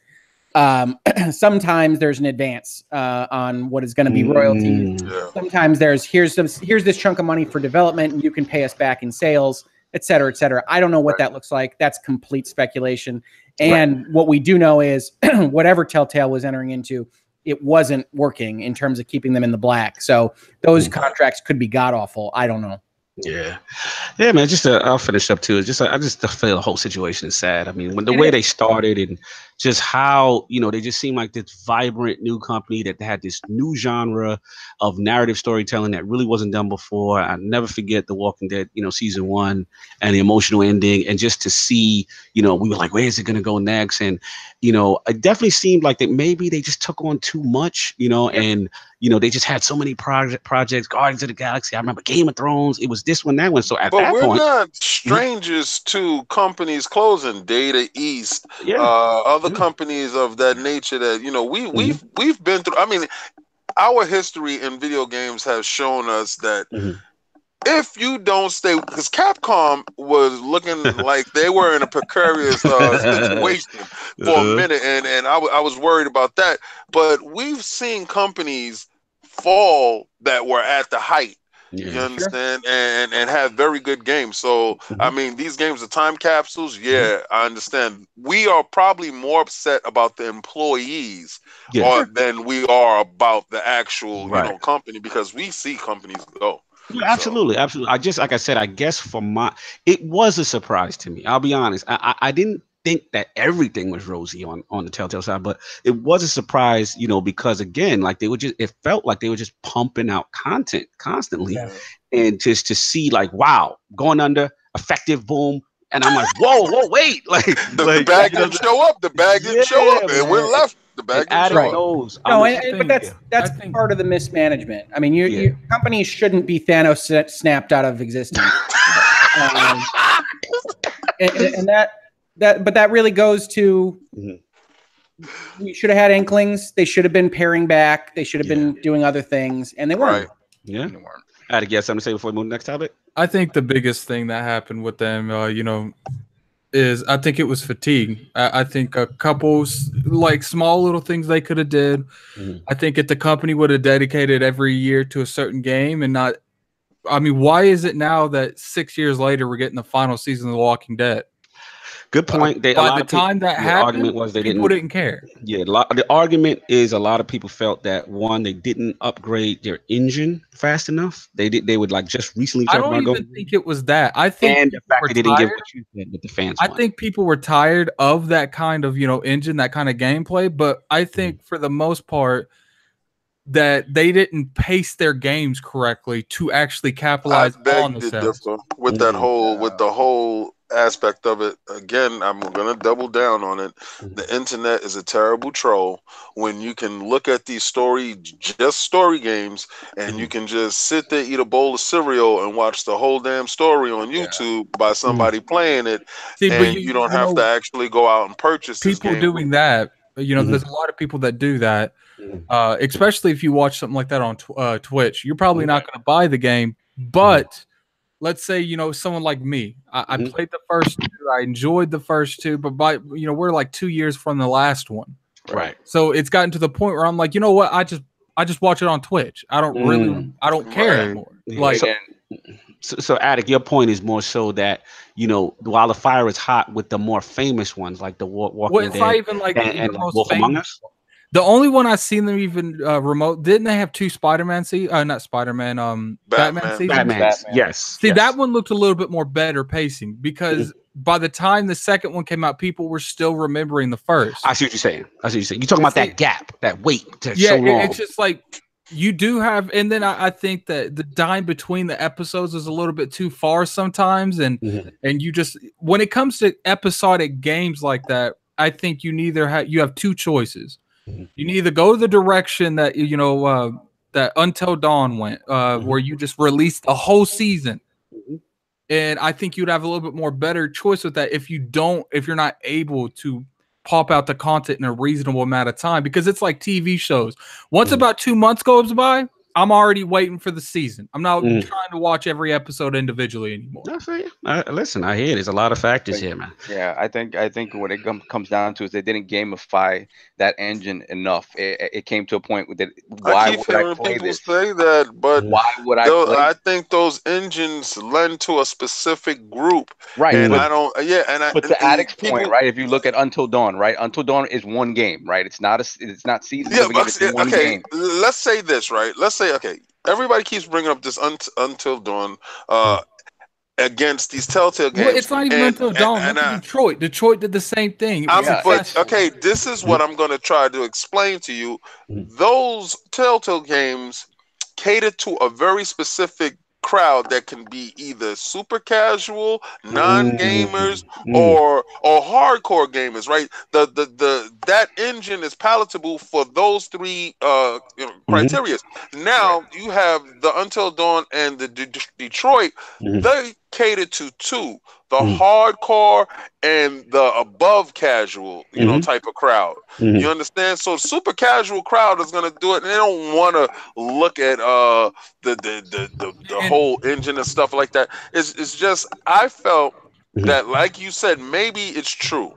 sometimes there's an advance on what is going to be royalties. Sometimes there's here's this chunk of money for development and you can pay us back in sales, et cetera, et cetera. I don't know what that looks like. That's complete speculation. And what we do know is whatever Telltale was entering into, it wasn't working in terms of keeping them in the black. So those contracts could be god awful. I don't know. Yeah, yeah, man. I'll finish up too. I just feel the whole situation is sad. I mean, when the way they started and just how they just seemed like this vibrant new company that had this new genre of narrative storytelling that really wasn't done before. I never forget The Walking Dead, season 1 and the emotional ending, and just to see, we were like, where is it going to go next? And it definitely seemed like that maybe they just took on too much, and they just had so many projects, Guardians of the Galaxy. I remember Game of Thrones. It was this one, that one. So at that point, we're not strangers to companies closing. Data East, other companies of that nature that we've been through. I mean, our history in video games has shown us that if you don't stay, because Capcom was looking like they were in a precarious situation for a minute, and I was worried about that. But we've seen companies fall that were at the height. You understand, and have very good games. So I mean, these games are time capsules. Yeah, I understand. We are probably more upset about the employees than we are about the actual company, because we see companies go. Yeah, absolutely, absolutely. Like I said, I guess it was a surprise to me. I'll be honest. I didn't think that everything was rosy on the Telltale side, but it was a surprise, because again, like it felt like they were just pumping out content constantly, and just to see like, wow, going under, effective, boom. And I'm like, whoa, wait, like the bag didn't show up. The bag didn't show up, and we're left. The bag didn't show up. No, but that's part of the mismanagement. I mean, your companies shouldn't be Thanos snapped out of existence, and that really goes to we should have had inklings. They should have been paring back. They should have been doing other things, and they weren't. Yeah. I had to get something to say before we move to the next topic. I think the biggest thing that happened with them, is I think it was fatigue. I think a couple like small little things they could have did. I think if the company would have dedicated every year to a certain game and not, I mean, why is it now that 6 years later we're getting the final season of The Walking Dead? Good point. By the time that happened, people didn't care. Yeah, the argument is a lot of people felt that one, they didn't upgrade their engine fast enough. They would like just recently. I don't even think it was that. I think and the fact they didn't give what you said with the fans. I think people were tired of that kind of engine, that kind of gameplay. But I think for the most part that they didn't pace their games correctly to actually capitalize on the sales. With that whole aspect of it. Again, I'm gonna double down on it. The internet is a terrible troll when you can look at these story games and you can just sit there, eat a bowl of cereal and watch the whole damn story on YouTube by somebody playing it. See, and you don't have to actually go out and purchase people doing that. There's a lot of people that do that, especially if you watch something like that on Twitch. You're probably not going to buy the game, but let's say, someone like me, I played the first two, I enjoyed the first two, but we're like 2 years from the last one. Right. So it's gotten to the point where I'm like, you know what? I just watch it on Twitch. I don't care anymore. Like, so Attic, your point is more so that, while the fire is hot with the more famous ones, like the Walking Dead not even like and Wolf Among Us. The only one I've seen them even remote, didn't they have two Spider-Man not Spider-Man, Batman seasons? Batman. Yes. See, that one looked a little bit more better pacing because by the time the second one came out, people were still remembering the first. I see what you're saying. You're talking about that gap, that wait. So long. It's just like you do have, and then I think that the time between the episodes is a little bit too far sometimes, and you just, when it comes to episodic games like that, I think you have two choices. You can either go the direction that that Until Dawn went, where you just released a whole season, and I think you'd have a little bit more better choice with that if you're not able to pop out the content in a reasonable amount of time, because it's like TV shows. Once about 2 months goes by, I'm already waiting for the season. I'm not trying to watch every episode individually anymore. Listen, I hear there's a lot of factors here, man. Yeah, I think what it comes down to is they didn't gamify that engine enough. It came to a point that why would I play this? Say that, but why would I play? I think those engines lend to a specific group, right? And but to Addict's point, right? If you look at Until Dawn, right? Until Dawn is one game, right? It's not seasons. Yeah, but, okay. Let's say this, right? Let's say, okay, everybody keeps bringing up this Until Dawn against these Telltale games. Well, it's not even Until Dawn. Look at Detroit. Detroit did the same thing. But okay, this is what I'm going to try to explain to you. Those Telltale games cater to a very specific crowd that can be either super casual, non-gamers, or hardcore gamers, right? That engine is palatable for those three criteria. Now you have the Until Dawn and the Detroit. They cater to two: the hardcore and the above casual, type of crowd. You understand? So the super casual crowd is going to do it, and they don't want to look at the whole engine and stuff like that. It's just, I felt that, like you said, maybe it's true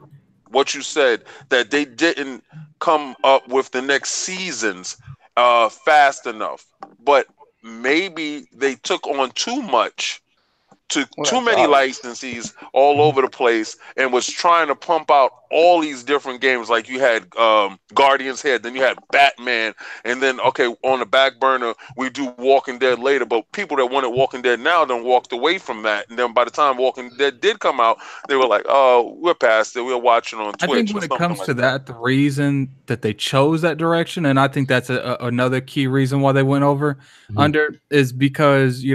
what you said, that they didn't come up with the next seasons fast enough, but maybe they took on too much. Too many licensees all over the place, and was trying to pump out all these different games. Like you had Guardian's Head, then you had Batman, and then on the back burner we do Walking Dead later. But people that wanted Walking Dead now done walked away from that, and then by the time Walking Dead did come out, they were like, "Oh, we're past it. We're watching on Twitch." I think when it comes to that, the reation that they chose that direction, and I think that's another key reason why they went over under, is because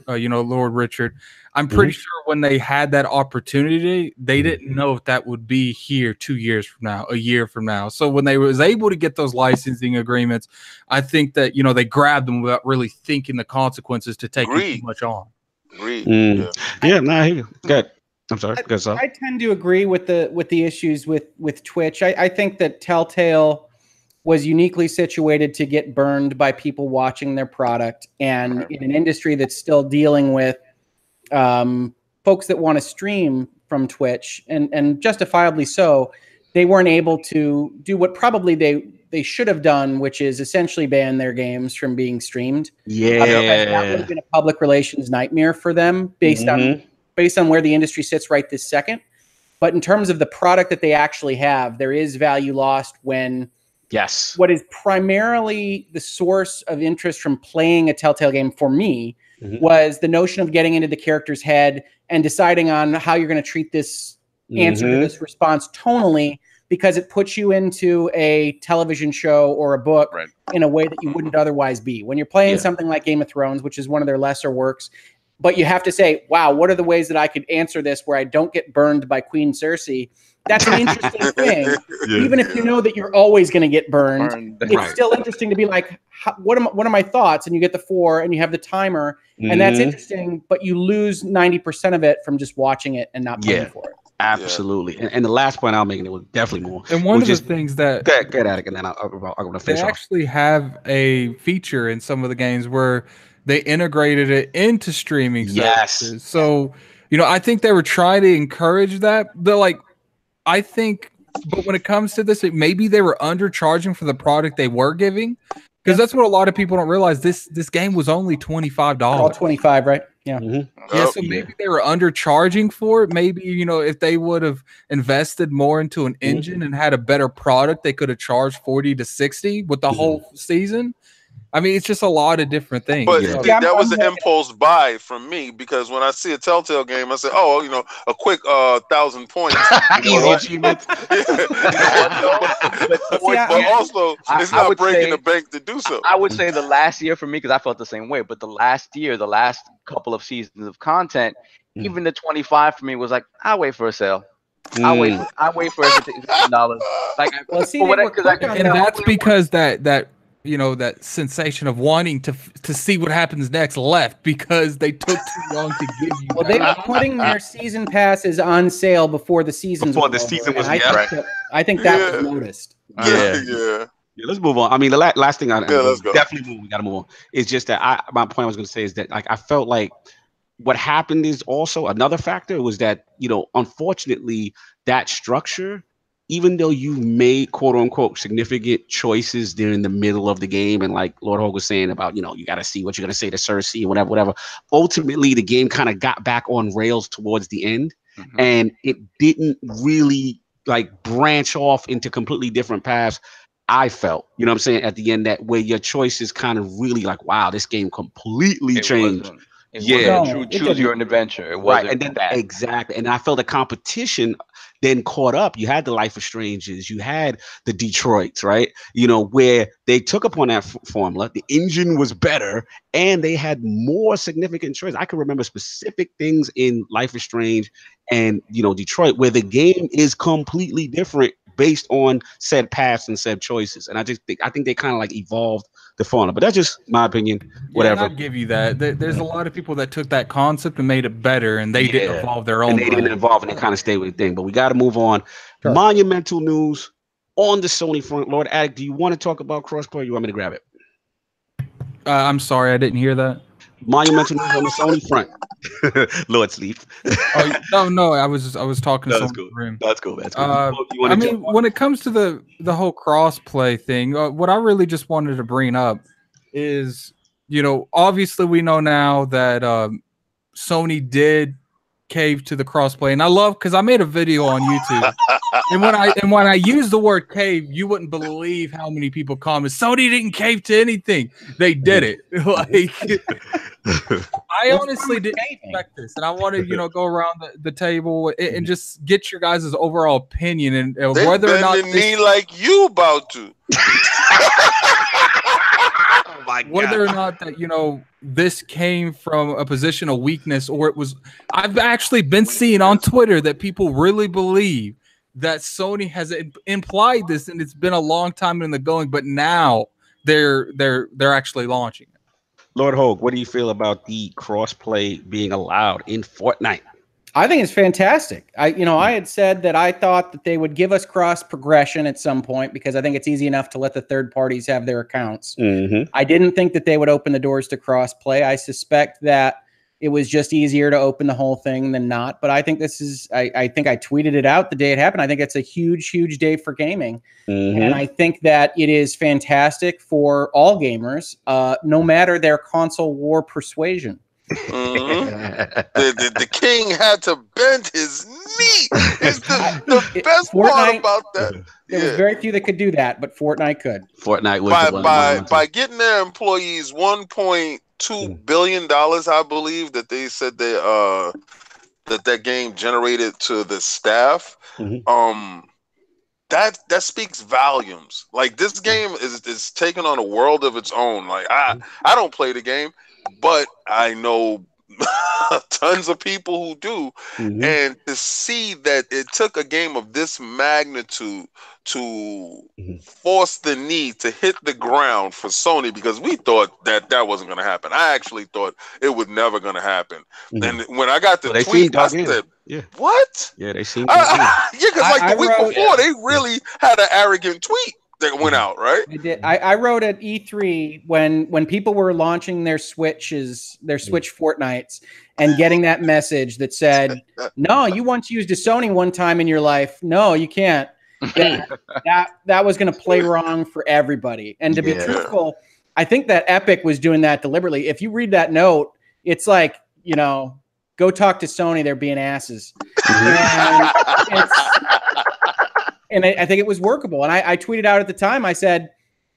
Lord Richard, I'm pretty sure when they had that opportunity, they didn't know if that would be here 2 years from now, a year from now. So when they was able to get those licensing agreements, I think that they grabbed them without really thinking the consequences to take too much on. Yeah, nah, good. I'm sorry. I tend to agree with the issues with Twitch. I think that Telltale was uniquely situated to get burned by people watching their product, and in an industry that's still dealing with folks that want to stream from Twitch, and justifiably so, they weren't able to do what probably they should have done, which is essentially ban their games from being streamed. Yeah, that would have been a public relations nightmare for them based on where the industry sits right this second. But in terms of the product that they actually have, there is value lost when what is primarily the source of interest from playing a Telltale game for me was the notion of getting into the character's head and deciding on how you're going to treat this answer to this response tonally, because it puts you into a television show or a book in a way that you wouldn't otherwise be. When you're playing something like Game of Thrones, which is one of their lesser works, but you have to say, wow, what are the ways that I could answer this where I don't get burned by Queen Cersei? That's an interesting thing. Even if you know that you're always going to get burned, it's still interesting to be like, what are my thoughts? And you get the 4 and you have the timer, and that's interesting, but you lose 90% of it from just watching it and not paying for it. Absolutely. And the last point I'll make, and it was definitely more. And one of the things that get at it, and then I'm going to finish they off. actually have a feature in some of the games where they integrated it into streaming services. So, I think they were trying to encourage that. They're like, I think, but when it comes to this, maybe they were undercharging for the product they were giving, because that's what a lot of people don't realize. This game was only $25. All 25, right? Yeah. So maybe they were undercharging for it. Maybe, if they would have invested more into an engine and had a better product, they could have charged 40 to 60 with the whole season. I mean, it's just a lot of different things. But that was an impulse buy from me, because when I see a Telltale game, I say, "Oh, a quick 1,000 points." Easy achievement. But also, it's not breaking the bank to do so. I would say the last year for me, because I felt the same way. But the last couple of seasons of content, even the 25 for me was like, I'll wait for a sale. I wait for everything $15. And that's because that sensation of wanting to see what happens next left, because they took too long to give you. Well, they were putting their season passes on sale before the season was I think that was noticed. Yeah, let's move on. I mean, the last thing definitely we got to move on. It's just that my point I was going to say is that, like, I felt like what happened is also another factor was that, unfortunately, that structure, even though you made quote unquote significant choices during the middle of the game, and like Lord Hoeg was saying about, you got to see what you're going to say to Cersei and whatever, ultimately the game kind of got back on rails towards the end, and it didn't really like branch off into completely different paths I felt, you know what I'm saying, at the end, that where your choices kind of really like, wow, this game completely changed. It wasn't a true choose your own adventure. It wasn't right. And then that. Exactly. And I felt the competition then caught up. You had the Life of Strangers, you had the Detroits, right? You know, where they took upon that formula. The engine was better and they had more significant choices. I can remember specific things in Life is Strange and, you know, Detroit, where the game is completely different based on said paths and said choices. And I think they kind of like evolved the formula, but that's just my opinion. Whatever. Yeah, I'll give you that. There's a lot of people that took that concept and made it better, and they didn't evolve their own. And they didn't evolve, and they kind of stayed with the thing. But we got to move on. Sure. Monumental news on the Sony front. Lord Addict, do you want to talk about crossplay? Or you want me to grab it? I'm sorry, I didn't hear that. Monumental news on the Sony front. Lord Sleep. No, I was talking to someone. Cool. That's cool. That's cool. I mean, when it comes to the whole crossplay thing, what I really just wanted to bring up is, you know, obviously we know now that Sony did cave to the crossplay, and I love because I made a video on YouTube, and when I use the word cave, you wouldn't believe how many people comment. Sony didn't cave to anything; they did it. Like, I honestly didn't expect this, and I wanted go around the table and just get your guys' overall opinion and whether or not me like you about to. Whether or not that this came from a position of weakness, or it was. I've actually been seeing on Twitter that people really believe that Sony has implied this, and it's been a long time in the going, but now they're actually launching it. Lord Hoeg, what do you feel about the crossplay being allowed in Fortnite? I think it's fantastic. I had said that I thought that they would give us cross progression at some point because I think it's easy enough to let the third parties have their accounts. Mm-hmm. I didn't think that they would open the doors to cross play. I suspect that it was just easier to open the whole thing than not. But I think this is, I think I tweeted it out the day it happened. I think it's a huge, huge day for gaming. Mm-hmm. And I think that it is fantastic for all gamers, no matter their console war persuasion. Mm-hmm. the king had to bend his knee. It's the best part about that. There was very few that could do that, but Fortnite could. Fortnite was by getting their employees $1.2 billion, I believe that they said they that game generated to the staff. Mm-hmm. That speaks volumes. Like, this game is taking on a world of its own. Like, I don't play the game, but I know tons of people who do. Mm-hmm. And to see that it took a game of this magnitude to force the knee to hit the ground for Sony, because we thought that wasn't going to happen. I actually thought it was never going to happen. Mm-hmm. And when I got the tweet, I said, what? Yeah, they seem because like the week before, they really had an arrogant tweet that went out, right? I did. I wrote at E3 when people were launching their Switch Fortnites and getting that message that said, "No, you once used a Sony one time in your life. No, you can't." That was going to play wrong for everybody. And to be truthful, I think that Epic was doing that deliberately. If you read that note, it's like, go talk to Sony. They're being asses. And I think it was workable. And I tweeted out at the time, I said,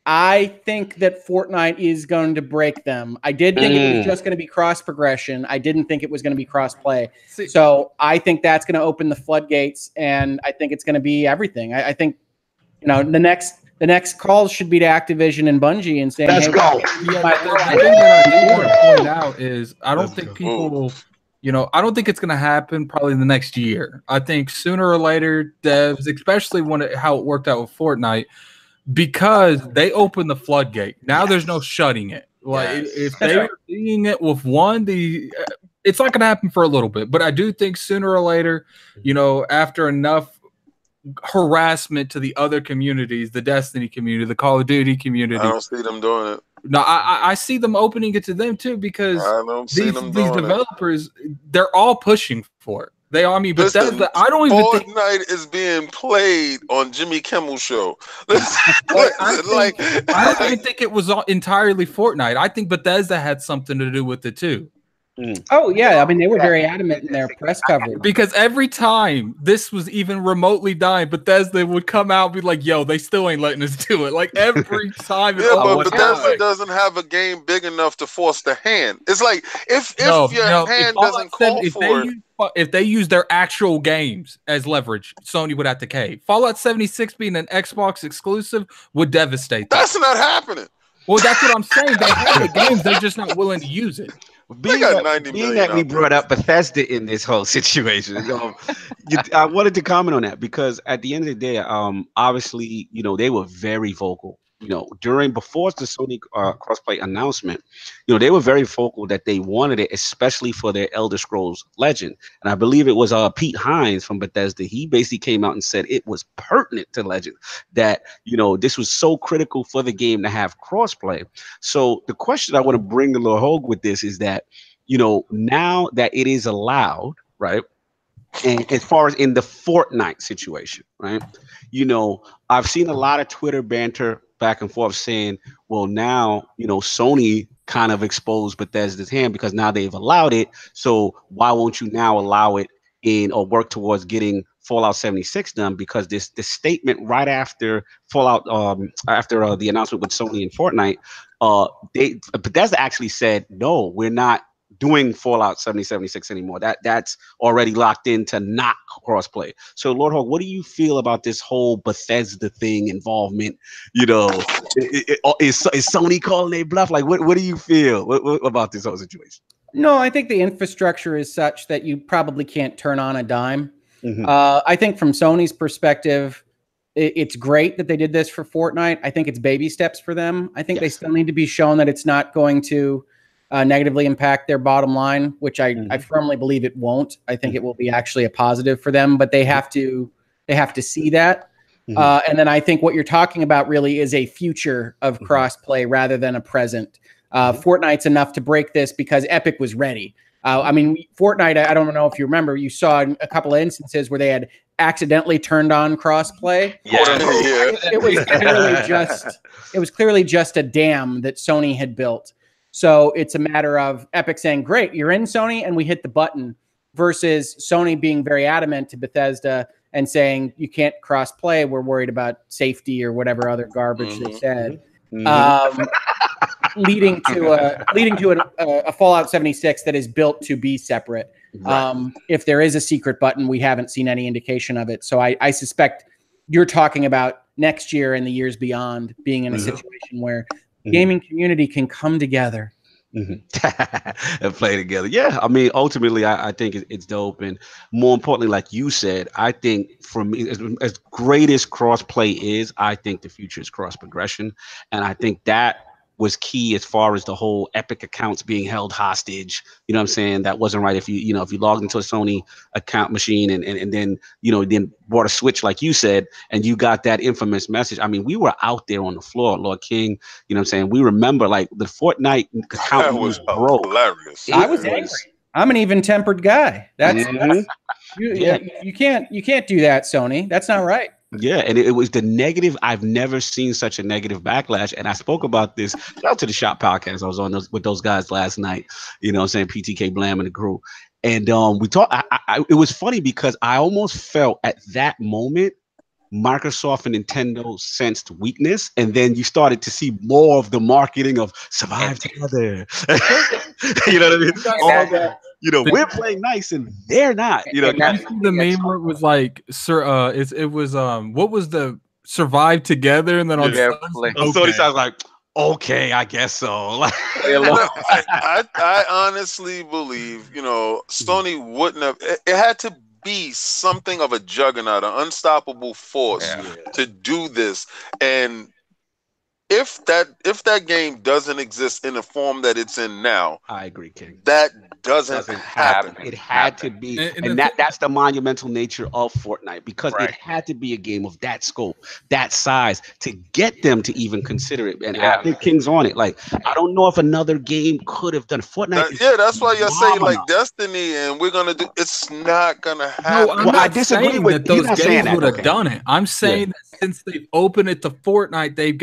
I think that Fortnite is going to break them. I did think it was just going to be cross progression. I didn't think it was going to be cross play. So I think that's going to open the floodgates, and I think it's going to be everything. I think, the next calls should be to Activision and Bungie and saying, let's go. Yeah, the thing that I do want to point out is I don't think people will. I don't think it's going to happen probably in the next year. I think sooner or later, devs, especially how it worked out with Fortnite, because they opened the floodgate. Now there's no shutting it. Like if they're seeing it with one, it's not going to happen for a little bit. But I do think sooner or later, after enough harassment to the other communities, the Destiny community, the Call of Duty community, I don't see them doing it. No, I see them opening it to them too, because these developers, they're all pushing for it. They are. I mean, but I don't even think Fortnite is being played on Jimmy Kimmel show. I don't even think it was entirely Fortnite. I think Bethesda had something to do with it too. Oh yeah, I mean they were very adamant in their press coverage because every time this was even remotely dying, Bethesda would come out and be like, "Yo, they still ain't letting us do it." Like every time. Yeah, but Bethesda doesn't have a game big enough to force the hand. It's like if your hand doesn't call for it. If they use their actual games as leverage, Sony would have to cave. Fallout 76 being an Xbox exclusive would devastate them. That's not happening. Well, that's what I'm saying. They have the games, they're just not willing to use it. Being that we brought up Bethesda in this whole situation, I wanted to comment on that because at the end of the day, obviously, they were very vocal. Before the Sony crossplay announcement, they were very vocal that they wanted it, especially for their Elder Scrolls Legend. And I believe it was Pete Hines from Bethesda. He basically came out and said it was pertinent to Legend that, this was so critical for the game to have crossplay. So the question I want to bring to Lord Hoeg with this is that, now that it is allowed, right? And as far as in the Fortnite situation, right? I've seen a lot of Twitter banter back and forth saying, well, now, Sony kind of exposed Bethesda's hand because now they've allowed it. So why won't you now allow it in or work towards getting Fallout 76 done? Because this statement right after Fallout, after the announcement with Sony and Fortnite, Bethesda actually said, no, we're not doing Fallout 76 anymore. That's already locked into not crossplay. So Lord Hoeg, what do you feel about this whole Bethesda thing involvement? Is Sony calling a bluff? Like, what do you feel about this whole situation? No, I think the infrastructure is such that you probably can't turn on a dime. I think from Sony's perspective, it's great that they did this for Fortnite. I think it's baby steps for them. I think they still need to be shown that it's not going to negatively impact their bottom line, which I firmly believe it won't. I think it will be actually a positive for them, but they have to see that. And then I think what you're talking about really is a future of crossplay rather than a present. Fortnite's enough to break this because Epic was ready. I mean, Fortnite, I don't know if you remember, you saw a couple of instances where they had accidentally turned on crossplay. It was clearly just a dam that Sony had built. So it's a matter of Epic saying, great, you're in, Sony, and we hit the button, versus Sony being very adamant to Bethesda and saying, you can't cross play. We're worried about safety or whatever other garbage they said. Leading to a Fallout 76 that is built to be separate. If there is a secret button, we haven't seen any indication of it. So I suspect you're talking about next year and the years beyond being in a situation where gaming community can come together and play together. Yeah, I mean, ultimately, I think it's dope, and more importantly, like you said, I think for me, as great as crossplay is, I think the future is cross progression, and I think that was key as far as the whole Epic accounts being held hostage. You know what I'm saying? That wasn't right. If you logged into a Sony account machine and then, then bought a Switch, like you said, and you got that infamous message. I mean, we were out there on the floor, Lord King, you know what I'm saying? We remember like the Fortnite account was broke. Hilarious. I was angry. I'm an even-tempered guy. You can't do that, Sony. That's not right. Yeah, and it was the negative. I've never seen such a negative backlash. And I spoke about this. Shout out to the Shop Podcast. I was on with those guys last night, PTK Blam and the crew. And we talked. It was funny because I almost felt at that moment Microsoft and Nintendo sensed weakness, and then you started to see more of the marketing of survive together. You know what I mean? All that. We're playing nice and they're not. The meme where it was like, sir, it was what was the survive together, and then on Sony sounds like, okay, I guess so. I honestly believe, Sony wouldn't have. It had to be something of a juggernaut, an unstoppable force to do this. And if that game doesn't exist in the form that it's in now, I agree, King. That doesn't happen. It had to be, and that's the monumental nature of Fortnite, because it had to be a game of that scope, that size, to get them to even consider it. And I think King's on it. Like, I don't know if another game could have done Fortnite. That's why you're saying like Destiny, and we're gonna do. It's not gonna happen. No, I'm not saying that those games would have done it. I'm saying that since they've opened it to Fortnite, they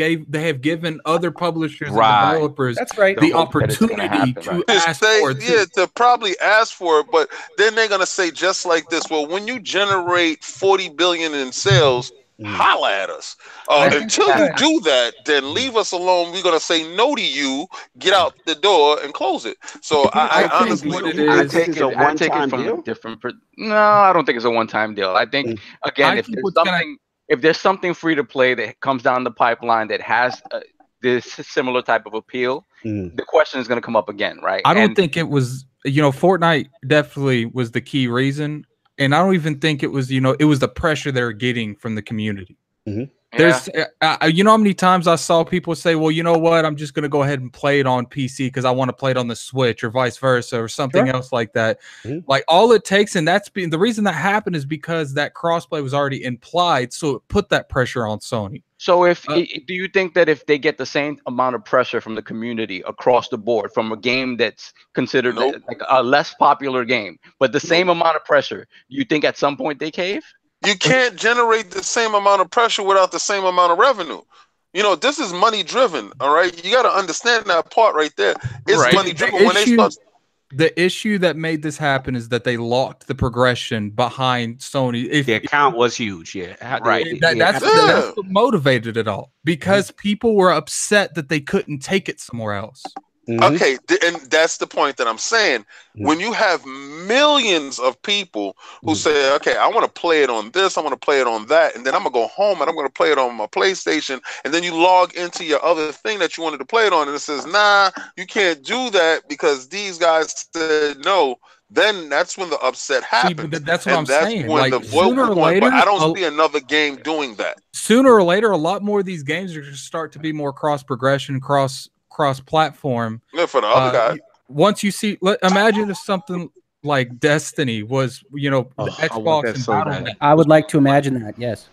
have given other publishers and developers the opportunity to ask for it. To probably ask for it, but then they're gonna say just like this. Well, when you generate 40 billion in sales, holla at us. Until you do that, then leave us alone. We're gonna say no to you. Get out the door and close it. So I honestly, I take it from a different. No, I don't think it's a one-time deal. I think again, if there's something free to play that comes down the pipeline that has this similar type of appeal, the question is going to come up again, right? I don't think it was. Fortnite definitely was the key reason. And I don't even think it was, it was the pressure they're getting from the community. There's, how many times I saw people say, well, you know what, I'm just going to go ahead and play it on PC because I want to play it on the Switch or vice versa or something else like that. Like all it takes, and the reason that happened is because that crossplay was already implied. So it put that pressure on Sony. So do you think that if they get the same amount of pressure from the community across the board from a game that's considered like a less popular game, but the same amount of pressure, you think at some point they cave? You can't generate the same amount of pressure without the same amount of revenue. This is money driven. All right. You got to understand that part right there. It's money driven. The issue that made this happen is that they locked the progression behind Sony. The account was huge, right. That's what motivated it all, because people were upset that they couldn't take it somewhere else. Okay, and that's the point that I'm saying. When you have millions of people who say, okay, I want to play it on this, I want to play it on that, and then I'm going to go home and I'm going to play it on my PlayStation, and then you log into your other thing that you wanted to play it on, and it says, nah, you can't do that because these guys said no, then that's when the upset happens. That's what I'm saying. When the vocal point, but I don't see another game doing that. Sooner or later, a lot more of these games are going to start to be more cross-progression, cross-platform. For the other guy. Once you see, imagine if something like Destiny was, the Xbox and Battle.net. I would like to imagine that. Yes.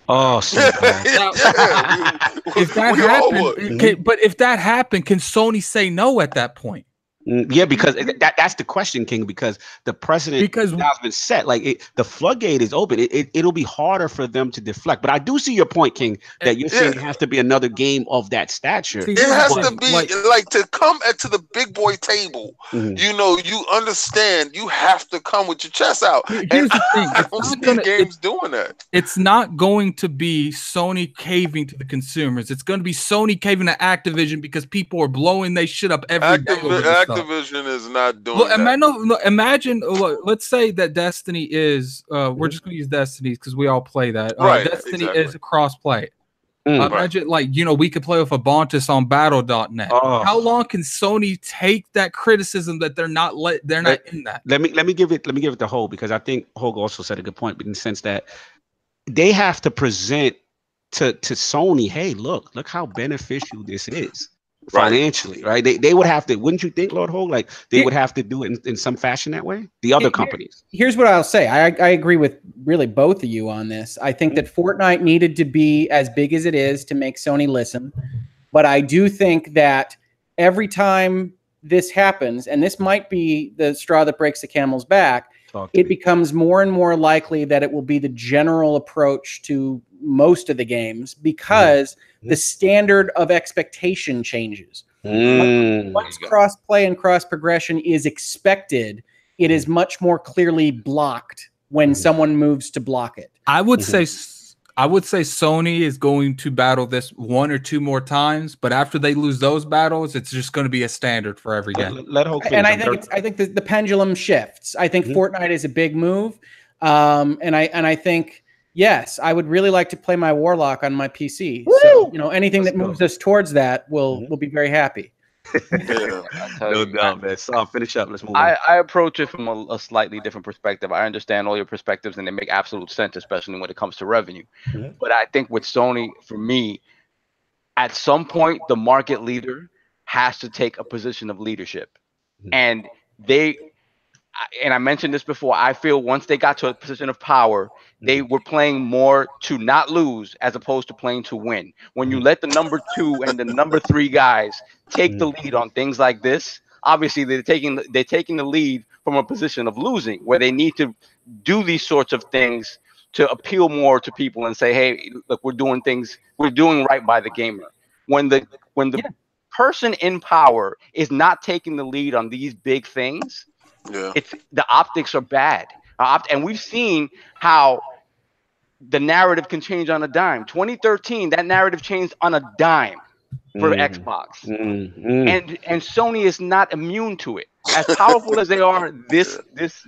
If that happened, but if that happened, can Sony say no at that point? Yeah, because that's the question, King. Because the precedent has been set. Like the floodgate is open. It'll be harder for them to deflect. But I do see your point, King, that you're saying it has to be another game of that stature. It has to be like to come to the big boy table. You understand. You have to come with your chest out. Here's the thing: I don't see games doing that. It's not going to be Sony caving to the consumers. It's going to be Sony caving to Activision because people are blowing their shit up every day. Activision is not doing that. Imagine, let's say that Destiny is, we're just going to use Destiny because we all play that. Destiny is a cross-play. Imagine, we could play with Abontis on Battle.net. How long can Sony take that criticism that they're not in that? Let me give it to Hoeg, because I think Hoeg also said a good point, but in the sense that they have to present to Sony, hey, look how beneficial this is. Financially, right? They would have to, wouldn't you think, Lord Hoeg? Like they would have to do it in some fashion that way. The other companies. Here's what I'll say. I agree with really both of you on this. I think that Fortnite needed to be as big as it is to make Sony listen. But I do think that every time this happens, and this might be the straw that breaks the camel's back, it becomes more and more likely that it will be the general approach to most of the games, because the standard of expectation changes. Once cross-play and cross-progression is expected, it is much more clearly blocked when someone moves to block it. I would say Sony is going to battle this one or two more times, but after they lose those battles, it's just going to be a standard for every game. And I think the pendulum shifts. I think Fortnite is a big move, and I think, yes, I would really like to play my Warlock on my PC. Woo! So anything that moves us towards that will be very happy. No doubt, man. So I'll finish up. Let's move on. I approach it from a slightly different perspective. I understand all your perspectives, and they make absolute sense, especially when it comes to revenue. But I think with Sony, for me, at some point, the market leader has to take a position of leadership. And I mentioned this before, I feel once they got to a position of power, they were playing more to not lose as opposed to playing to win. When you let the number 2 and the number 3 guys take the lead on things like this, obviously they're taking the lead from a position of losing, where they need to do these sorts of things to appeal more to people and say, hey, look, we're doing right by the gamer. When the person in power is not taking the lead on these big things, Yeah. It's the optics are bad. And we've seen how the narrative can change on a dime. 2013, that narrative changed on a dime for Xbox. And Sony is not immune to it. As powerful as they are this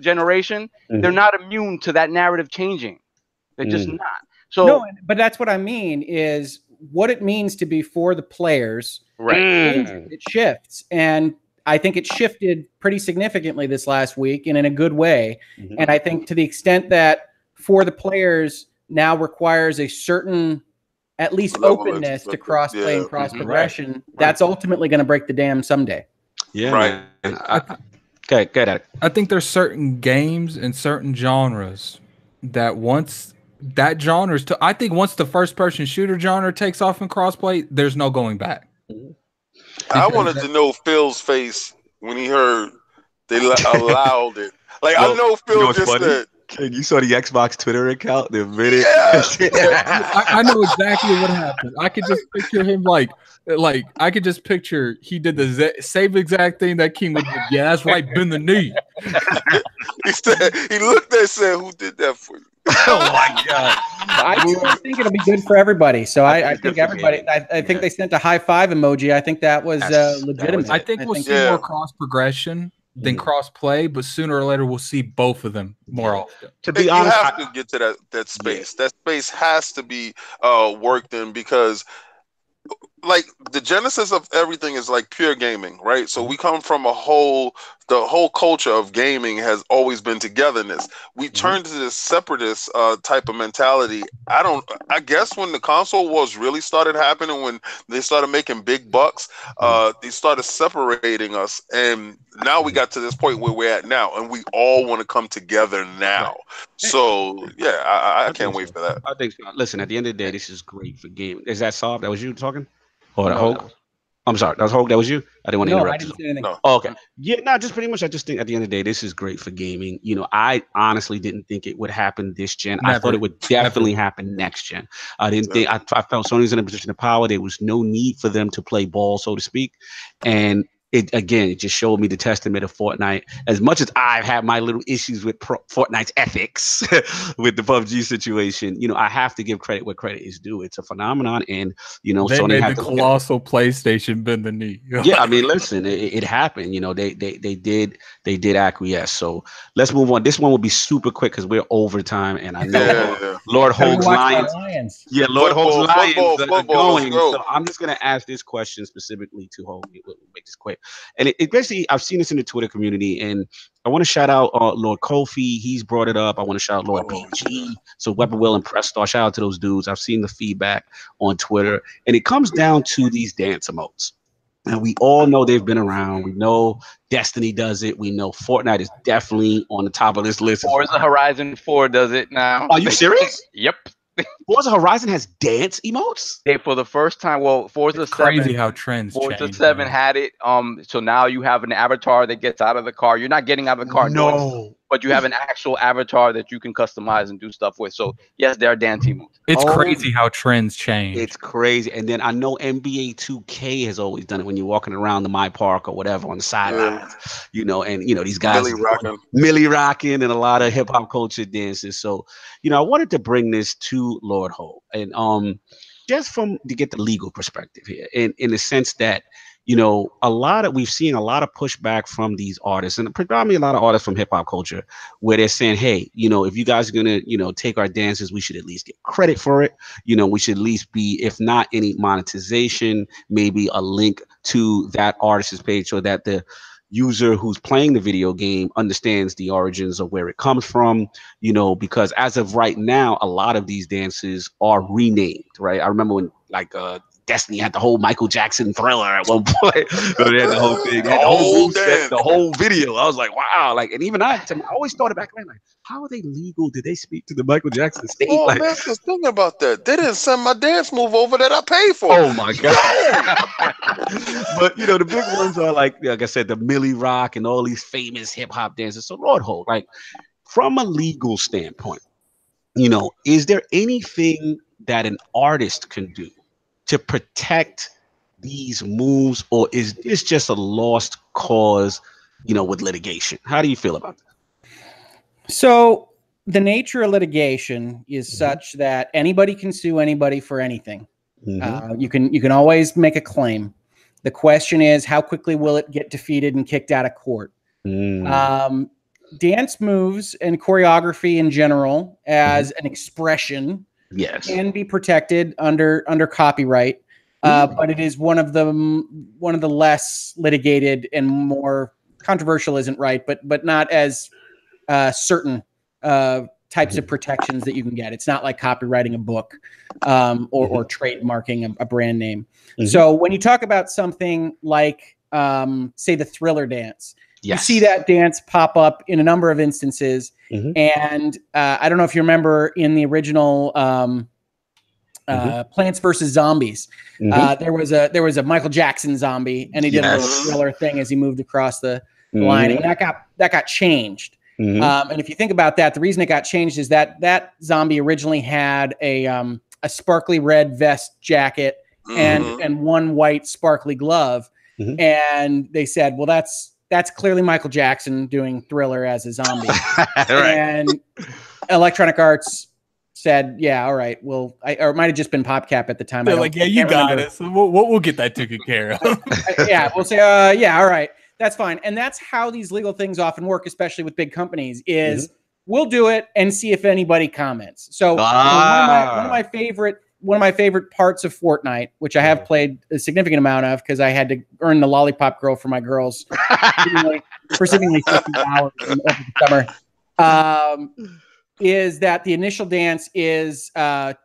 generation, they're not immune to that narrative changing. They're just not. So no, but that's what I mean is what it means to be for the players. Right. It shifts. And I think it shifted pretty significantly this last week and in a good way. And I think to the extent that for the players now requires a certain, at least openness to cross-play and cross-progression, that's ultimately going to break the dam someday. Yeah, right. Okay. I think there's certain games and certain genres that once that genre's I think once the first-person shooter genre takes off in crossplay, there's no going back. I wanted to know Phil's face when he heard they allowed it. Like, I know Phil just said. You saw the Xbox Twitter account the minute. I know exactly what happened. I could just picture him like I could just picture he did the same exact thing that King would do. Yeah, that's right, bend the knee. He looked at and said, "Who did that for you?" Oh my God! I think it'll be good for everybody. So I think everybody. I think they sent a high five emoji. I think that was legitimate. I think we'll see more cross progression than cross play, but sooner or later we'll see both of them more often. To be honest, you have to get to that space. That space has to be worked in because, like, the genesis of everything is like pure gaming, right? So we come from the whole culture of gaming has always been togetherness. We turned to this separatist type of mentality. I guess when the console wars really started happening, when they started making big bucks, they started separating us, and now we got to this point where we're at now, and we all want to come together now. Right. So yeah, I can't wait for that. I think. Listen, at the end of the day, this is great for gaming. Is that Saab? That was you talking? Or Hoeg? I'm sorry, that was Hoeg. That was you. I didn't want to interrupt. I didn't say anything. No. Oh, okay. Yeah, no, just pretty much. I just think at the end of the day, this is great for gaming. You know, I honestly didn't think it would happen this gen. I thought it would definitely happen next gen. I didn't think. I felt Sony's in a position of power. There was no need for them to play ball, so to speak, and. It just showed me the testament of Fortnite. As much as I've had my little issues with Fortnite's ethics with the PUBG situation, you know, I have to give credit where credit is due. It's a phenomenon, and you know, they Sony made had the colossal PlayStation bend the knee. Yeah, I mean, listen, it happened. You know, they did acquiesce. So let's move on. This one will be super quick because we're overtime, and I know Lord Hoeg's Lions. Yeah, Lord Hoeg's Lions are going. So I'm just gonna ask this question specifically to Hoeg. We'll make this quick. And it basically, I've seen this in the Twitter community, and I want to shout out Lord Kofi. He's brought it up. I want to shout out Lord BG. So Weapon Will and Press Star. Shout out to those dudes. I've seen the feedback on Twitter, and it comes down to these dance emotes. And we all know they've been around. We know Destiny does it. We know Fortnite is definitely on the top of this list. Forza Horizon 4 does it now. Are you serious? Yep. Forza Horizon has dance emotes? For the first time, Forza 7. Crazy how trends change. Forza 7 had it. So now you have an avatar that gets out of the car. You're not getting out of the car. No. But you have an actual avatar that you can customize and do stuff with. So yes, there are dance emotes. It's crazy how trends change. It's crazy. And then I know NBA 2K has always done it when you're walking around the My Park or whatever on the sidelines, you know, and you know, these guys Millie rocking and a lot of hip hop culture dances. So, you know, I wanted to bring this to Lord Hoeg and just to get the legal perspective here in the sense that, you know, we've seen a lot of pushback from these artists and predominantly a lot of artists from hip hop culture where they're saying, hey, you know, if you guys are going to, you know, take our dances, we should at least get credit for it. You know, we should at least be, if not any monetization, maybe a link to that artist's page so that the user who's playing the video game understands the origins of where it comes from, you know, because as of right now, a lot of these dances are renamed, right? I remember when Destiny had the whole Michael Jackson Thriller at one point. So they had the whole thing, the whole video. I was like, wow. Like, and even I always thought back then, like, how are they legal? Did they speak to the Michael Jackson state? Oh, like, that's the thing about that. They didn't send my dance move over that I paid for. Oh my God. But you know, the big ones are like I said, the Millie Rock and all these famous hip hop dancers. So Lord Hoeg, like from a legal standpoint, you know, is there anything that an artist can do to protect these moves, or is this just a lost cause with litigation. How do you feel about that? So the nature of litigation is such that anybody can sue anybody for anything. You can always make a claim. The question is, how quickly will it get defeated and kicked out of court? Dance moves and choreography in general as an expression can be protected under copyright, but it is one of the less litigated and more controversial, isn't right, but not as certain types of protections that you can get. It's not like copywriting a book or trademarking a brand name. So when you talk about something like, say, the Thriller dance, you see that dance pop up in a number of instances. And I don't know if you remember in the original Plants vs. Zombies, there was a Michael Jackson zombie, and he did a little Thriller thing as he moved across the line, and that got changed. And if you think about that, the reason it got changed is that zombie originally had a sparkly red vest jacket and one white sparkly glove, and they said, well, that's clearly Michael Jackson doing Thriller as a zombie. And Electronic Arts said, yeah, all right, well, or it might have just been PopCap at the time. They're like, yeah, you got it. So we'll get that taken care of. Yeah, we'll say, yeah, all right, that's fine. And that's how these legal things often work, especially with big companies, is we'll do it and see if anybody comments. So one of my favorite parts of Fortnite, which I have played a significant amount of because I had to earn the lollipop girl for my girls for seemingly 50 hours over the summer, is that the initial dance is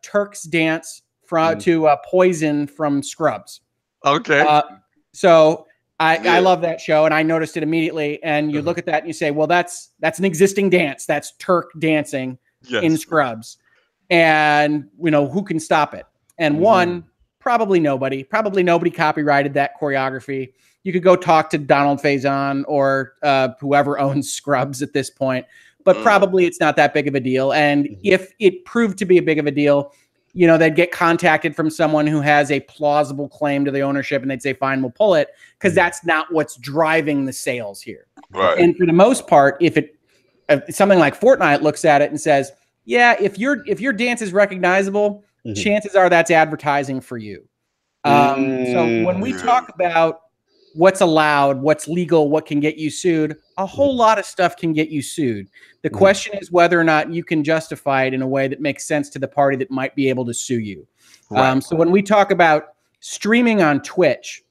Turk's dance to Poison from Scrubs. Okay. So I love that show, and I noticed it immediately. And you look at that and you say, well, that's an existing dance. That's Turk dancing in Scrubs. And who can stop it? And probably nobody copyrighted that choreography. You could go talk to Donald Faison or whoever owns Scrubs at this point, but probably it's not that big of a deal. And if it proved to be a big of a deal, they'd get contacted from someone who has a plausible claim to the ownership, and they'd say, fine, we'll pull it, because that's not what's driving the sales here. Right. And for the most part, if something like Fortnite looks at it and says, yeah, if your dance is recognizable, chances are that's advertising for you. So when we talk about what's allowed, what's legal, what can get you sued, a whole lot of stuff can get you sued. The question is whether or not you can justify it in a way that makes sense to the party that might be able to sue you. So when we talk about streaming on Twitch,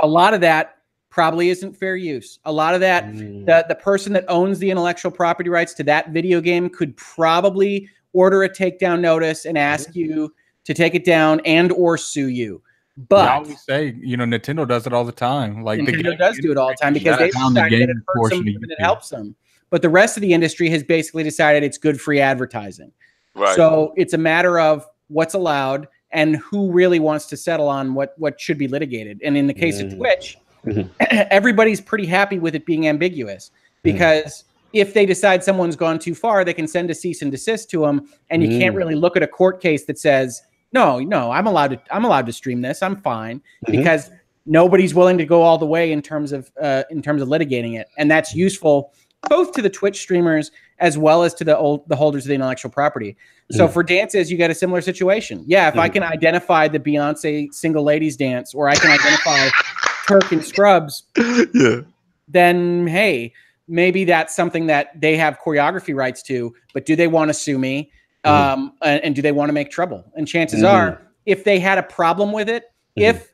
a lot of that probably isn't fair use. A lot of that, the person that owns the intellectual property rights to that video game could probably order a takedown notice and ask you to take it down and or sue you. But I always say, Nintendo does it all the time. Like Nintendo does do it all the time because they decided that it hurts them and it helps them. But the rest of the industry has basically decided it's good free advertising. Right. So it's a matter of what's allowed and who really wants to settle on what should be litigated. And in the case of Twitch, everybody's pretty happy with it being ambiguous, because if they decide someone's gone too far, they can send a cease and desist to them, and you can't really look at a court case that says, no, I'm allowed to stream this. I'm fine, because nobody's willing to go all the way in terms of litigating it. And that's useful both to the Twitch streamers as well as to the holders of the intellectual property. So for dances, you get a similar situation. Yeah, if I can identify the Beyonce single ladies dance, or I can identify Turk and Scrubs, then hey, maybe that's something that they have choreography rights to, but do they want to sue me? And do they want to make trouble? And chances are, if they had a problem with it, if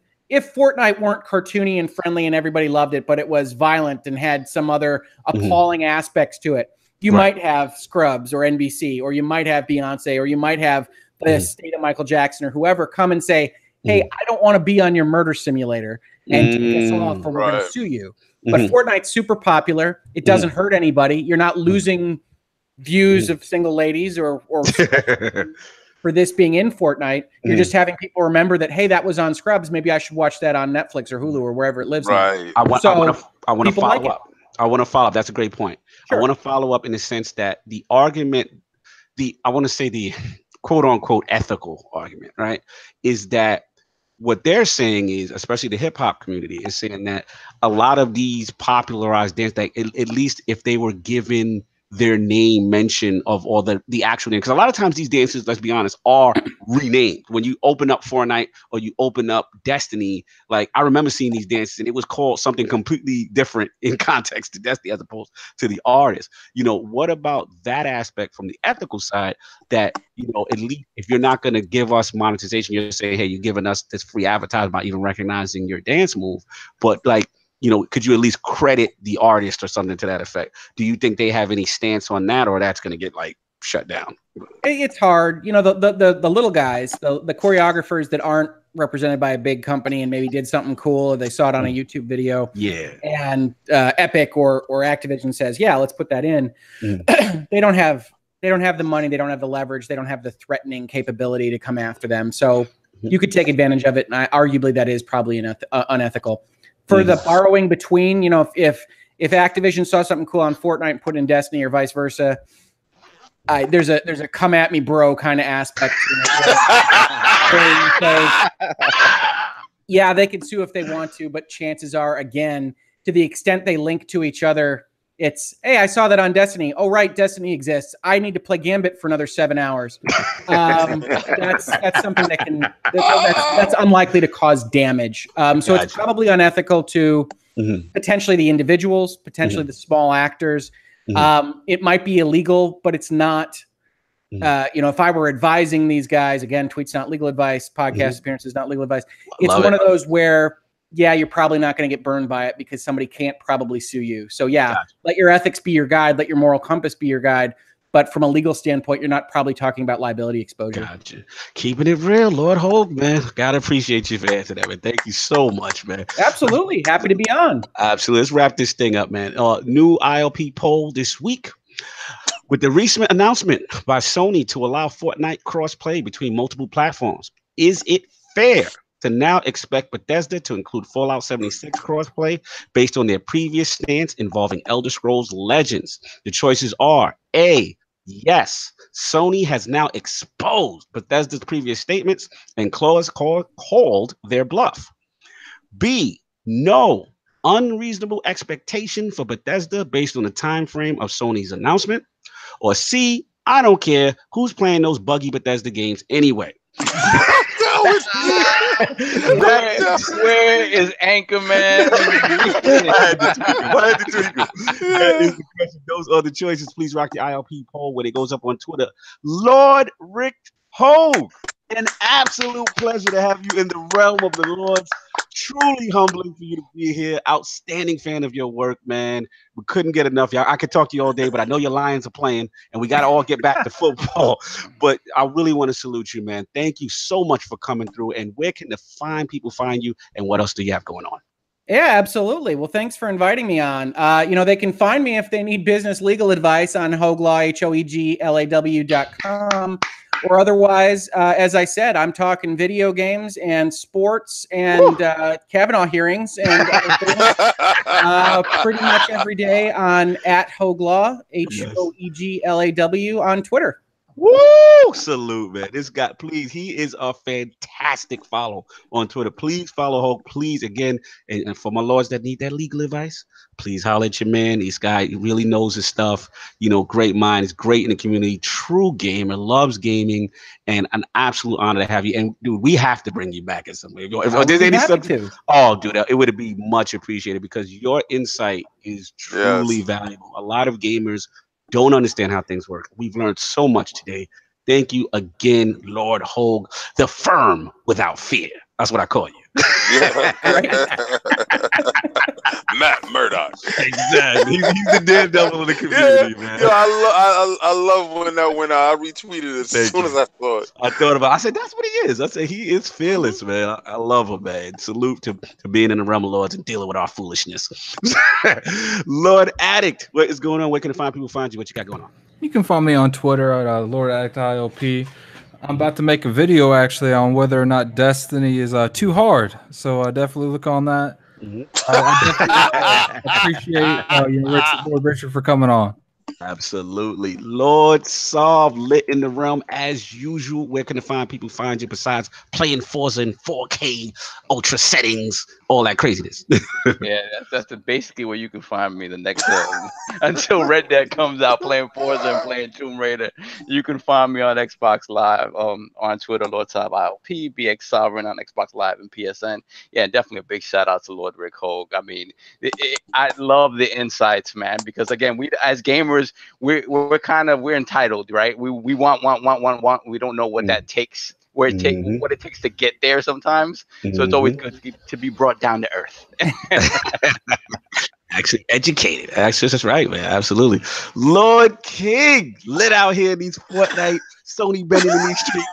Fortnite weren't cartoony and friendly and everybody loved it, but it was violent and had some other appalling aspects to it, you might have Scrubs or NBC, or you might have Beyonce, or you might have the estate of Michael Jackson or whoever come and say, hey, I don't want to be on your murder simulator and take us off, or we're going to sue you. But Fortnite's super popular. It doesn't hurt anybody. You're not losing views of single ladies or for this being in Fortnite. You're just having people remember that, hey, that was on Scrubs. Maybe I should watch that on Netflix or Hulu or wherever it lives. Right. I want to follow up. I want to follow up. That's a great point. Sure. I want to follow up in the sense that the argument, I want to say the quote unquote ethical argument, right, is that what they're saying is, especially the hip hop community, is saying that a lot of these popularized dance, like at least if they were given their name mention of all the actual name, because a lot of times these dances, let's be honest, are renamed. When you open up Fortnite or you open up Destiny, like I remember seeing these dances and it was called something completely different in context to Destiny as opposed to the artist. You know, what about that aspect from the ethical side that, you know, at least if you're not going to give us monetization, you're saying, hey, you're giving us this free advertisement by even recognizing your dance move, but like, you know, could you at least credit the artist or something to that effect? Do you think they have any stance on that, or that's going to get like shut down? It's hard. You know, the little guys, the choreographers that aren't represented by a big company and maybe did something cool, or they saw it on a YouTube video. Yeah. And Epic or Activision says, yeah, let's put that in. They don't have the money. They don't have the leverage. They don't have the threatening capability to come after them. So you could take advantage of it. And arguably that is probably unethical. For the borrowing between, you know, if Activision saw something cool on Fortnite and put it in Destiny or vice versa, there's a come at me bro kind of aspect to it. Yeah, they could sue if they want to, but chances are, again, to the extent they link to each other, it's, hey, I saw that on Destiny. Oh, right, Destiny exists. I need to play Gambit for another 7 hours. That's something that that's unlikely to cause damage. So it's probably unethical to potentially the individuals, potentially the small actors. It might be illegal, but it's not. You know, if I were advising these guys, again, tweets not legal advice, podcast appearances not legal advice. It's one of those where, yeah, you're probably not going to get burned by it because somebody can't probably sue you. So yeah, let your ethics be your guide, let your moral compass be your guide. But from a legal standpoint, you're not probably talking about liability exposure. Gotcha. Keeping it real, Lord Hoeg, man. Gotta appreciate you for answering that, man. Thank you so much, man. Absolutely. Happy to be on. Absolutely. Let's wrap this thing up, man. New ILP poll this week. With the recent announcement by Sony to allow Fortnite crossplay between multiple platforms, is it fair to now expect Bethesda to include Fallout 76 crossplay based on their previous stance involving Elder Scrolls Legends? The choices are A, yes, Sony has now exposed Bethesda's previous statements and called their bluff. B, no, unreasonable expectation for Bethesda based on the time frame of Sony's announcement. Or C, I don't care who's playing those buggy Bethesda games anyway. Where is Anchorman? That is the question. Those are the choices. Please rock the ILP poll when it goes up on Twitter. Lord Richard Hoeg, an absolute pleasure to have you in the realm of the Lords. Truly humbling for you to be here. Outstanding fan of your work, man. We couldn't get enough. I could talk to you all day, but I know your Lions are playing, and we got to all get back to football. But I really want to salute you, man. Thank you so much for coming through. And where can the fine people find you, and what else do you have going on? Yeah, absolutely. Well, thanks for inviting me on. You know, they can find me if they need business legal advice on Hoeglaw, HOEGLAW.com. Or otherwise, as I said, I'm talking video games and sports and Kavanaugh hearings and pretty much every day on @Hoeglaw, HOEGLAW on Twitter. Woo! Salute, man. This guy, please, he is a fantastic follow on Twitter. Please follow Hoeg. Please, again, and for my lords that need that legal advice, please holler at your man. This guy really knows his stuff. You know, great mind. Is great in the community. True gamer. Loves gaming. And an absolute honor to have you. And, dude, we have to bring you back at some way. If there's any subject, oh, dude, it would be much appreciated because your insight is truly valuable. A lot of gamers don't understand how things work. We've learned so much today. Thank you again, Lord Hoeg, the firm without fear. That's what I call you. Matt Murdoch. Exactly. He's the daredevil of the community, man. Yeah, I love when I retweeted it as soon as I saw it. I said, that's what he is. I said, he is fearless, man. I love him, man. Salute to being in the realm of Lords and dealing with our foolishness. Lord Addict, what is going on? Where can the fine people find you? What you got going on? You can find me on Twitter at Lord Addict ILP. I'm about to make a video actually on whether or not Destiny is too hard. So definitely look on that. I definitely appreciate Lord Richard for coming on. Absolutely. Lord Solve lit in the realm as usual. Where can the find people find you besides playing Forza in 4K, ultra settings, all that craziness? Yeah, that's basically where you can find me the next until Red Dead comes out, playing Forza and playing Tomb Raider. You can find me on Xbox Live, on Twitter, Lords the ILP, BX Sovereign on Xbox Live and PSN. Yeah, definitely a big shout out to Lord Rick Hoeg. I mean, I love the insights, man, because again, we as gamers, we're entitled, right? We want. We don't know what that takes. What it takes to get there sometimes. So it's always good to be brought down to earth. Actually educated. Actually, that's right, man. Absolutely. Lord King lit out here in these Fortnite Sony bending in these streets.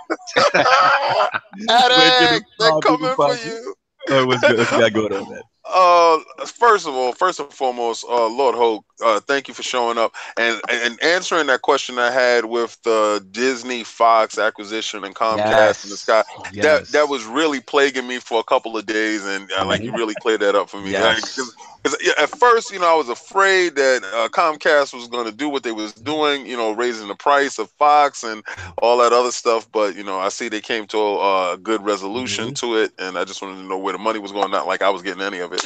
Addict, they're coming for you. What's good? What you got going on, man? First and foremost, Lord Hoeg, thank you for showing up and answering that question I had with the Disney Fox acquisition and Comcast in the sky. That was really plaguing me for a couple of days, and like you really cleared that up for me. Because at first, I was afraid that Comcast was going to do what they was doing, raising the price of Fox and all that other stuff. But I see they came to a good resolution to it, and I just wanted to know where the money was going. Not like I was getting any of it.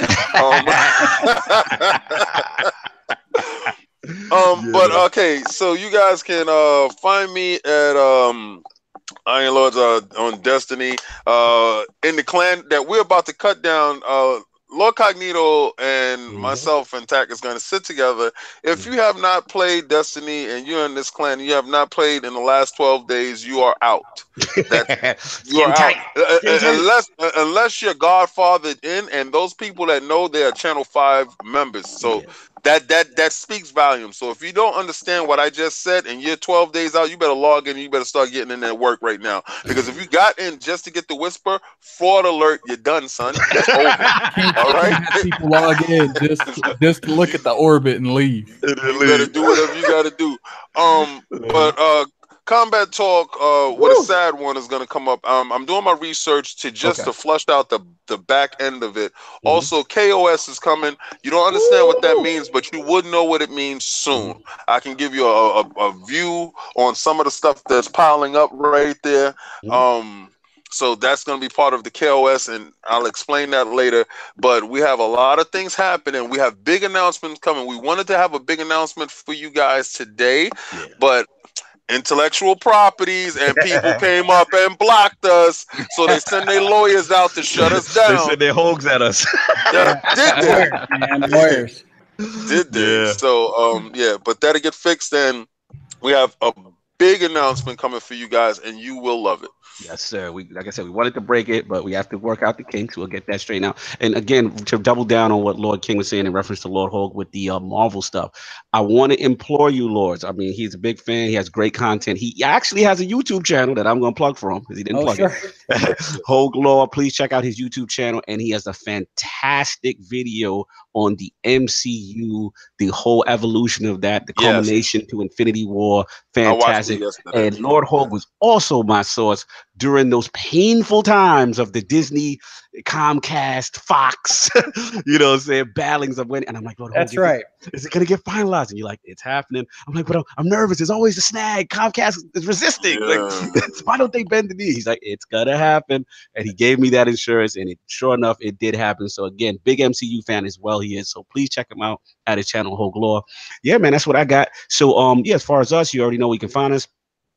But okay, so you guys can find me at Iron Lords on Destiny in the clan that we're about to cut down. LordCognito and myself and Tack is going to sit together. If you have not played Destiny and you're in this clan and you have not played in the last 12 days, you are out. You are out. Unless you're godfathered in, and those people that know they are Channel 5 members. So that speaks volumes. So if you don't understand what I just said and you're 12 days out, you better log in and you better start getting in there work right now. Because if you got in just to get the whisper, fraud alert, you're done, son. It's over. All right? People log in just to look at the orbit and leave. You better do whatever you got to do. But Combat Talk with a sad one is going to come up. I'm doing my research to flush out the back end of it. Also, KOS is coming. You don't understand what that means, but you would know what it means soon. I can give you a view on some of the stuff that's piling up right there. So that's going to be part of the KOS, and I'll explain that later. But we have a lot of things happening. We have big announcements coming. We wanted to have a big announcement for you guys today, but intellectual properties and people came up and blocked us, so they send their lawyers out to shut us down. They send their hogs at us. Lawyers. Did they? So but that'll get fixed, and we have a big announcement coming for you guys, and you will love it. Yes, sir. Like I said, we wanted to break it, but we have to work out the kinks. We'll get that straightened out. And again, to double down on what Lord King was saying in reference to Lord Hoeg with the Marvel stuff, I want to implore you, Lords. I mean, he's a big fan. He has great content. He actually has a YouTube channel that I'm going to plug for him because he didn't plug it. Hoeg Law, please check out his YouTube channel. And he has a fantastic video on the MCU, the whole evolution of that, the culmination to Infinity War. Fantastic. And Lord Hoeg was also my source during those painful times of the Disney, Comcast, Fox, saying battlings of when, and I'm like, Lord, that's right. Is it going to get finalized? And you're like, it's happening. I'm like, but I'm nervous. There's always a snag. Comcast is resisting. Like, why don't they bend the knee? He's like, it's going to happen. And he gave me that insurance, and sure enough, it did happen. So again, big MCU fan as well he is. So please check him out at his channel, Hoeg Law. Yeah, man, that's what I got. So as far as us, you already know we can find us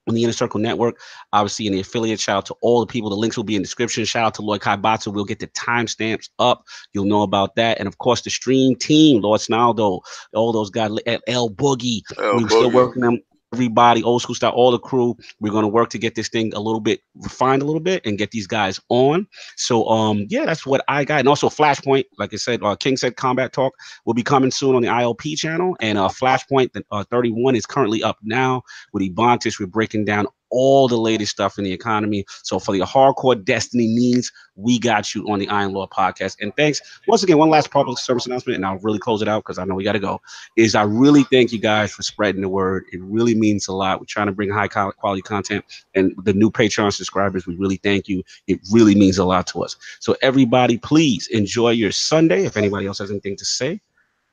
on the Inner Circle Network, obviously in the affiliate. Shout out to all the people. The links will be in the description. Shout out to Lloyd Kaibatsu. We'll get the timestamps up. You'll know about that. And of course, the stream team, Lord Snaldo, all those guys, L Boogie. We're still working them. Everybody, old school style, all the crew. We're going to work to get this thing a little bit refined a little bit and get these guys on. So, that's what I got. And also Flashpoint, like I said, King said Combat Talk will be coming soon on the ILP channel. And Flashpoint 31 is currently up now with Ebontis. We're breaking down all the latest stuff in the economy. So for the hardcore Destiny needs, we got you on the Iron Lord podcast. And thanks once again, one last public service announcement, and I'll really close it out because I know we got to go, is I really thank you guys for spreading the word. It really means a lot. We're trying to bring high quality content, and the new Patreon subscribers, we really thank you. It really means a lot to us. So everybody, please enjoy your Sunday. If anybody else has anything to say,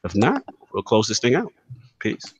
if not, we'll close this thing out. Peace.